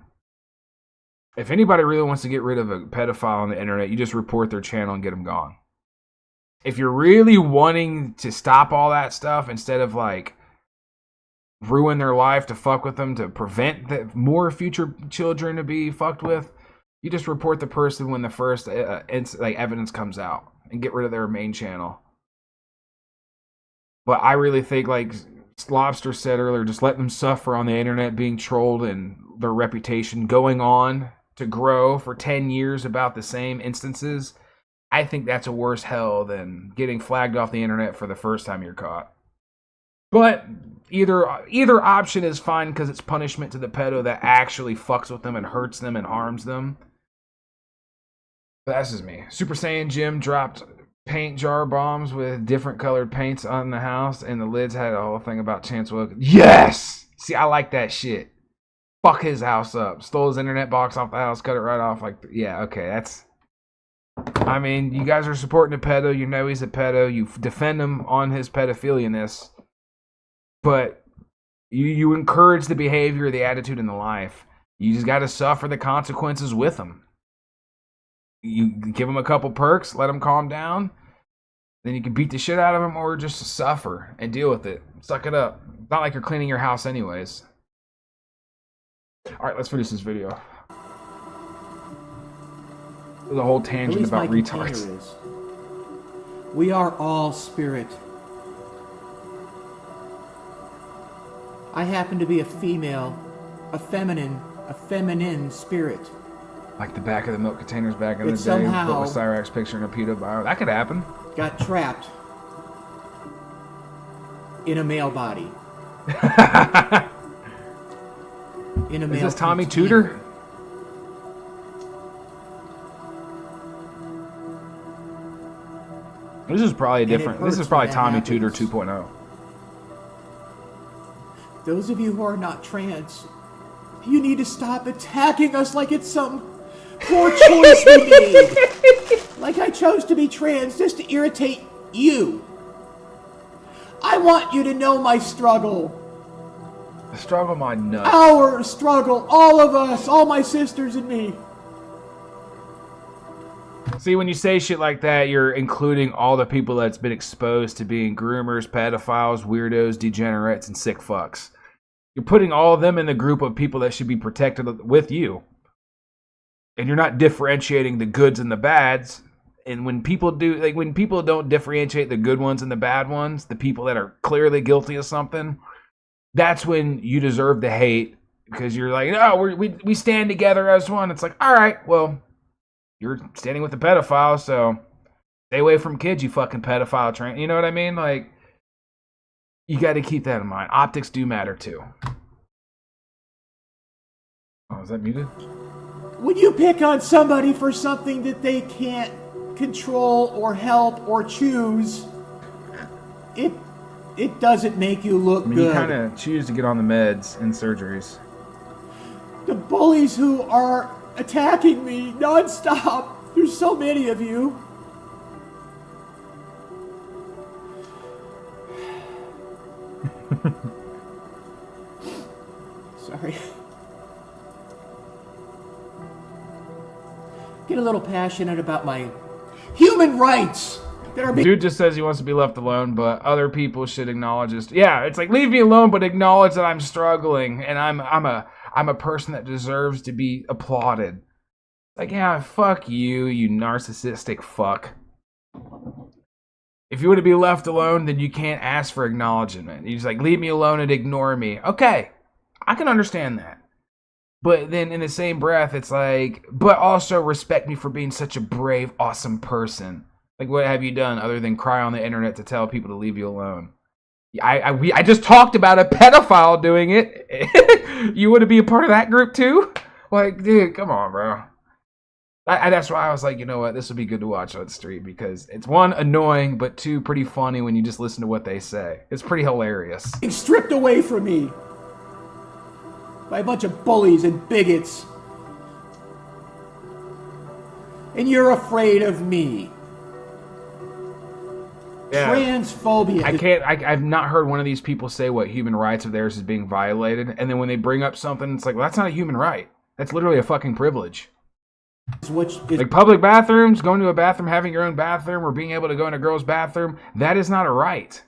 if anybody really wants to get rid of a pedophile on the internet, you just report their channel and get them gone. if you're really wanting to stop all that stuff instead of like ruin their life to fuck with them to prevent more future children to be fucked with, you just report the person when the first evidence comes out and get rid of their main channel. But I really think, like Lobster said earlier, just let them suffer on the internet being trolled and their reputation going on to grow for 10 years about the same instances. I think that's a worse hell than getting flagged off the internet for the first time you're caught. But either option is fine because it's punishment to the pedo that actually fucks with them and hurts them and harms them. But that's just me. Super Saiyan Jim dropped paint jar bombs with different colored paints on the house, and the lids had a whole thing about Chance Wilkins. Yes! See, I like that shit. Fuck his house up. Stole his internet box off the house, cut it right off. Like, yeah, okay, that's... I mean, you guys are supporting a pedo. You know he's a pedo. You defend him on his pedophilia-ness. But you encourage the behavior, the attitude, and the life. You just got to suffer the consequences with him. You give him a couple perks, let him calm down. Then you can beat the shit out of him or just suffer and deal with it. Suck it up. It's not like you're cleaning your house anyways. Alright, let's finish this video. There's a whole tangent about retards. We are all spirit. I happen to be a female, a feminine spirit. Like the back of the milk containers back in the day. Somehow with Cyrax picture in a pedo bio. That could happen. Got trapped in a male body. In a male. Is this Tommy Tudor? This is probably different. This is probably Tommy Tudor 2.0. Those of you who are not trans, you need to stop attacking us like it's some poor choice we made. Like I chose to be trans just to irritate you. I want you to know my struggle. The struggle, my nuts. Our struggle, all of us, all my sisters and me. See, when you say shit like that, you're including all the people that's been exposed to being groomers, pedophiles, weirdos, degenerates, and sick fucks. You're putting all of them in the group of people that should be protected with you. And you're not differentiating the goods and the bads. And when people do, like when people don't differentiate the good ones and the bad ones, the people that are clearly guilty of something, that's when you deserve the hate. Because you're like, no, we stand together as one. It's like, all right, well, you're standing with the pedophile, so stay away from kids, you fucking pedophile train. You know what I mean? Like, you got to keep that in mind. Optics do matter too. Oh, is that muted? When you pick on somebody for something that they can't control or help or choose, it doesn't make you look good. You kind of choose to get on the meds and surgeries. The bullies who are attacking me nonstop. There's so many of you. Sorry. Get a little passionate about my human rights that are being... Dude just says he wants to be left alone, but other people should acknowledge this. Yeah, it's like, leave me alone, but acknowledge that I'm struggling and I'm a person that deserves to be applauded. Like, yeah, fuck you, you narcissistic fuck. If you want to be left alone, then you can't ask for acknowledgement. You just like, leave me alone and ignore me. Okay, I can understand that. But then in the same breath, it's like, but also respect me for being such a brave, awesome person. Like, what have you done other than cry on the internet to tell people to leave you alone? I just talked about a pedophile doing it. You want to be a part of that group too? Like, dude, come on, bro. That's why I was like, you know what? This would be good to watch on the stream because it's one, annoying, but two, pretty funny when you just listen to what they say. It's pretty hilarious. Stripped away from me by a bunch of bullies and bigots. And you're afraid of me. Yeah. Transphobia. I've not heard one of these people say what human rights of theirs is being violated. And then when they bring up something, it's like, well, that's not a human right. That's literally a fucking privilege. Like public bathrooms, going to a bathroom, having your own bathroom, or being able to go in a girl's bathroom, that is not a right.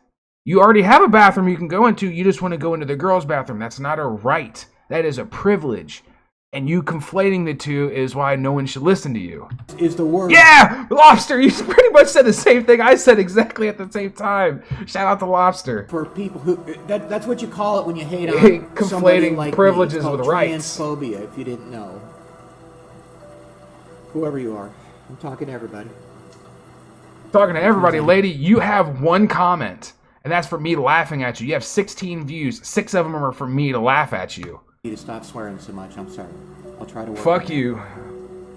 You already have a bathroom you can go into, you just want to go into the girl's bathroom. That's not a right. That is a privilege. And you conflating the two is why no one should listen to you. Is the word. Yeah! Lobster! You pretty much said the same thing I said exactly at the same time. Shout out to Lobster. For people who... That's what you call it when you hate on conflating like privileges with rights. Transphobia, if you didn't know. Whoever you are. I'm talking to everybody. Talking to everybody, lady, you have one comment. And that's for me laughing at you. You have 16 views. 6 of them are for me to laugh at you. You need to stop swearing so much. I'm sorry. I'll try to work. Fuck you.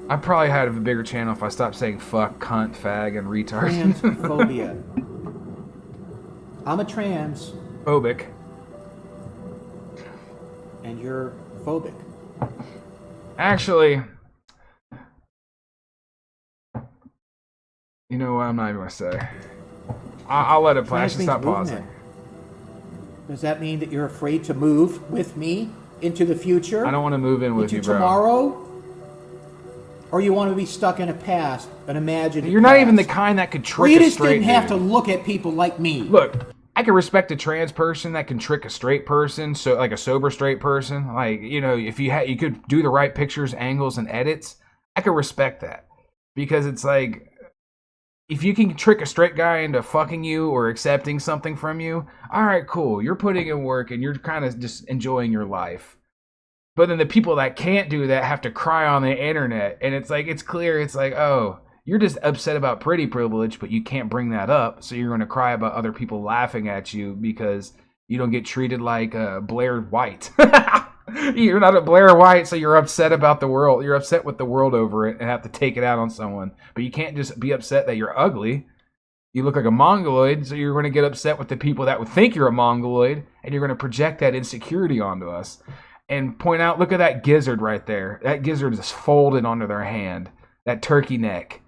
I probably had a bigger channel if I stopped saying fuck, cunt, fag, and retard. Transphobia. I'm a trans. Phobic. And you're phobic. Actually, you know what? I'm not even going to say. I'll let it play. I should stop pausing. Does that mean that you're afraid to move with me into the future? I don't want to move in with you, bro. Tomorrow? Or you want to be stuck in a past, an imagined You're not even the kind that could trick a straight dude. You just didn't have to look at people like me. Look, I can respect a trans person that can trick a straight person, so like a sober straight person. Like, you know, if you could do the right pictures, angles, and edits, I could respect that. Because it's like, if you can trick a straight guy into fucking you or accepting something from you, all right, cool. You're putting in work and you're kind of just enjoying your life. But then the people that can't do that have to cry on the internet. And it's like, it's clear. It's like, oh, you're just upset about pretty privilege, but you can't bring that up. So you're going to cry about other people laughing at you because you don't get treated like Blair White. You're not a Blair White, so you're upset about the world. You're upset with the world over it and have to take it out on someone. But you can't just be upset that you're ugly. You look like a mongoloid, so you're going to get upset with the people that would think you're a mongoloid, and you're going to project that insecurity onto us. And point out, look at that gizzard right there. That gizzard is folded onto their hand. That turkey neck.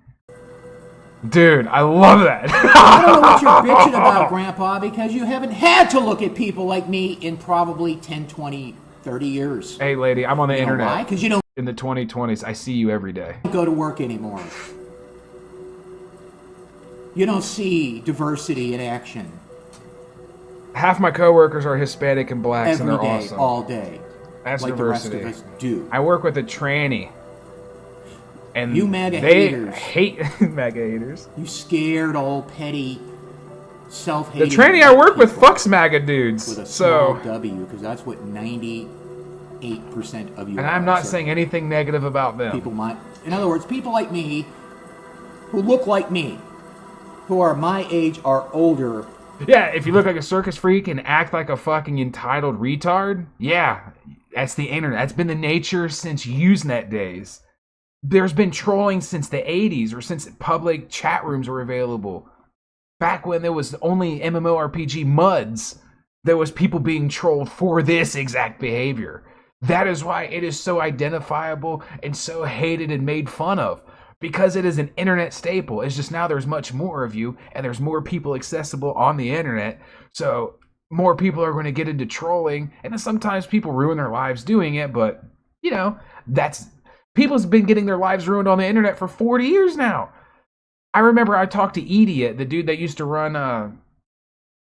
Dude, I love that. I don't know what you're bitching about, Grandpa, because you haven't had to look at people like me in probably 10, 20, 30 years. Hey, lady, I'm on the internet. Why? Because you don't... In the 2020s, I see you every day. Go to work anymore. You don't see diversity in action. Half my coworkers are Hispanic and blacks, and they're awesome. All day. That's like diversity. The rest of us do. I work with a tranny. And you MAGA they haters. Hate MAGA haters. You scared, old, petty, self-hating. The tranny I work with fucks MAGA dudes. With a small W, because that's what 98% of you and are. I'm not saying anything negative about them. People might, in other words, people like me, who look like me, who are my age, are older. Yeah, if you look like a circus freak and act like a fucking entitled retard, yeah, that's the internet. That's been the nature since Usenet days. There's been trolling since the 80s, or since public chat rooms were available. Back when there was only MMORPG MUDs, there was people being trolled for this exact behavior. That is why it is so identifiable and so hated and made fun of. Because it is an internet staple. It's just now there's much more of you, and there's more people accessible on the internet. So more people are going to get into trolling, and then sometimes people ruin their lives doing it, but, you know, people's been getting their lives ruined on the internet for 40 years now. I remember I talked to Idiot, the dude that used to run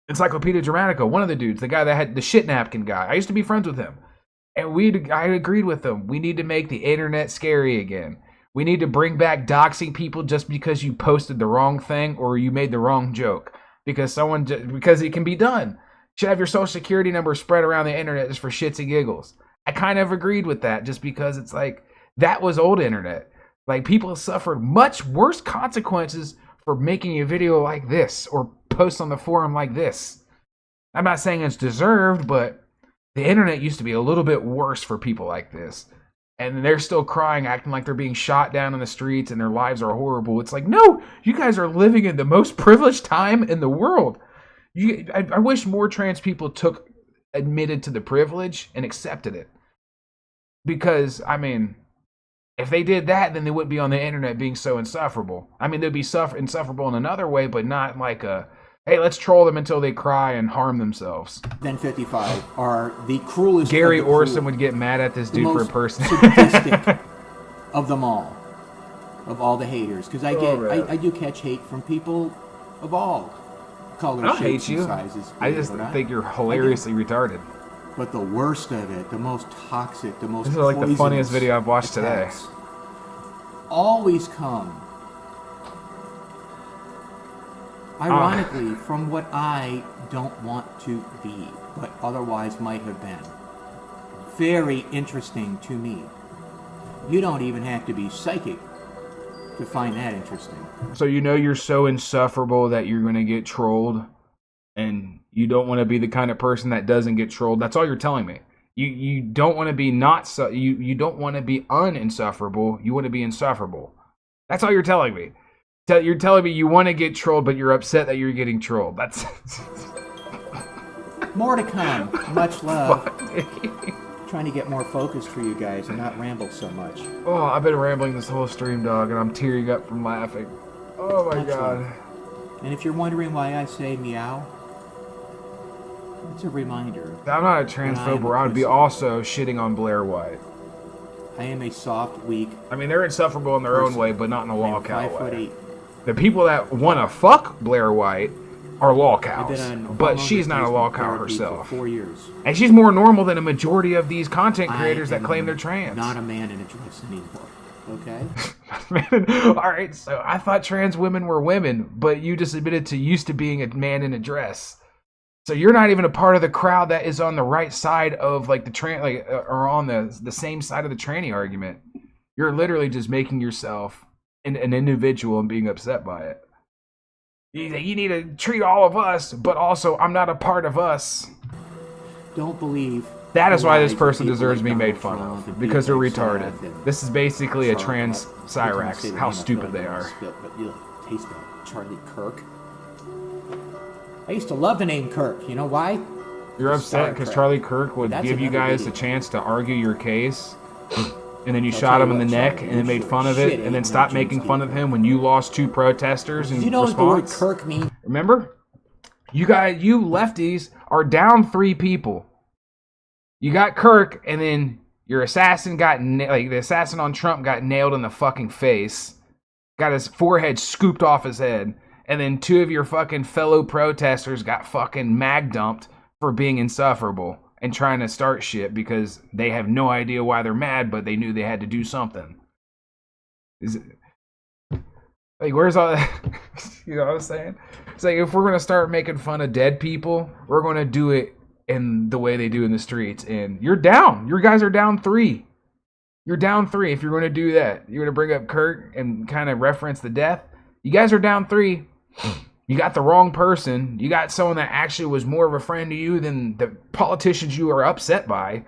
Encyclopedia Dramatica, one of the dudes, the guy that had the shit napkin guy. I used to be friends with him. And I agreed with him. We need to make the internet scary again. We need to bring back doxing people just because you posted the wrong thing or you made the wrong joke. Because it can be done. You should have your social security number spread around the internet just for shits and giggles. I kind of agreed with that just because it's like, that was old internet. Like, people suffered much worse consequences for making a video like this or post on the forum like this. I'm not saying it's deserved, but the internet used to be a little bit worse for people like this. And they're still crying, acting like they're being shot down in the streets and their lives are horrible. It's like, no, you guys are living in the most privileged time in the world. I wish more trans people admitted to the privilege and accepted it. Because, I mean, if they did that, then they wouldn't be on the internet being so insufferable. I mean, they'd be insufferable in another way, but not like hey, let's troll them until they cry and harm themselves. Then 55 are the cruelest. Gary Orson would get mad at this dude for a person. Sadistic of them all. of all the haters, because I do catch hate from people of all colors, I don't shapes, hate you. and sizes. I just think you're hilariously retarded. But the worst of it, the most toxic, the most This is like the funniest poisonous video I've watched today. attacks always come, ironically, from what I don't want to be, but otherwise might have been. Very interesting to me. You don't even have to be psychic to find that interesting. So you know you're so insufferable that you're going to get trolled, and you don't want to be the kind of person that doesn't get trolled. That's all you're telling me. You don't want to be you don't want to be uninsufferable. You want to be insufferable. That's all you're telling me. You're telling me you want to get trolled, but you're upset that you're getting trolled. That's more to come. Much love. Trying to get more focused for you guys and not ramble so much. Oh, I've been rambling this whole stream, dog, and I'm tearing up from laughing. Oh my god. And if you're wondering why I say meow, it's a reminder. I'm not a transphobe, or I would be also shitting on Blair White. I am a soft, weak. I mean, they're insufferable in their own way, but not in a lolcow way. 5'8". The people that want to fuck Blair White are lolcows, but she's not a lolcow herself. For 4 years. And she's more normal than a majority of these content creators that claim they're trans. Not a man in a dress anymore. Okay? Alright, so I thought trans women were women, but you just admitted to used to being a man in a dress. So you're not even a part of the crowd that is on the right side of like the or on the same side of the tranny argument. You're literally just making yourself an individual and being upset by it. You need to treat all of us, but also I'm not a part of us. Don't believe. That is why this person deserves to be made fun of, because they're retarded. This is basically a trans Cyrax, how stupid they are. But you taste that Charlie Kirk. I used to love the name Kirk. You know why? You're upset because Charlie Kirk would give you guys the chance to argue your case, and then you shot him in the neck and then made fun of it, and then stopped making fun of him when you lost 2 protesters in response. You know what the word Kirk means? Remember? You lefties are down 3 people. You got Kirk, and then your assassin the assassin on Trump got nailed in the fucking face, got his forehead scooped off his head. And then 2 of your fucking fellow protesters got fucking mag dumped for being insufferable and trying to start shit because they have no idea why they're mad, but they knew they had to do something. Where's all that? You know what I'm saying? It's like, if we're going to start making fun of dead people, we're going to do it in the way they do in the streets. And you're down. Your guys are down 3. You're down 3 if you're going to do that. You're going to bring up Kurt and kind of reference the death. You guys are down 3. You got the wrong person. You got someone that actually was more of a friend to you than the politicians you are upset by.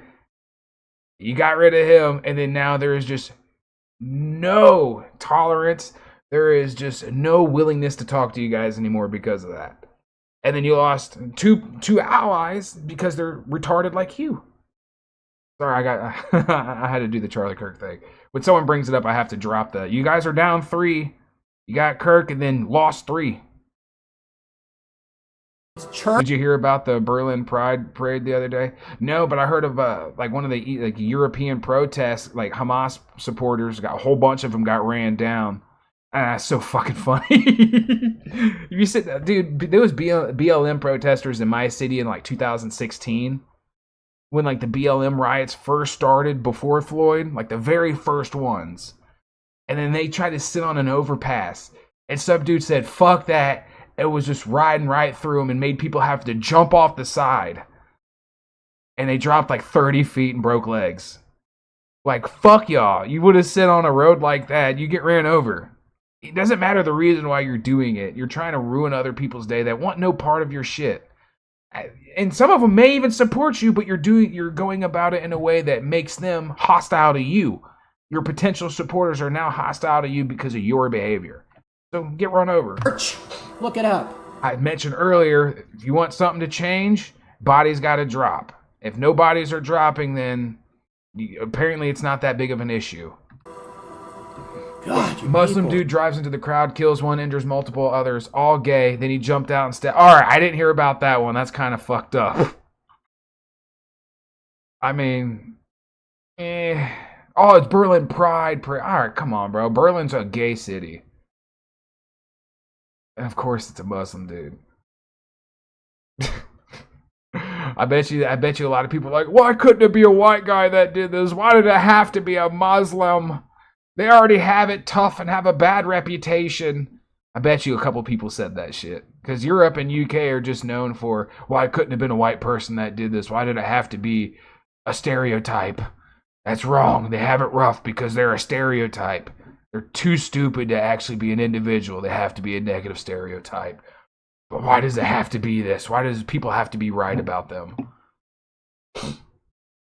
You got rid of him, and then now there is just no tolerance. There is just no willingness to talk to you guys anymore because of that. And then you lost two allies because they're retarded like you. Sorry, I had to do the Charlie Kirk thing. When someone brings it up, I have to drop that. You guys are down 3. You got Kirk and then lost 3. Did you hear about the Berlin Pride Parade the other day? No, but I heard of one of the European protests, like Hamas supporters, got a whole bunch of them got ran down. It's so fucking funny. You said, dude, there was BLM protesters in my city in like 2016 when like the BLM riots first started before Floyd, like the very first ones. And then they tried to sit on an overpass. And some dude said, fuck that. It was just riding right through them and made people have to jump off the side. And they dropped like 30 feet and broke legs. Like, fuck y'all. You would have sit on a road like that, you get ran over. It doesn't matter the reason why you're doing it. You're trying to ruin other people's day that want no part of your shit. And some of them may even support you, but you're going about it in a way that makes them hostile to you. Your potential supporters are now hostile to you because of your behavior. So get run over. Look it up. I mentioned earlier, if you want something to change, bodies got to drop. If no bodies are dropping, then apparently it's not that big of an issue. God, Muslim dude drives into the crowd, kills one, injures multiple others, all gay. Then he jumped out and stepped. All right, I didn't hear about that one. That's kind of fucked up. I mean, Oh, it's Berlin Pride. All right, come on, bro. Berlin's a gay city. And of course, it's a Muslim dude. I bet you a lot of people are like, why couldn't it be a white guy that did this? Why did it have to be a Muslim? They already have it tough and have a bad reputation. I bet you a couple people said that shit. Because Europe and UK are just known for, why couldn't it have been a white person that did this? Why did it have to be a stereotype? That's wrong. They have it rough because they're a stereotype. They're too stupid to actually be an individual. They have to be a negative stereotype. But why does it have to be this? Why does people have to be right about them?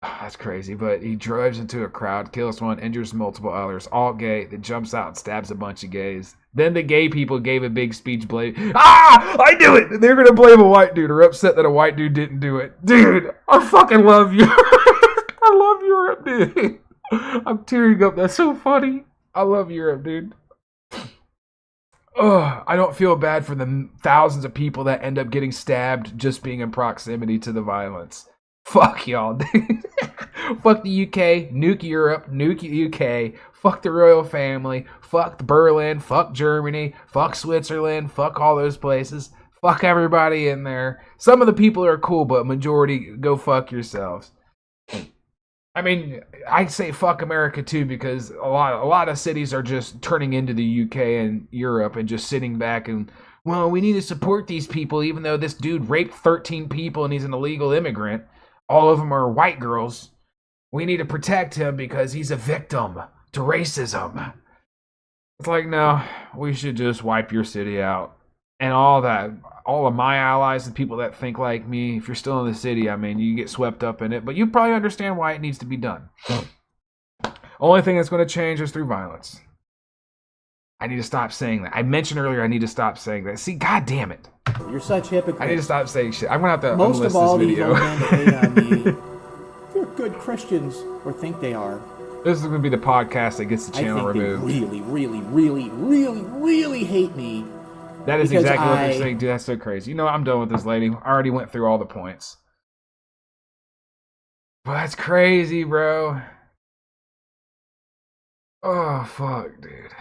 That's crazy. But he drives into a crowd, kills one, injures multiple others, all gay, then jumps out and stabs a bunch of gays. Then the gay people gave a big speech blame. I knew it! They're going to blame a white dude or upset that a white dude didn't do it. Dude, I fucking love you. I love Europe, dude. I'm tearing up. That's so funny. I love Europe, dude. Ugh, I don't feel bad for the thousands of people that end up getting stabbed just being in proximity to the violence. Fuck y'all, dude. Fuck the UK, nuke Europe, nuke UK, fuck the royal family, fuck Berlin, fuck Germany, fuck Switzerland, fuck all those places, fuck everybody in there. Some of the people are cool, but majority, go fuck yourselves. I mean, I say fuck America too because a lot of cities are just turning into the UK and Europe and just sitting back and, well, we need to support these people even though this dude raped 13 people and he's an illegal immigrant. All of them are white girls. We need to protect him because he's a victim to racism. It's like, no, we should just wipe your city out. And all of my allies and people that think like me, if you're still in the city, I mean, you get swept up in it, but you probably understand why it needs to be done. Only thing that's going to change is through violence. I need to stop saying that. I mentioned earlier I need to stop saying that. See, god damn it. You're such hypocrites. I need to stop saying shit. I'm going to have to most of all this these video. old men that hate on me, they're good Christians, or think they are. This is going to be the podcast that gets the channel removed. They really hate me. That is exactly what they're saying, dude. That's so crazy. You know, I'm done with this lady. I already went through all the points. But that's crazy, bro. Oh, fuck, dude.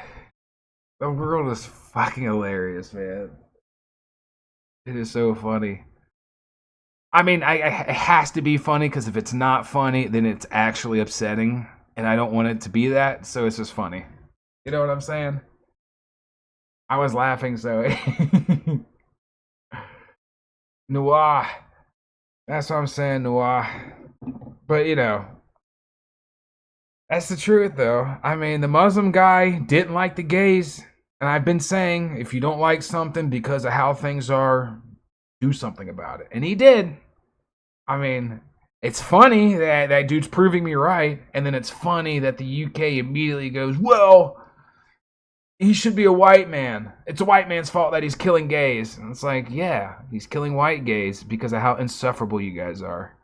The world is fucking hilarious, man. It is so funny. I mean, it has to be funny, because if it's not funny, then it's actually upsetting. And I don't want it to be that, so it's just funny. You know what I'm saying? I was laughing, so... Noir. That's what I'm saying, Noir. But, you know... That's the truth, though. I mean, the Muslim guy didn't like the gays. And I've been saying, if you don't like something because of how things are, do something about it. And he did. I mean, it's funny that that dude's proving me right. And then it's funny that the UK immediately goes, well... he should be a white man. It's a white man's fault that he's killing gays. And it's like, yeah, he's killing white gays because of how insufferable you guys are.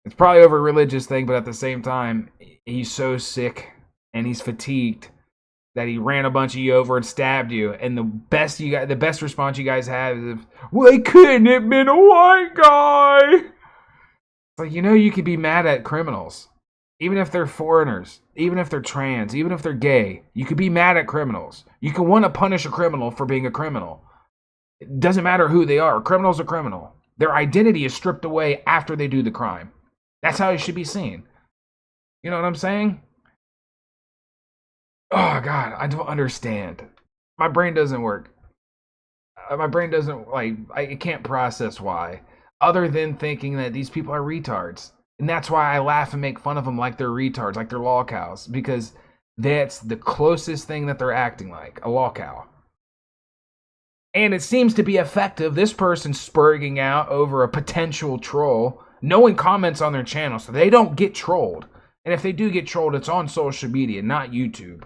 It's probably over a religious thing, but at the same time, he's so sick and he's fatigued that he ran a bunch of you over and stabbed you. And the best response you guys have is, well, he couldn't have been a white guy. It's like, you know, you could be mad at criminals. Even if they're foreigners, even if they're trans, even if they're gay, you could be mad at criminals. You can want to punish a criminal for being a criminal. It doesn't matter who they are. A criminal's a criminal. Their identity is stripped away after they do the crime. That's how it should be seen. You know what I'm saying? Oh, God, I don't understand. My brain doesn't work. My brain doesn't, I can't process why. Other than thinking that these people are retards. And that's why I laugh and make fun of them like they're retards, like they're lolcows. Because that's the closest thing that they're acting like, a lolcow. And it seems to be effective. This person's spurging out over a potential troll. No one comments on their channel, so they don't get trolled. And if they do get trolled, it's on social media, not YouTube.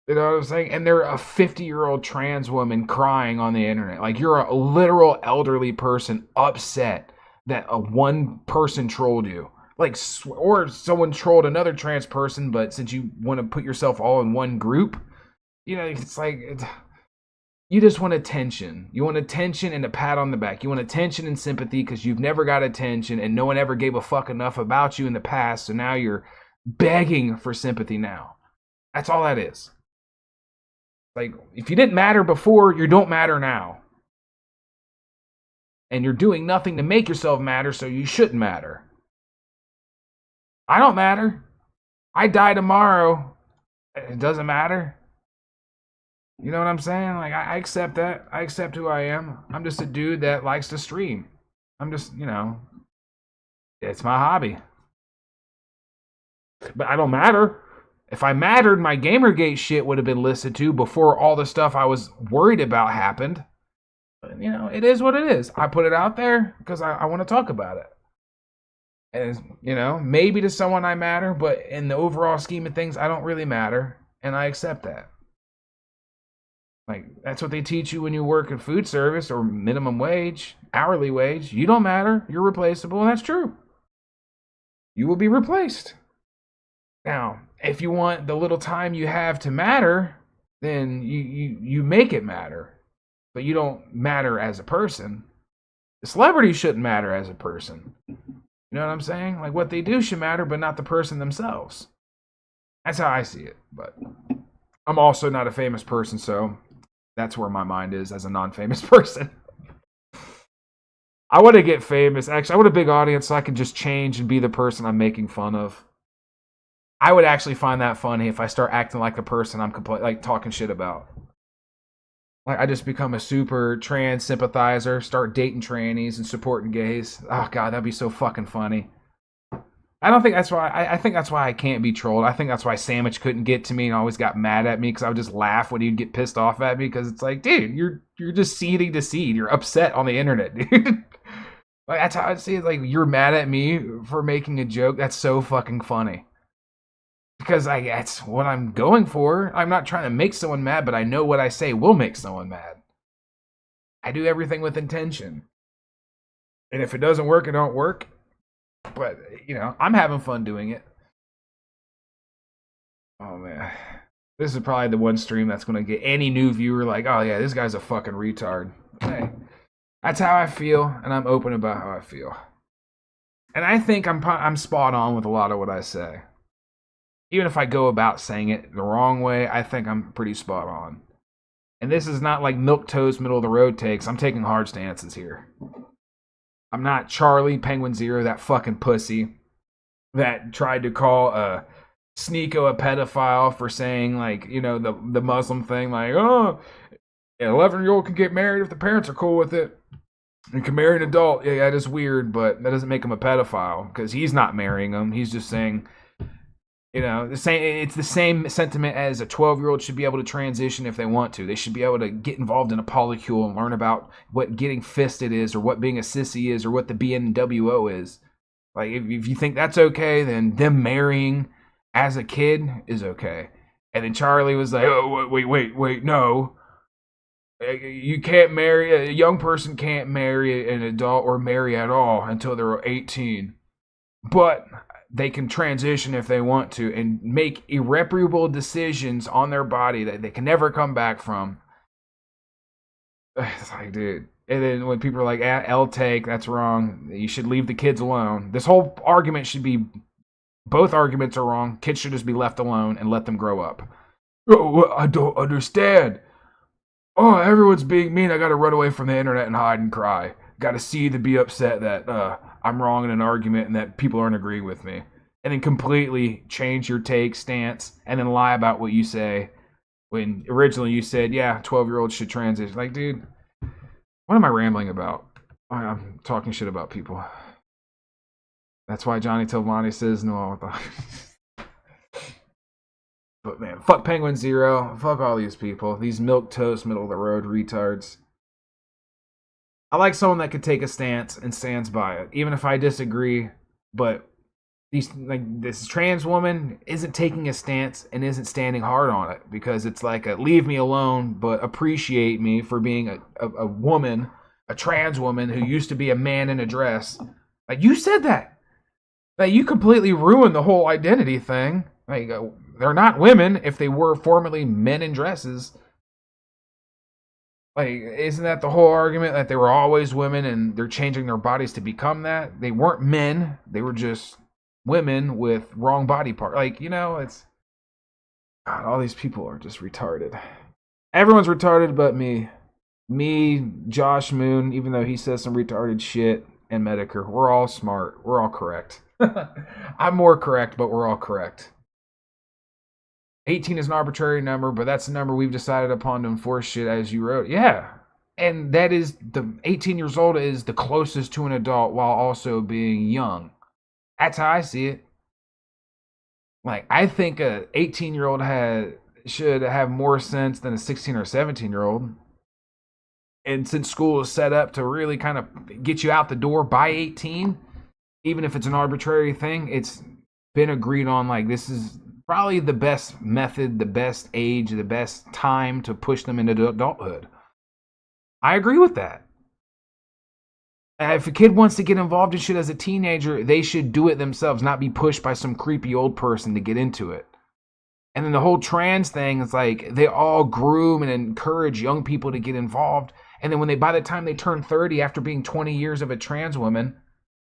You know what I'm saying? And they're a 50-year-old trans woman crying on the internet. Like, you're a literal elderly person upset that a one person trolled you. Like, or someone trolled another trans person, but since you want to put yourself all in one group, you know, it's like... You just want attention. You want attention and a pat on the back. You want attention and sympathy because you've never got attention and no one ever gave a fuck enough about you in the past. So now you're begging for sympathy now. That's all that is. Like, if you didn't matter before, you don't matter now. And you're doing nothing to make yourself matter, so you shouldn't matter. I don't matter. I die tomorrow. It doesn't matter. You know what I'm saying? Like, I accept that. I accept who I am. I'm just a dude that likes to stream. I'm just, you know, it's my hobby. But I don't matter. If I mattered, my Gamergate shit would have been listened to before all the stuff I was worried about happened. But, you know, it is what it is. I put it out there because I want to talk about it. And, you know, maybe to someone I matter, but in the overall scheme of things, I don't really matter. And I accept that. Like, that's what they teach you when you work in food service or minimum wage, hourly wage. You don't matter. You're replaceable, and that's true. You will be replaced. Now, if you want the little time you have to matter, then you make it matter. But you don't matter as a person. The celebrity shouldn't matter as a person. You know what I'm saying? Like, what they do should matter, but not the person themselves. That's how I see it. But I'm also not a famous person, so that's where my mind is as a non-famous person. I want to get famous. Actually, I want a big audience so I can just change and be the person I'm making fun of. I would actually find that funny if I start acting like the person I'm like talking shit about. Like, I just become a super trans sympathizer, start dating trannies and supporting gays. Oh god, that'd be so fucking funny. I don't think that's why. I think that's why I can't be trolled. I think that's why Sandwich couldn't get to me and always got mad at me because I would just laugh when he'd get pissed off at me because it's like, dude, you're just seeding to seed. You're upset on the internet, dude. Like, that's how I see it. Like, you're mad at me for making a joke. That's so fucking funny. Because that's what I'm going for. I'm not trying to make someone mad, but I know what I say will make someone mad. I do everything with intention. And if it doesn't work, it don't work. But, you know, I'm having fun doing it. Oh, man. This is probably the one stream that's going to get any new viewer like, oh, yeah, this guy's a fucking retard. Hey, that's how I feel, and I'm open about how I feel. And I think I'm spot on with a lot of what I say. Even if I go about saying it the wrong way, I think I'm pretty spot on. And this is not like milquetoast, middle of the road takes. I'm taking hard stances here. I'm not Charlie Penguin Zero, that fucking pussy that tried to call Sneeko a pedophile for saying, like, you know, the Muslim thing, like, oh, an 11-year-old can get married if the parents are cool with it. And can marry an adult. Yeah, that is weird, but that doesn't make him a pedophile because he's not marrying them. He's just saying, you know, it's the same sentiment as a 12-year-old should be able to transition if they want to. They should be able to get involved in a polycule and learn about what getting fisted is or what being a sissy is or what the BNWO is. Like, if you think that's okay, then them marrying as a kid is okay. And then Charlie was like, oh, wait, no. You can't marry, a young person can't marry an adult or marry at all until they're 18. But they can transition if they want to and make irreparable decisions on their body that they can never come back from. It's like, dude. And then when people are like, L-take, that's wrong. You should leave the kids alone. This whole argument should be, both arguments are wrong. Kids should just be left alone and let them grow up. Oh, I don't understand. Oh, everyone's being mean. I gotta run away from the internet and hide and cry. Gotta see to be upset that I'm wrong in an argument and that people aren't agreeing with me. And then completely change your take, stance, and then lie about what you say when originally you said, yeah, 12-year-olds should transition. Like, dude, what am I rambling about? I'm talking shit about people. That's why Johnny Tilvani says no all the time. But man, fuck Penguin Zero. Fuck all these people. These milquetoast, middle-of-the-road retards. I like someone that could take a stance and stands by it, even if I disagree. But this trans woman isn't taking a stance and isn't standing hard on it because it's like leave me alone, but appreciate me for being a woman, a trans woman who used to be a man in a dress. Like, you said that. Like, you completely ruined the whole identity thing. Like, they're not women if they were formerly men in dresses. Like, isn't that the whole argument, that they were always women and they're changing their bodies to become that? They weren't men. They were just women with wrong body part. Like, you know, it's... God, all these people are just retarded. Everyone's retarded but me. Me, Josh Moon, even though he says some retarded shit, and Metokur. We're all smart. We're all correct. I'm more correct, but we're all correct. 18 is an arbitrary number, but that's the number we've decided upon to enforce shit as you wrote. Yeah. And that is, the 18 years old is the closest to an adult while also being young. That's how I see it. Like, I think a 18-year-old should have more sense than a 16 or 17-year-old. And since school is set up to really kind of get you out the door by 18, even if it's an arbitrary thing, it's been agreed on, like, this is probably the best method, the best age, the best time to push them into adulthood. I agree with that. If a kid wants to get involved in shit as a teenager, they should do it themselves, not be pushed by some creepy old person to get into it. And then the whole trans thing is like, they all groom and encourage young people to get involved. And then by the time they turn 30, after being 20 years of a trans woman,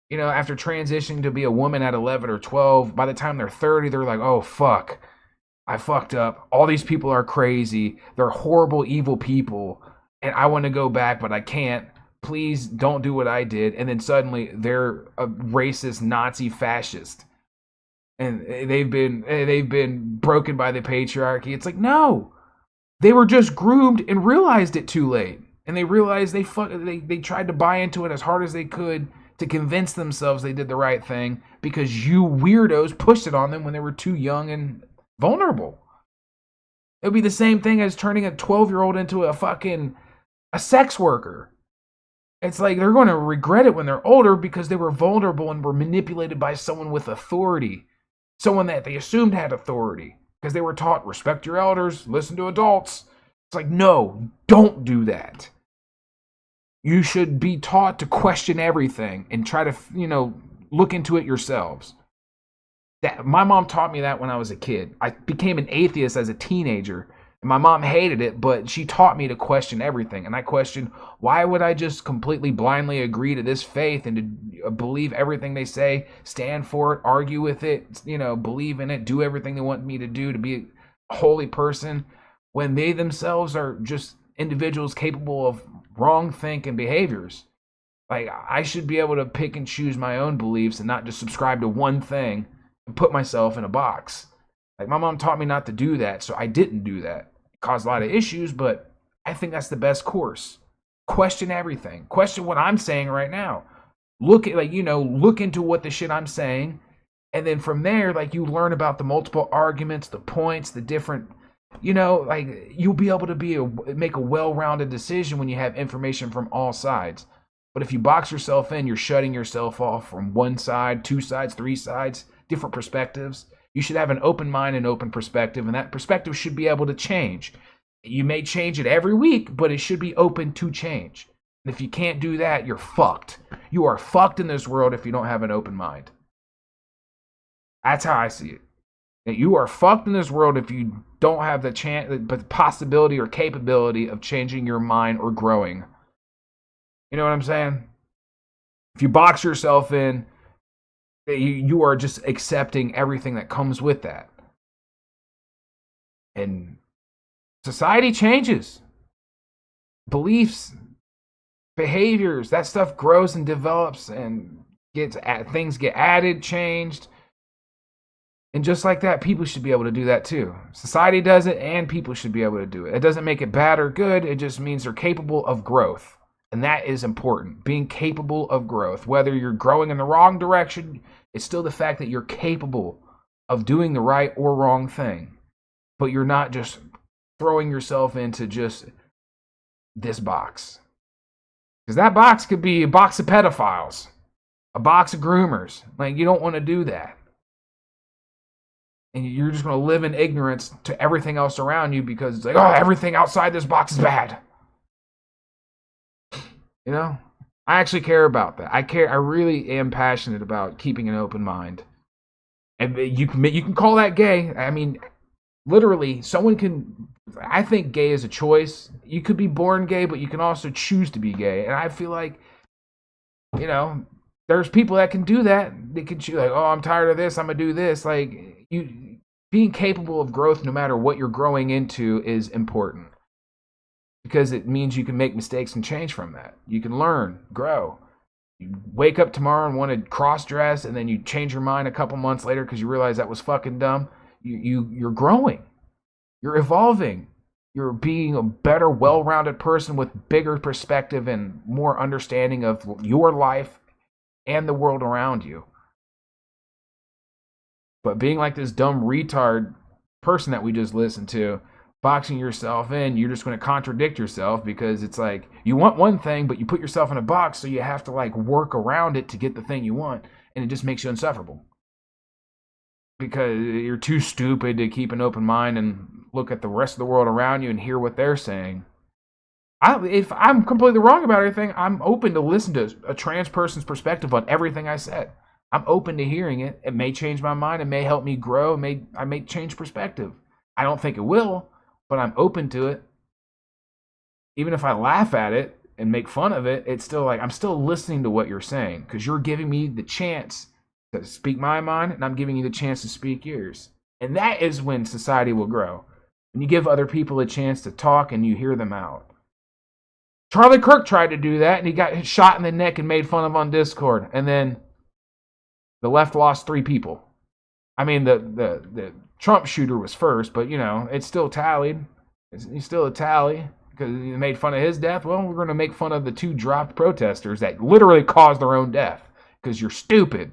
you know, after transitioning to be a woman at 11 or 12, by the time they're 30, they're like, oh, fuck, I fucked up. All these people are crazy. They're horrible, evil people. And I want to go back, but I can't. Please don't do what I did. And then suddenly they're a racist Nazi fascist. And they've been broken by the patriarchy. It's like, no. They were just groomed and realized it too late. And they realized they tried to buy into it as hard as they could to convince themselves they did the right thing because you weirdos pushed it on them when they were too young and vulnerable. It would be the same thing as turning a 12-year-old into a sex worker. It's like they're going to regret it when they're older because they were vulnerable and were manipulated by someone with authority. Someone that they assumed had authority because they were taught, respect your elders, listen to adults. It's like, no, don't do that. You should be taught to question everything and try to, look into it yourselves. My mom taught me that when I was a kid. I became an atheist as a teenager. And my mom hated it, but she taught me to question everything. And I questioned, why would I just completely blindly agree to this faith and to believe everything they say, stand for it, argue with it, believe in it, do everything they want me to do to be a holy person, when they themselves are just individuals capable of wrong thinking behaviors. Like, I should be able to pick and choose my own beliefs and not just subscribe to one thing and put myself in a box. Like, my mom taught me not to do that, so I didn't do that. It caused a lot of issues, but I think that's the best course. Question everything. Question what I'm saying right now. Look into what the shit I'm saying, and then from there, you learn about the multiple arguments, the points, the different, you'll be able to make a well-rounded decision when you have information from all sides. But if you box yourself in, you're shutting yourself off from one side, two sides, three sides, different perspectives. You should have an open mind and open perspective, and that perspective should be able to change. You may change it every week, but it should be open to change. And if you can't do that, you're fucked. You are fucked in this world if you don't have an open mind. That's how I see it. You are fucked in this world if you don't have the possibility or capability of changing your mind or growing. You know what I'm saying? If you box yourself in, you are just accepting everything that comes with that. And society changes. Beliefs, behaviors, that stuff grows and develops and things get added, changed. And just like that, people should be able to do that too. Society does it and people should be able to do it. It doesn't make it bad or good. It just means they're capable of growth. And that is important. Being capable of growth. Whether you're growing in the wrong direction, it's still the fact that you're capable of doing the right or wrong thing. But you're not just throwing yourself into just this box. Because that box could be a box of pedophiles. A box of groomers. You don't want to do that. And you're just going to live in ignorance to everything else around you because it's like, oh, everything outside this box is bad. I actually care about that. I really am passionate about keeping an open mind. And you can call that gay. I mean, literally, someone can I think gay is a choice. You could be born gay, but you can also choose to be gay. And I feel like, you know, there's people that can do that. They can choose, like, oh, I'm tired of this, I'm gonna do this. Like, you being capable of growth no matter what you're growing into is important. Because it means you can make mistakes and change from that. You can learn, grow. You wake up tomorrow and want to cross-dress, and then you change your mind a couple months later because you realize that was fucking dumb. You're growing. You're evolving. You're being a better, well-rounded person with bigger perspective and more understanding of your life and the world around you. But being like this dumb retard person that we just listened to, boxing yourself in, you're just going to contradict yourself because it's like you want one thing, but you put yourself in a box, so you have to like work around it to get the thing you want, and it just makes you insufferable. Because you're too stupid to keep an open mind and look at the rest of the world around you and hear what they're saying. If I'm completely wrong about anything, I'm open to listen to a trans person's perspective on everything I said. I'm open to hearing it. It may change my mind. It may help me grow. I may change perspective. I don't think it will, but I'm open to it. Even if I laugh at it and make fun of it, it's still like I'm still listening to what you're saying because you're giving me the chance to speak my mind, and I'm giving you the chance to speak yours. And that is when society will grow. When you give other people a chance to talk and you hear them out. Charlie Kirk tried to do that, and he got shot in the neck and made fun of on Discord. And then the left lost 3 people. I mean, the Trump shooter was first, but, you know, it's still tallied. It's still a tally because he made fun of his death. Well, we're going to make fun of the 2 dropped protesters that literally caused their own death because you're stupid.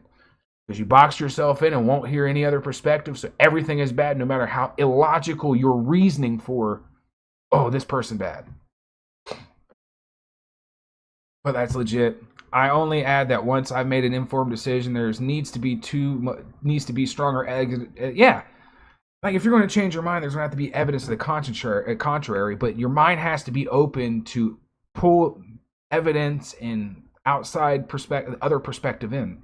Because you boxed yourself in and won't hear any other perspective, so everything is bad no matter how illogical your reasoning for, oh, this person bad. But that's legit. I only add that once I've made an informed decision, there needs to be stronger. Yeah, like if you're going to change your mind, there's going to have to be evidence to the contrary. But your mind has to be open to pull evidence and outside perspective, other perspective in.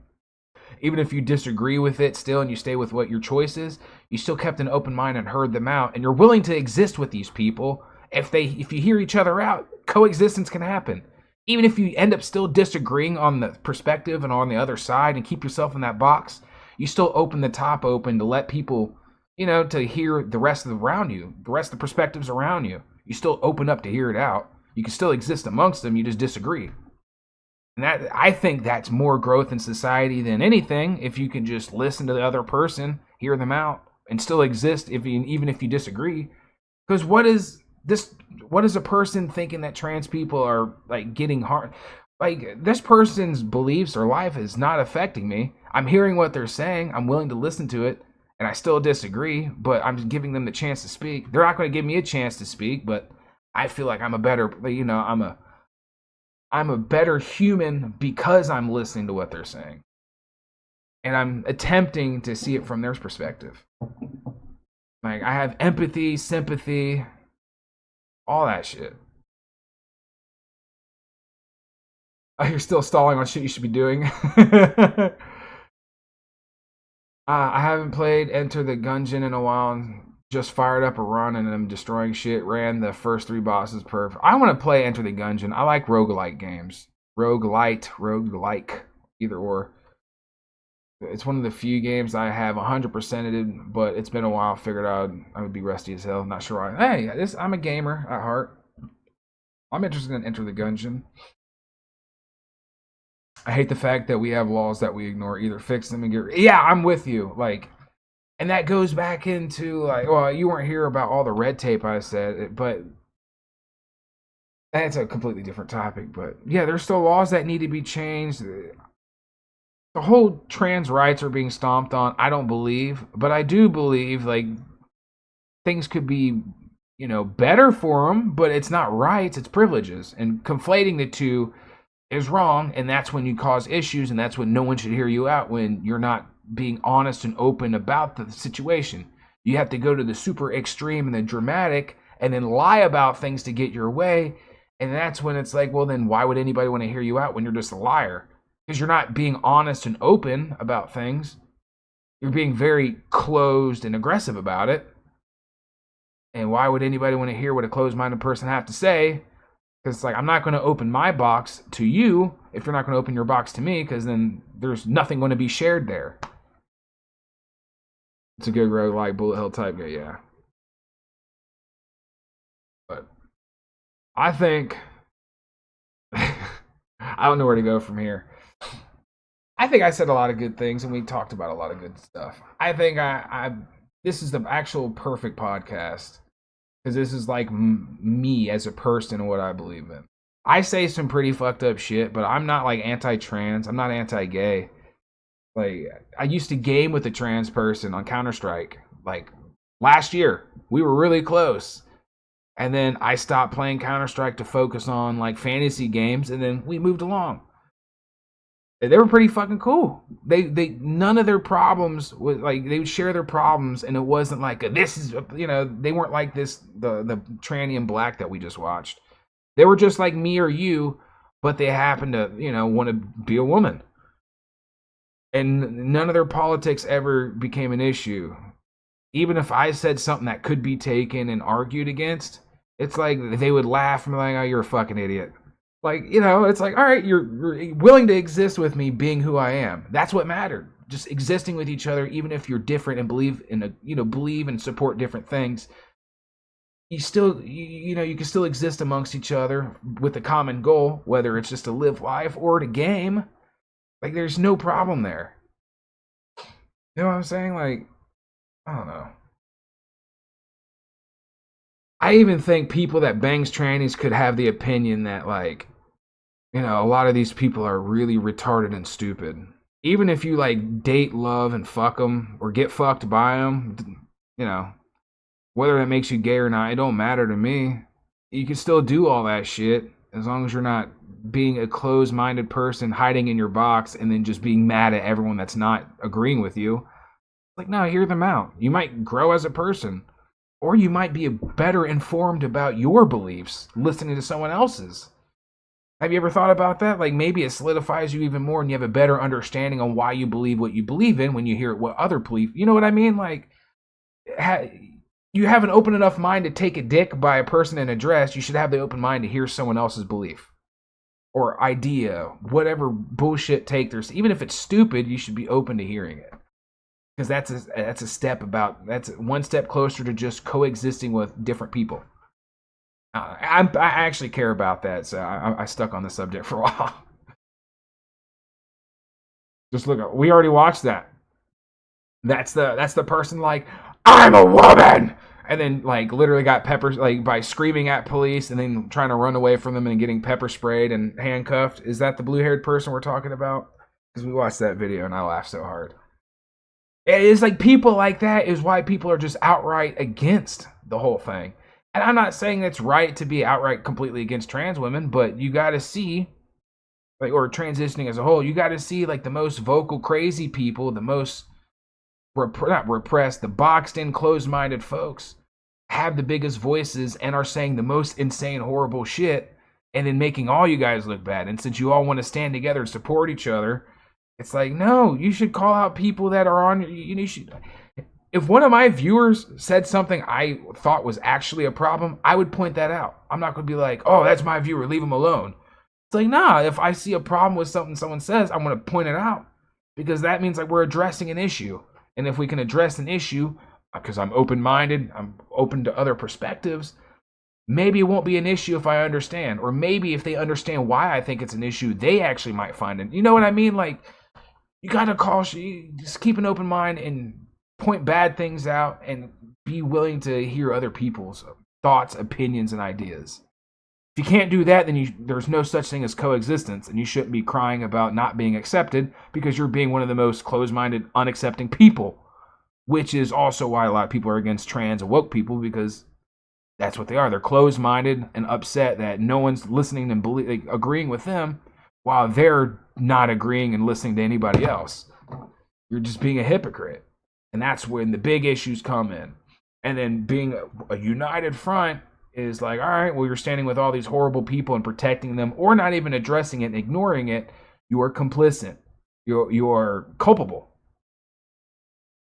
Even if you disagree with it still and you stay with what your choice is, you still kept an open mind and heard them out, and you're willing to exist with these people. If you hear each other out, coexistence can happen. Even if you end up still disagreeing on the perspective and on the other side and keep yourself in that box, you still open the top open to let people, you know, to hear the rest of the around you, the rest of the perspectives around you. You still open up to hear it out. You can still exist amongst them, you just disagree. And that, I think that's more growth in society than anything, if you can just listen to the other person, hear them out, and still exist even if you disagree. Because what is a person thinking that trans people are like getting harmed? Like, this person's beliefs or life is not affecting me. I'm hearing what they're saying, I'm willing to listen to it, and I still disagree, but I'm just giving them the chance to speak. They're not going to give me a chance to speak, but I feel like I'm a better, you know, I'm a better human because I'm listening to what they're saying. And I'm attempting to see it from their perspective. Like, I have empathy, sympathy, all that shit. Oh, you're still stalling on shit you should be doing? I haven't played Enter the Gungeon in a while. Just fired up a run and I'm destroying shit. Ran the first 3 bosses perfect. I want to play Enter the Gungeon. I like roguelike games. Roguelike, either or. It's one of the few games I have 100%ed, but it's been a while. Figured out I would be rusty as hell. Not sure why. Hey, I'm a gamer at heart. I'm interested in Enter the Gungeon. I hate the fact that we have laws that we ignore. Either fix them and get. Yeah, I'm with you. Like. And that goes back into, like, well, you weren't here about all the red tape I said, but that's a completely different topic. But yeah, there's still laws that need to be changed. The whole trans rights are being stomped on. I don't believe, but I do believe, like, things could be, you know, better for them, but it's not rights, it's privileges. And conflating the two is wrong, and that's when you cause issues, and that's when no one should hear you out, when you're not being honest and open about the situation. You have to go to the super extreme and the dramatic and then lie about things to get your way. And that's when it's like, well, then why would anybody want to hear you out when you're just a liar? Because you're not being honest and open about things. You're being very closed and aggressive about it. And why would anybody want to hear what a closed-minded person have to say? Because it's like, I'm not going to open my box to you if you're not going to open your box to me, because then there's nothing going to be shared there. It's a good roguelike bullet hell type guy, yeah. But I think I don't know where to go from here. I think I said a lot of good things, and we talked about a lot of good stuff. I think this is the actual perfect podcast, because this is like me as a person and what I believe in. I say some pretty fucked up shit, but I'm not like anti-trans. I'm not anti-gay. Like, I used to game with a trans person on Counter-Strike. Like, last year, we were really close. And then I stopped playing Counter-Strike to focus on like fantasy games, and then we moved along. They were pretty fucking cool. They none of their problems was like, they would share their problems, and it wasn't like this is, you know, they weren't like this the tranny and black that we just watched. They were just like me or you, but they happened to, you know, want to be a woman. And none of their politics ever became an issue. Even if I said something that could be taken and argued against, it's like they would laugh and be like, "Oh, you're a fucking idiot." Like, you know, it's like, all right, you're willing to exist with me being who I am. That's what mattered. Just existing with each other, even if you're different and believe and support different things. You still, you know, you can still exist amongst each other with a common goal, whether it's just to live life or to game. Like, there's no problem there. You know what I'm saying? Like, I don't know. I even think people that bangs trannies could have the opinion that, like, you know, a lot of these people are really retarded and stupid. Even if you, like, date, love, and fuck them, or get fucked by them, you know, whether that makes you gay or not, it don't matter to me. You can still do all that shit, as long as you're not being a closed-minded person, hiding in your box, and then just being mad at everyone that's not agreeing with you. Like, no, hear them out. You might grow as a person. Or you might be better informed about your beliefs listening to someone else's. Have you ever thought about that? Like, maybe it solidifies you even more and you have a better understanding on why you believe what you believe in when you hear what other believe. You know what I mean? Like, you have an open enough mind to take a dick by a person in a dress. You should have the open mind to hear someone else's belief or idea, whatever bullshit take there's. Even if it's stupid, you should be open to hearing it. Because that's one step closer to just coexisting with different people. I actually care about that, so I stuck on the subject for a while. Just look, we already watched that. That's the person like, I'm a woman, and then like literally got pepper like by screaming at police and then trying to run away from them and getting pepper sprayed and handcuffed. Is that the blue-haired person we're talking about? Because we watched that video and I laughed so hard. It's like people like that is why people are just outright against the whole thing. And I'm not saying it's right to be outright completely against trans women, but you got to see, like, or transitioning as a whole, you got to see like the most vocal crazy people, the most not repressed, the boxed in closed-minded folks have the biggest voices and are saying the most insane horrible shit and then making all you guys look bad. And since you all want to stand together and support each other, it's like, no, you should call out people that are on, you should. If one of my viewers said something I thought was actually a problem, I would point that out. I'm not going to be like, oh, that's my viewer, leave him alone. It's like, nah, if I see a problem with something someone says, I'm going to point it out. Because that means like we're addressing an issue. And if we can address an issue, because I'm open-minded, I'm open to other perspectives, maybe it won't be an issue if I understand. Or maybe if they understand why I think it's an issue, they actually might find it. You know what I mean? Like, you gotta just keep an open mind and point bad things out and be willing to hear other people's thoughts, opinions, and ideas. If you can't do that, then there's no such thing as coexistence, and you shouldn't be crying about not being accepted because you're being one of the most closed-minded, unaccepting people, which is also why a lot of people are against trans and woke people, because that's what they are. They're closed-minded and upset that no one's listening and agreeing with them, while they're not agreeing and listening to anybody else. You're just being a hypocrite. And that's when the big issues come in. And then being a united front is like, all right, well, you're standing with all these horrible people and protecting them, or not even addressing it and ignoring it. You are complicit. You're culpable.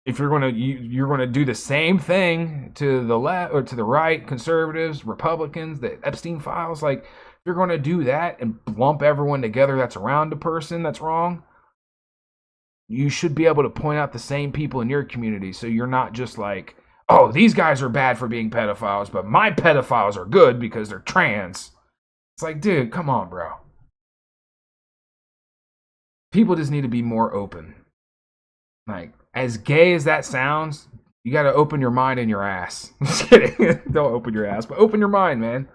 if you're going to do the same thing to the left or to the right, conservatives, Republicans, the Epstein files, like if you're going to do that and lump everyone together that's around a person that's wrong, you should be able to point out the same people in your community. So you're not just like, oh, these guys are bad for being pedophiles, but my pedophiles are good because they're trans. It's like, dude, come on, bro. People just need to be more open. Like, as gay as that sounds, you got to open your mind and your ass. Just kidding. Don't open your ass, but open your mind, man.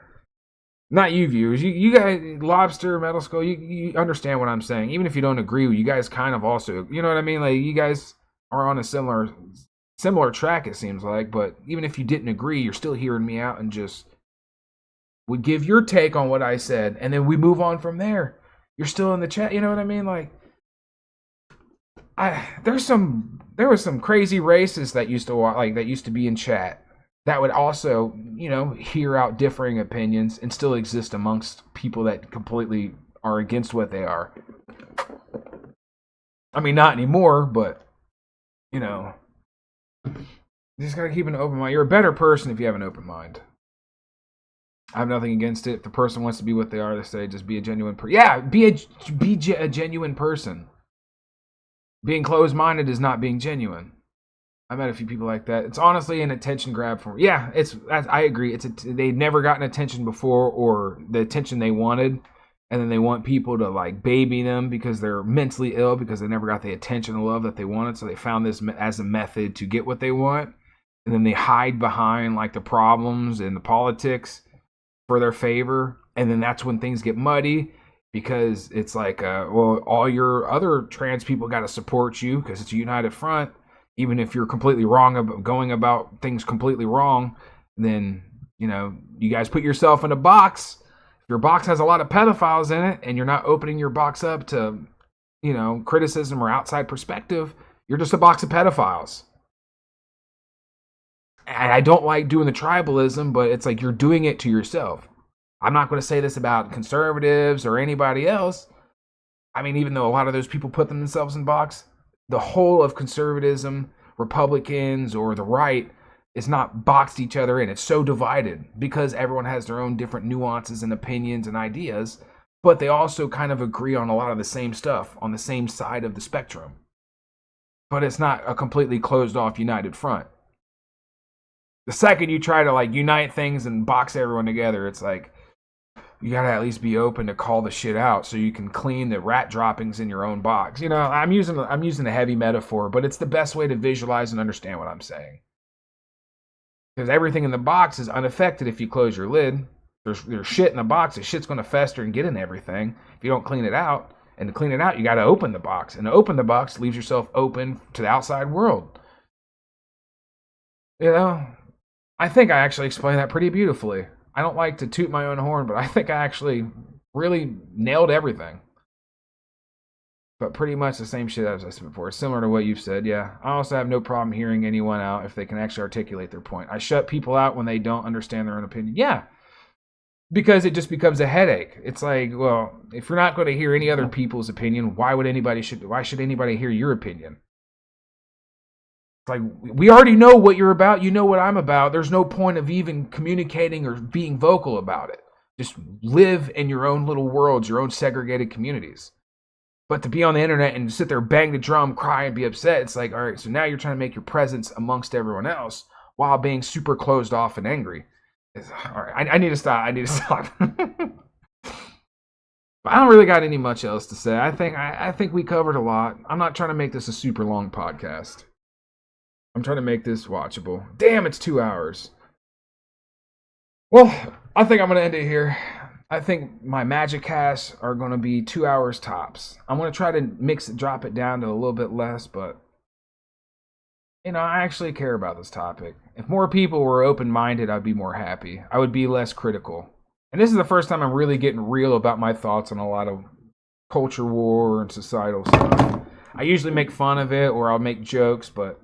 Not you viewers. You guys, Lobster, Metal Skull, you understand what I'm saying. Even if you don't agree, you guys kind of also, you know what I mean? Like, you guys are on a similar track, it seems like. But even if you didn't agree, you're still hearing me out and just would give your take on what I said. And then we move on from there. You're still in the chat, you know what I mean? Like, there was some crazy racists that used to be in chat that would also, you know, hear out differing opinions and still exist amongst people that completely are against what they are. I mean, not anymore, but, you know, you just gotta keep an open mind. You're a better person if you have an open mind. I have nothing against it. If the person wants to be what they are, to say, just be a genuine person. Yeah, be a genuine person. Being closed-minded is not being genuine. I met a few people like that. It's honestly an attention grab for me. Yeah, I agree. They've never gotten attention before, or the attention they wanted, and then they want people to like baby them because they're mentally ill because they never got the attention and love that they wanted. So they found this as a method to get what they want, and then they hide behind like the problems and the politics for their favor, and then that's when things get muddy. Because it's like, well, all your other trans people got to support you because it's a united front. Even if you're completely wrong about going about things completely wrong, then, you know, you guys put yourself in a box. If your box has a lot of pedophiles in it and you're not opening your box up to, you know, criticism or outside perspective, you're just a box of pedophiles. And I don't like doing the tribalism, but it's like you're doing it to yourself. I'm not going to say this about conservatives or anybody else. I mean, even though a lot of those people put themselves in box, the whole of conservatism, Republicans, or the right is not boxed each other in. It's so divided because everyone has their own different nuances and opinions and ideas, but they also kind of agree on a lot of the same stuff on the same side of the spectrum. But it's not a completely closed off united front. The second you try to like unite things and box everyone together, it's like, you gotta at least be open to call the shit out so you can clean the rat droppings in your own box. You know, I'm using a heavy metaphor, but it's the best way to visualize and understand what I'm saying. Because everything in the box is unaffected if you close your lid. There's shit in the box. The shit's gonna fester and get in everything if you don't clean it out. And to clean it out, you gotta open the box. And to open the box leaves yourself open to the outside world. You know, I think I actually explained that pretty beautifully. I don't like to toot my own horn, but I think I actually really nailed everything. But pretty much the same shit as I said before. Similar to what you've said, yeah. I also have no problem hearing anyone out if they can actually articulate their point. I shut people out when they don't understand their own opinion. Yeah. Because it just becomes a headache. It's like, well, if you're not going to hear any other people's opinion, why should anybody hear your opinion? Like, we already know what you're about. You know what I'm about. There's no point of even communicating or being vocal about it. Just live in your own little worlds, your own segregated communities. But to be on the internet and sit there, bang the drum, cry, and be upset, it's like, all right, so now you're trying to make your presence amongst everyone else while being super closed off and angry. All right, I need to stop. But I don't really got any much else to say. I think we covered a lot. I'm not trying to make this a super long podcast. I'm trying to make this watchable. Damn, it's 2 hours. Well, I think I'm going to end it here. I think my Magicasts are going to be 2 hours tops. I'm going to try to drop it down to a little bit less, but, you know, I actually care about this topic. If more people were open-minded, I'd be more happy. I would be less critical. And this is the first time I'm really getting real about my thoughts on a lot of culture war and societal stuff. I usually make fun of it or I'll make jokes, but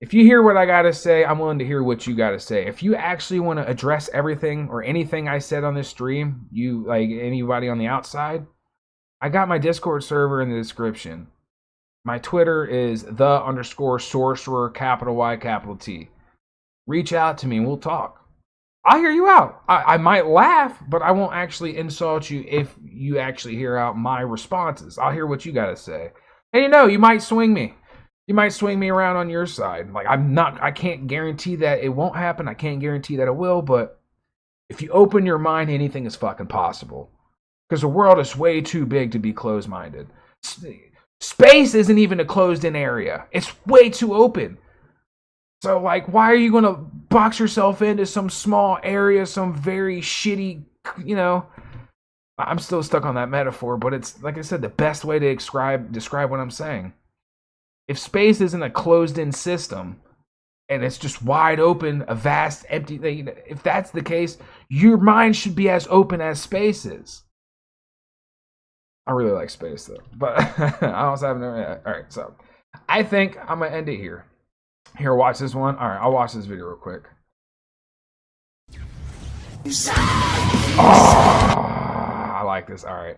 if you hear what I gotta say, I'm willing to hear what you gotta say. If you actually want to address everything or anything I said on this stream, you, like anybody on the outside, I got my Discord server in the description. My Twitter is _sorcerer, capital Y, capital T. Reach out to me and we'll talk. I'll hear you out. I might laugh, but I won't actually insult you if you actually hear out my responses. I'll hear what you got to say. And you might swing me. You might swing me around on your side. Like, I can't guarantee that it won't happen. I can't guarantee that it will, but if you open your mind, anything is fucking possible. Because the world is way too big to be closed-minded. Space isn't even a closed-in area. It's way too open. So, like, why are you going to box yourself into some small area, some very shitty, I'm still stuck on that metaphor, but it's, like I said, the best way to describe what I'm saying. If space isn't a closed-in system, and it's just wide open, a vast, empty thing, if that's the case, your mind should be as open as space is. I really like space, though. But I also have no... All right, so I think I'm going to end it here. Here, watch this one. All right, I'll watch this video real quick. Oh, I like this. All right.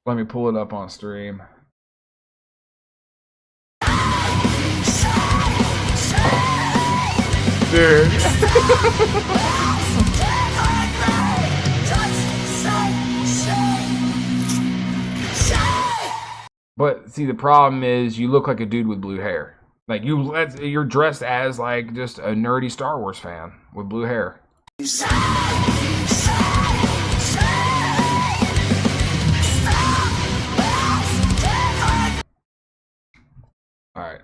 Let me pull it up on stream. Dude. But see, the problem is you look like a dude with blue hair. Like you're dressed as like just a nerdy Star Wars fan with blue hair. All right.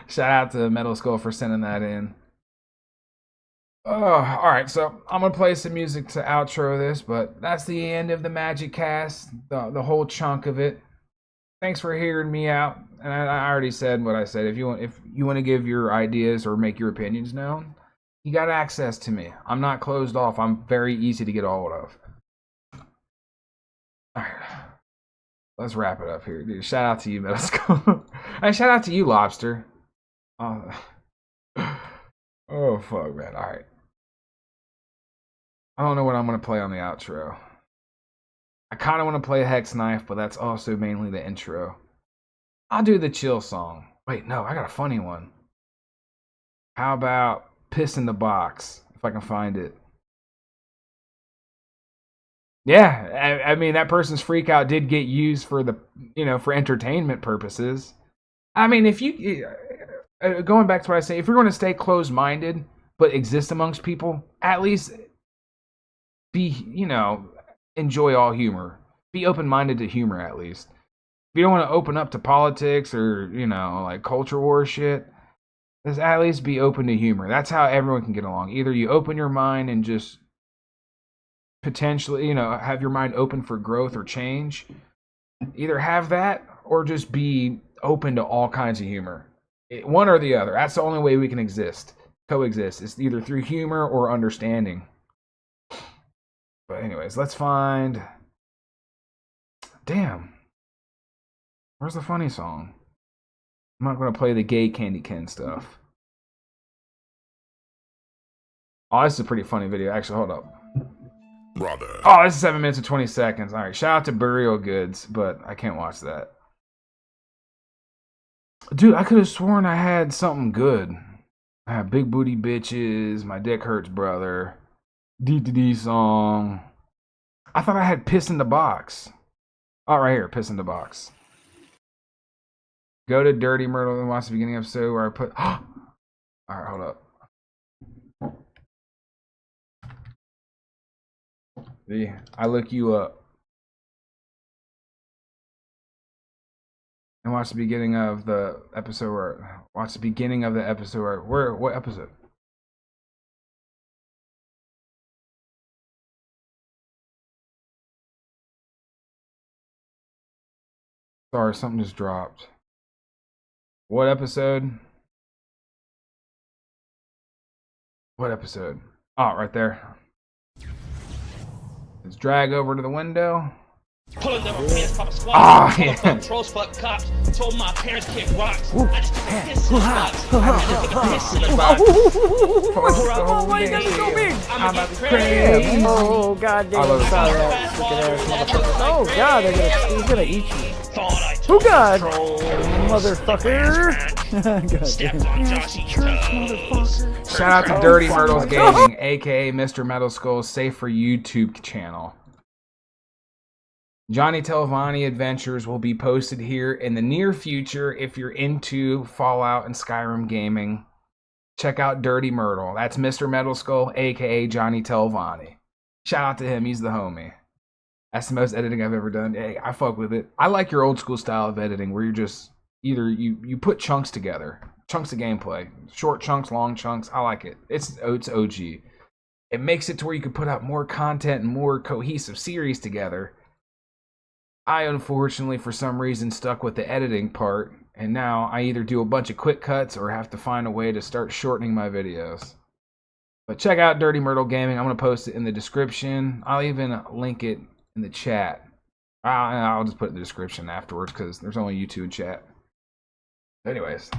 Shout out to Metal Skull for sending that in. All right, so I'm gonna play some music to outro this, but that's the end of the Magicast, the whole chunk of it. Thanks for hearing me out, and I already said what I said. If you want to give your ideas or make your opinions known, you got access to me. I'm not closed off. I'm very easy to get a hold of. All right, let's wrap it up here, dude. Shout out to you, Metal Skull. Hey, shout out to you, Lobster. Oh fuck, man. All right. I don't know what I'm going to play on the outro. I kind of want to play Hex Knife, but that's also mainly the intro. I'll do the chill song. Wait, no, I got a funny one. How about Piss in the Box, if I can find it? Yeah, I mean, that person's freak out did get used for the, for entertainment purposes. I mean, if you, going back to what I say, if you're going to stay closed-minded, but exist amongst people, at least be, enjoy all humor. Be open-minded to humor, at least. If you don't want to open up to politics or, like culture war shit, just at least be open to humor. That's how everyone can get along. Either you open your mind and just potentially, have your mind open for growth or change. Either have that or just be open to all kinds of humor. One or the other. That's the only way we can coexist. It's either through humor or understanding. But anyways, let's find... Damn. Where's the funny song? I'm not going to play the gay Candy Ken stuff. Oh, this is a pretty funny video. Actually, hold up. Brother. Oh, this is 7 minutes and 20 seconds. All right, shout out to Burial Goods, but I can't watch that. Dude, I could have sworn I had something good. I have Big Booty Bitches, My Dick Hurts Brother, D song. I thought I had Piss in the Box. Oh, right here, Piss in the Box. Go to Dirty Myrtle and watch the beginning episode where I put... Alright, hold up. I look you up. And watch the beginning of the episode where... Watch the beginning of the episode where... What episode? Sorry, something just dropped. What episode? What episode? Oh, right there. Let's drag over to the window. Pulling down my pants, pop a squat. Oh, yeah. Fuck trolls, fuck cops. Told my parents kick rocks. I just took a piss in the box. I just took a piss in the box. Oh, why you gotta be so big? I'm about to crazy. Oh, goddamn. Sorry, oh, God, he's gonna eat you. Oh, God. Motherfucker. Shout out to Dirty Myrtles Gaming, aka Mr. Metal Skull's Safe for YouTube channel. Johnny Telvanni Adventures will be posted here in the near future. If you're into Fallout and Skyrim gaming, check out Dirty Myrtle. That's Mr. Metal Skull, aka Johnny Telvanni. Shout out to him, he's the homie. That's the most editing I've ever done. Hey, I fuck with it. I like your old school style of editing where you're just either you put chunks together, chunks of gameplay, short chunks, long chunks. I like it. It's OG. It makes it to where you can put out more content and more cohesive series together. I unfortunately, for some reason, stuck with the editing part, and now I either do a bunch of quick cuts or have to find a way to start shortening my videos. But check out Dirty Myrtle Gaming. I'm going to post it in the description. I'll even link it in the chat. I'll just put it in the description afterwards because there's only you two in chat. Anyways,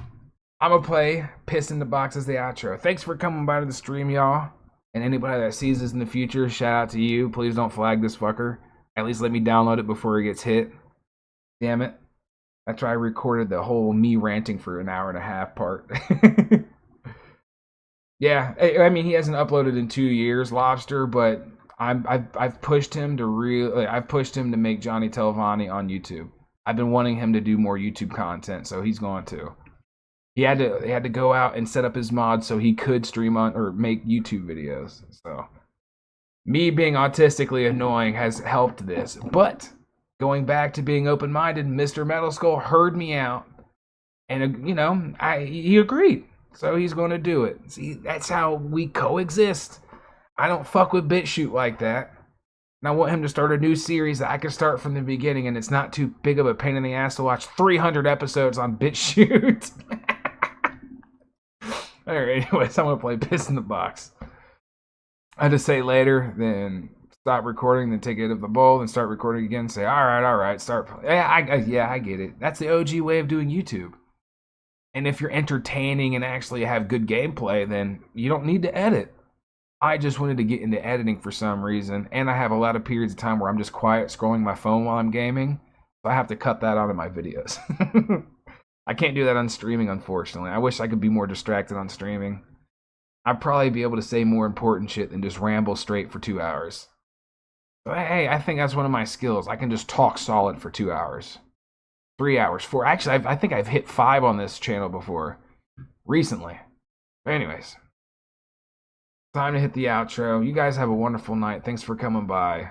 I'm going to play Piss in the Box as the outro. Thanks for coming by to the stream, y'all. And anybody that sees this in the future, shout out to you. Please don't flag this fucker. At least let me download it before it gets hit. Damn it. That's why I recorded the whole me ranting for an hour and a half part. Yeah, I mean, he hasn't uploaded in 2 years, Lobster, but I've pushed him to I've pushed him to make Johnny Telvanni on YouTube. I've been wanting him to do more YouTube content, so he's going to. He had to go out and set up his mod so he could stream on or make YouTube videos. So me being autistically annoying has helped this, but going back to being open-minded, Mr. Metal Skull heard me out, and you know, he agreed, so he's going to do it. See, that's how we coexist. I don't fuck with BitChute like that, and I want him to start a new series that I can start from the beginning, and it's not too big of a pain in the ass to watch 300 episodes on BitChute. Alright, anyways, I'm gonna play Piss in the Box. I just say later, then stop recording, then take it of the bowl, then start recording again, say, all right, start. Yeah, I get it. That's the OG way of doing YouTube. And if you're entertaining and actually have good gameplay, then you don't need to edit. I just wanted to get into editing for some reason, and I have a lot of periods of time where I'm just quiet scrolling my phone while I'm gaming, so I have to cut that out of my videos. I can't do that on streaming, unfortunately. I wish I could be more distracted on streaming. I'd probably be able to say more important shit than just ramble straight for 2 hours. But hey, I think that's one of my skills. I can just talk solid for 2 hours. 3 hours, 4. Actually, I think I've hit 5 on this channel before. Recently. But anyways. Time to hit the outro. You guys have a wonderful night. Thanks for coming by.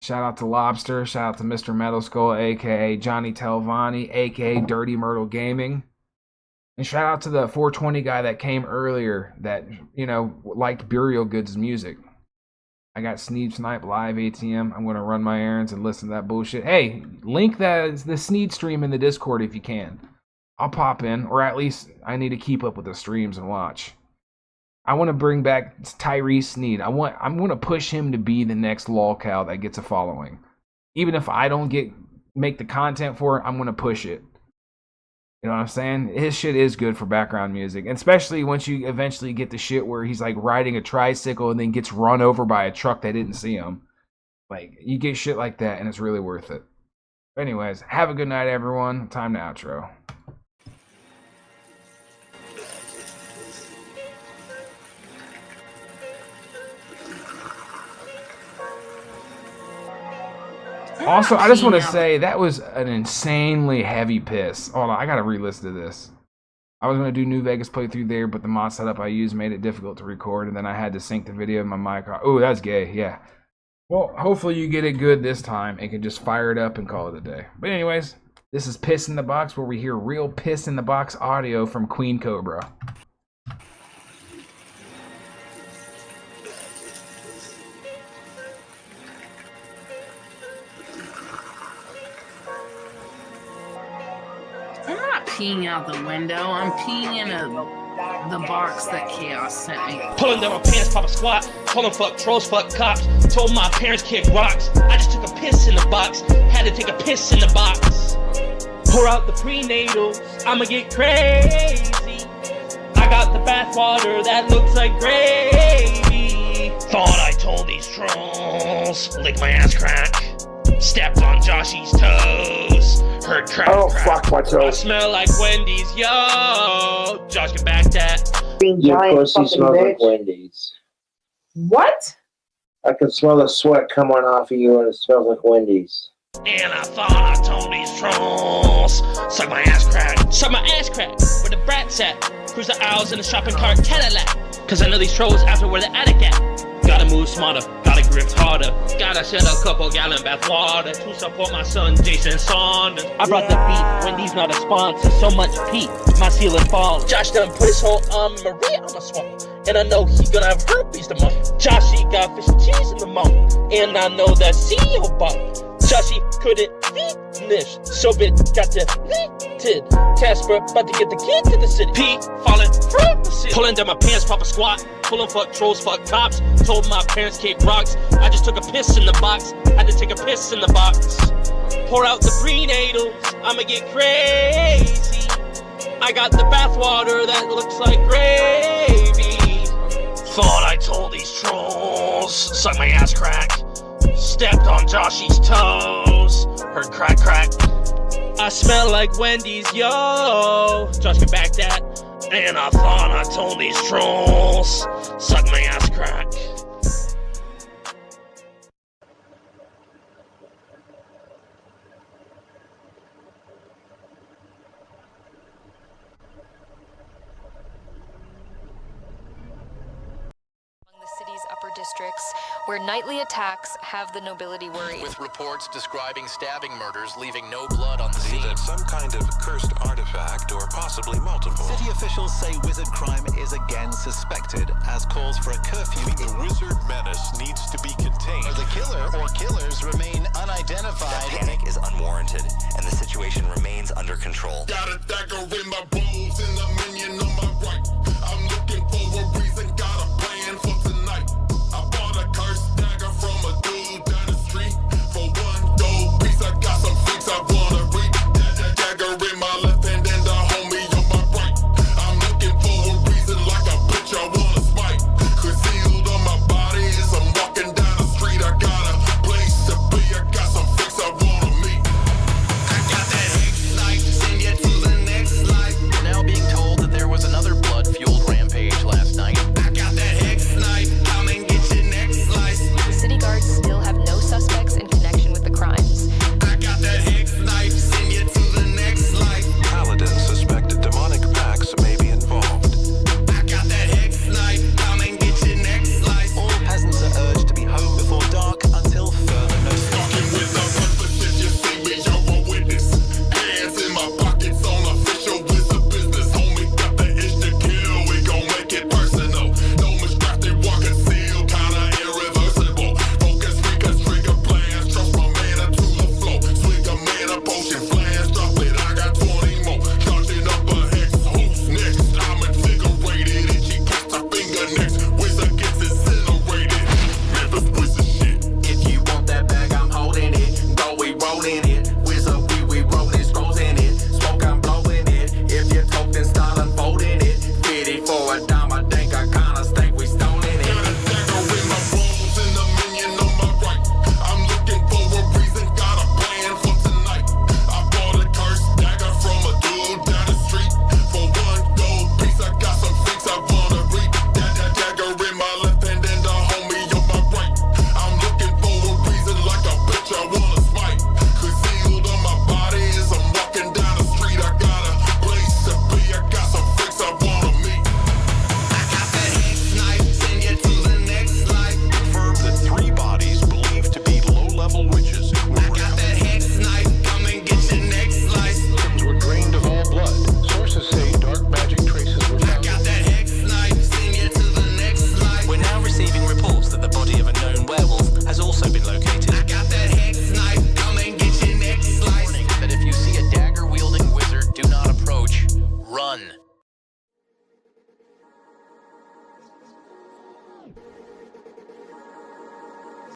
Shout out to Lobster. Shout out to Mr. Metal Skull, a.k.a. Johnny Telvanni, a.k.a. Dirty Myrtle Gaming. And shout out to the 420 guy that came earlier that, you know, liked Burial Goods music. I got Sneed Snipe live ATM. I'm going to run my errands and listen to that bullshit. Hey, link the Sneed stream in the Discord if you can. I'll pop in, or at least I need to keep up with the streams and watch. I want to bring back Tyrese Sneed. I'm going to push him to be the next lolcow that gets a following. Even if I don't make the content for it, I'm going to push it. You know what I'm saying? His shit is good for background music. And especially once you eventually get the shit where he's like riding a tricycle and then gets run over by a truck that didn't see him. Like, you get shit like that and it's really worth it. Anyways, have a good night, everyone. Time to outro. Also, I just want to say that was an insanely heavy piss. Hold on, I gotta re-listen to this. I was gonna do New Vegas playthrough there, but the mod setup I used made it difficult to record, and then I had to sync the video in my mic. Oh, that's gay, yeah. Well, hopefully you get it good this time and can just fire it up and call it a day. But anyways, this is Piss in the Box, where we hear real Piss in the Box audio from Queen Cobra. I'm not peeing out the window. I'm peeing in a the box that Chaos sent me. Pulling down my pants, pop a squat. Calling fuck trolls, fuck cops. Told my parents kick rocks. I just took a piss in the box. Had to take a piss in the box. Pour out the prenatals. I'ma get crazy. I got the bathwater that looks like gravy. Thought I told these trolls. Lick my ass crack. Stepped on Joshy's toes. Heard crack. Oh, crack. fuck my toes. I smell like Wendy's, yo. Josh, get back that. Your pussy smells like Wendy's. What? I can smell the sweat coming off of you and it smells like Wendy's. And I thought I told these trolls. Suck my ass crack. Suck my ass crack. Where the brats at? Cruise the aisles in a shopping cart Cadillac. Cause I know these trolls after where the attic at. Gotta move smarter, gotta grip harder. Gotta shed a couple gallon bath water to support my son Jason Saunders. I brought the beat, Wendy's not a sponsor. So much Pete, my ceiling falls. Josh done put his whole Maria on my swamp. And I know he gonna have herpes tomorrow. Joshy got fish and cheese in the mouth. And I know that CEO bought. Joshy couldn't finish, so bit got deleted. Casper about to get the kid to the city. Pete falling from the city. Pulling down my pants, pop a squat. Pulling fuck trolls, fuck cops. Told my parents kick rocks. I just took a piss in the box. Had to take a piss in the box. Pour out the prenatals. I'ma get crazy. I got the bathwater that looks like gravy. Thought I told these trolls. Suck my ass crack. Stepped on Joshy's toes. Heard crack crack. I smell like Wendy's, yo. Josh can back that. And I thought I told these trolls. Suck my ass crack. Upper districts, where nightly attacks have the nobility worried. With reports describing stabbing murders leaving no blood on the scene. That some kind of cursed artifact, or possibly multiple. City officials say wizard crime is again suspected, as calls for a curfew. The wizard menace needs to be contained. The killer or killers remain unidentified. The panic is unwarranted, and the situation remains under control. Got a dagger in my bones and a minion on my right. I'm looking